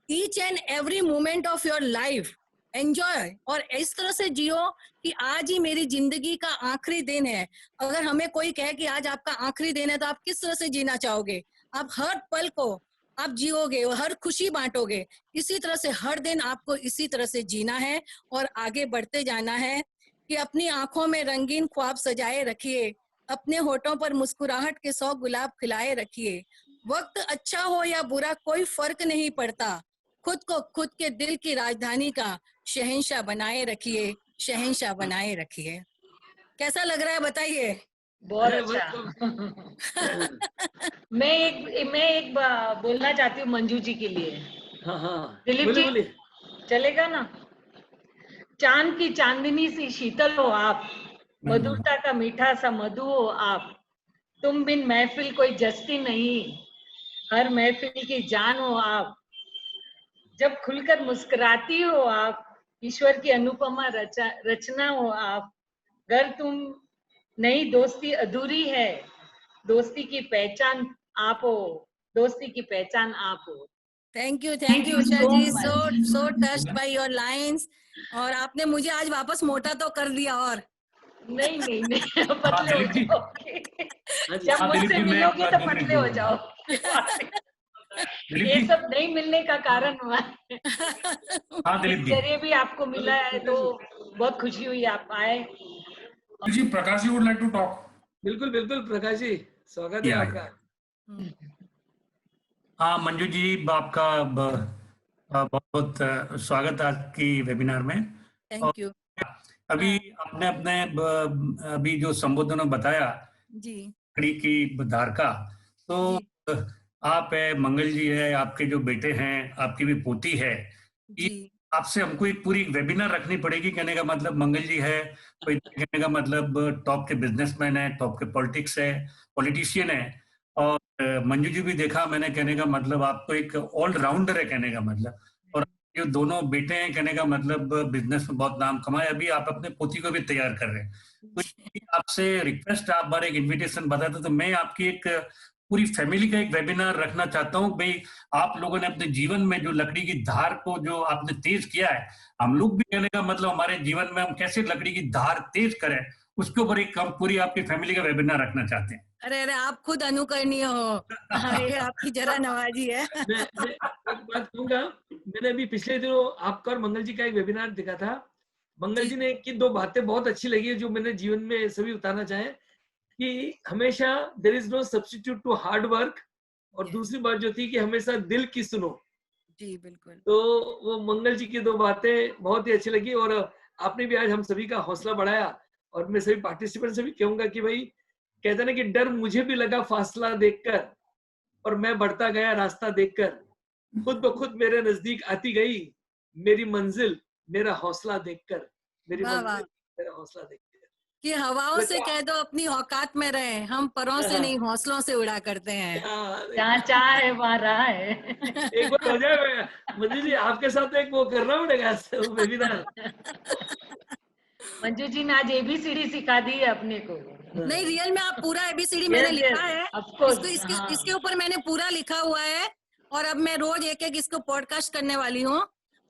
each and every moment of your life, enjoy, और इस तरह से जियो कि आज ही मेरी जिंदगी का आखिरी दिन है। अगर हमें कोई कहे कि आज आपका आखिरी दिन है तो आप किस तरह से जीना चाहोगे? आप हर पल को आप जियोगे और हर खुशी बांटोगे। इसी तरह से हर दिन आपको इसी तरह से जीना है और आगे बढ़ते जाना है कि अपनी आंखों में रंगीन ख्वाब सजाए रखिए, अपने होठों पर मुस्कुराहट के 100 गुलाब खिलाए रखिए। वक्त अच्छा हो या बुरा कोई फर्क नहीं पड़ता, खुद को खुद के दिल की राजधानी का शहंशाह बनाए रखिए, शहंशाह बनाए रखिए। कैसा लग रहा है बताइए? बहुत अच्छा। मैं एक बोलना चाहती हूँ मंजू जी के लिए। हाँ दिलीप बोलिए जी, बोलिए। चलेगा ना? चांद की चांदनी सी शीतल हो आप, मधुरता का मीठा सा मधु हो आप, तुम बिन महफिल कोई जस्ती नहीं, हर महफिल की जान हो आप, जब खुलकर मुस्कुराती हो आप, ईश्वर की अनुपमा रचना हो आप, घर तुम नई दोस्ती अधूरी है, दोस्ती की पहचान आप हो, दोस्ती की पहचान आप हो। Thank you Usha ji, so touched by your lines। और आपने मुझे आज वापस मोटा तो कर दिया। और नहीं पतले हो जाओगे, जब मुझसे मिलोगे तो पतले हो जाओ। ये सब नहीं मिलने का कारण हुआ है, इस जरिए भी आपको मिला है तो बहुत खुशी हुई आप आए। जी Prakash ji would like to talk. बिल्कुल बिल्कुल प्रकाश जी, स्वागत है आपका। हाँ मंजू जी, आपका बहुत बहुत स्वागत है आज की वेबिनार में। Thank you. अभी आपने अपने अभी जो संबोधन में बताया जी, लकड़ी की धार का, तो आप है, मंगल जी है, आपके जो बेटे हैं, आपकी भी पोती है, आपसे हमको एक पूरी वेबिनार रखनी पड़ेगी। कहने का मतलब मंगल जी है तो कहने का मतलब टॉप के बिजनेसमैन है, टॉप के पॉलिटिशियन है, और मंजू जी भी देखा मैंने, कहने का मतलब आपको एक ऑलराउंडर है कहने का मतलब। और जो दोनों बेटे हैं कहने का मतलब बिजनेस में बहुत नाम कमाए, अभी आप अपने पोती को भी तैयार कर रहे हैं। तो आपसे रिक्वेस्ट, आप बार एक इन्विटेशन बताते तो मैं आपकी एक पूरी फैमिली का एक वेबिनार रखना चाहता हूँ। भाई आप लोगों ने अपने जीवन में जो लकड़ी की धार को जो आपने तेज किया है, हम लोग भी कहने का मतलब हमारे जीवन में हम कैसे लकड़ी की धार तेज करें, उसके ऊपर एक हम पूरी आपकी फैमिली का वेबिनार रखना चाहते हैं। अरे आप खुद अनुकरणीय हो, ये आपकी जरा नवाजी है। मैं एक बात कहूंगा, मैंने अभी पिछले दिनों आपका और मंगल जी का एक वेबिनार देखा था। मंगल जी ने की 2 बातें बहुत अच्छी लगी जो मैंने जीवन में सभी उतारना चाहे, कि हमेशा there is no substitute to hard work, और दूसरी बात जो थी कि हमेशा दिल की सुनो। जी बिल्कुल। तो वो मंगल जी की 2 बातें बहुत ही अच्छी लगी, और आपने भी आज हम सभी का हौसला बढ़ाया। और मैं सभी पार्टिसिपेंट से भी कहूंगा कि भाई कहते ना कि डर मुझे भी लगा फासला देखकर, और मैं बढ़ता गया रास्ता देखकर, खुद ब खुद मेरे नजदीक आती गई मेरी मंजिल मेरा हौसला देखकर, मेरी मंजिल मेरा हौसला देखकर। कि हवाओं से कह दो अपनी औकात में रहे, हम परों से नहीं हौसलों से उड़ा करते हैं। जहाँ चाह है वहाँ राह है। एक बार हो जाए मंजू जी, आपके साथ एक वो करना पड़ेगा वेबिनार। मंजू जी ने आज ABCD सिखा दी है अपने को। नहीं, रियल में आप पूरा ABCD मैंने लिखा है, इसके ऊपर मैंने पूरा लिखा हुआ है, और अब मैं रोज एक इसको पॉडकास्ट करने वाली हूँ।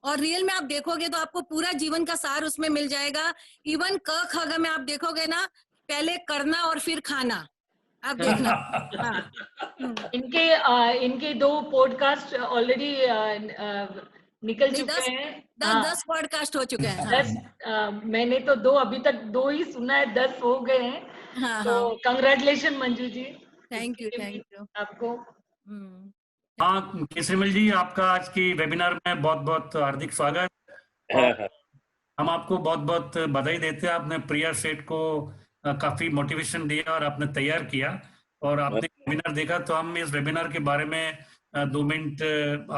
और रियल में आप देखोगे तो आपको पूरा जीवन का सार उसमें मिल जाएगा। इवन क ख ग में आप देखोगे ना, पहले करना और फिर खाना, आप देखना। इनके 2 पॉडकास्ट ऑलरेडी निकल चुके हैं। 10 पॉडकास्ट हो चुके हैं। 10 मैंने तो 2 अभी तक 2 ही सुना है, 10 हो गए हैं। तो congratulation Manju ji. Thank you आपको। हाँ केसरीमल जी, आपका आज की वेबिनार में बहुत बहुत हार्दिक स्वागत। हम आपको बहुत बहुत बधाई देते हैं, आपने प्रिया सेठ को काफी मोटिवेशन दिया और आपने तैयार किया, और आपने वेबिनार देखा। तो हम इस वेबिनार के बारे में 2 मिनट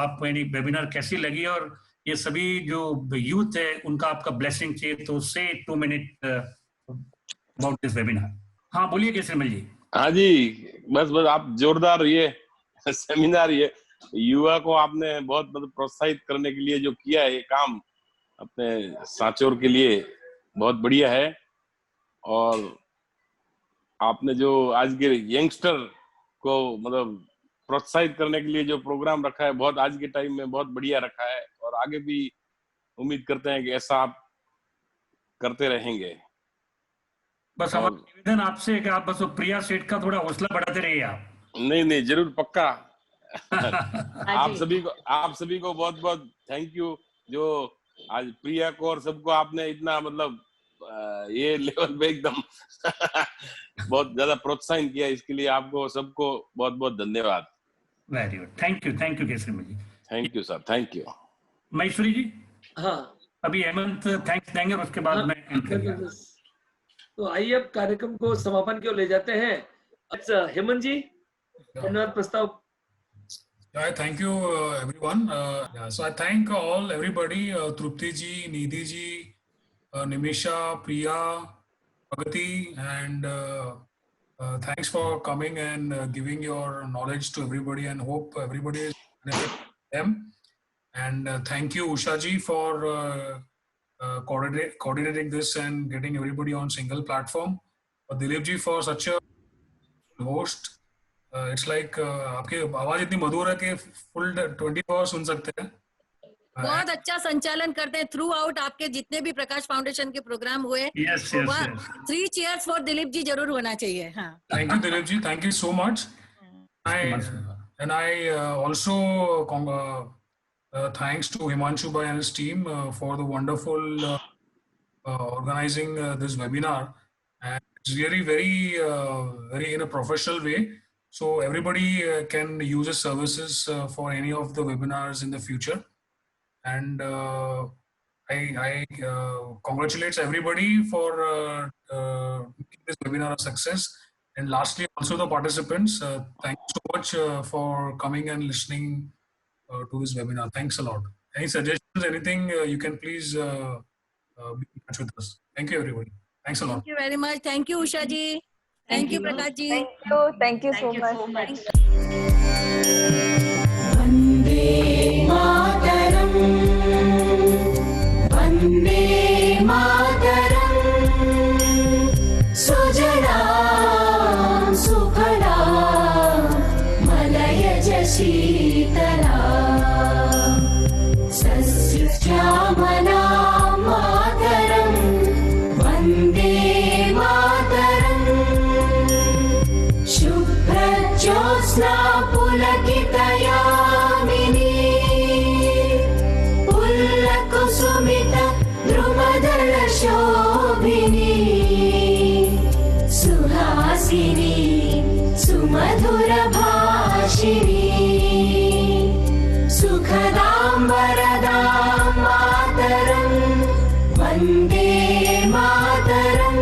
आप यानी वेबिनार कैसी लगी और ये सभी जो यूथ है उनका आपका ब्लेसिंग चाहिए, तो से 2 मिनट अबाउट दिस वेबिनार। हाँ बोलिए केसरीमल जी। हाँ जी, बस आप जोरदार ये सेमिनार, ये युवा को आपने बहुत मतलब प्रोत्साहित करने के लिए जो किया है ये काम अपने सांचौर के लिए बहुत बढ़िया है। और आपने जो आज के यंगस्टर को मतलब प्रोत्साहित करने के लिए जो प्रोग्राम रखा है बहुत आज के टाइम में बहुत बढ़िया रखा है, और आगे भी उम्मीद करते हैं कि ऐसा आप करते रहेंगे। बस हमारा निवेदन आपसे है कि आप बस प्रिया सेठ का थोड़ा हौसला बढ़ाते रहिए आप। नहीं जरूर, पक्का। आप सभी को बहुत बहुत थैंक यू, जो आज प्रिया को और सबको आपने इतना मतलब ये लेवल पे एकदम बहुत ज्यादा प्रोत्साहन किया, इसके लिए आपको सबको बहुत बहुत धन्यवाद। Very good, thank you Kesarimal ji. Thank you sir, thank you. Maheshwari ji. हाँ, अभी हेमंत थैंक्स देंगे और उसके बाद मैं एंड करूंगा। तो आइए अब कार्यक्रम को समापन की ओर ले जाते हैं। अच्छा हेमंत जी, धन्यवाद प्रस्ताव। Thank you everyone. So I thank everybody, Trupti ji, Nidhi ji, Nimisha, Priya, Pragati, and thanks for coming and giving your knowledge to everybody, and hope everybody is benefiting them. And thank you Usha ji for coordinating this and getting everybody on single platform. Dilip ji for such a host. It's like आपकी आवाज इतनी मधुर है कि full 24 our सुन सकते हैं। बहुत अच्छा संचालन करते हैं थ्रू आउट, आपके जितने भी प्रकाश फाउंडेशन के प्रोग्राम हुए। yes. 3 cheers for Dilip ji जरूर होना चाहिए। हाँ, thank you Dilip ji, thank you so much. And I also thanks to Himanshu Bhai and his team for the wonderful organizing this webinar, and it's really very in a professional way. So everybody can use his services for any of the webinars in the future. And I congratulate everybody for making this webinar a success. And lastly, also the participants, thank you so much for coming and listening to this webinar. Thanks a lot. Any suggestions, anything, you can please be in touch with us. Thank you, everybody. Thanks a lot. Thank you very much. Thank you, Usha ji. Thank you, Prakash ji. Thank you so much. Vande Mataram, Vande Mataram, Sujalam Sukhalam, Malayaj Sheetalam, Sasyashyamanam Mataram, Vande Mataram, Shubhrajyosna Pulakitayamini, Pullakusumita Drumadala Shobhini, Suhasini Sumadhura Bhashini, Sukhadam Varadam Mataram, Vande Mataram,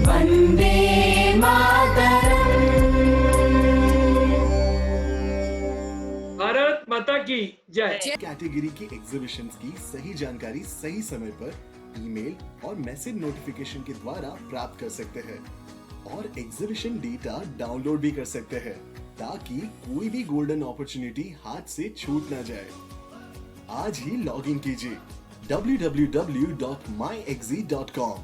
Vande Mataram. Bharat माता की जय। Category की exhibitions की सही जानकारी सही समय पर ईमेल और मैसेज नोटिफिकेशन के द्वारा प्राप्त कर सकते हैं और एग्जीबिशन डेटा डाउनलोड भी कर सकते हैं ताकि कोई भी गोल्डन अपॉर्चुनिटी हाथ से छूट ना जाए। आज ही लॉग इन कीजिए www.myexi.com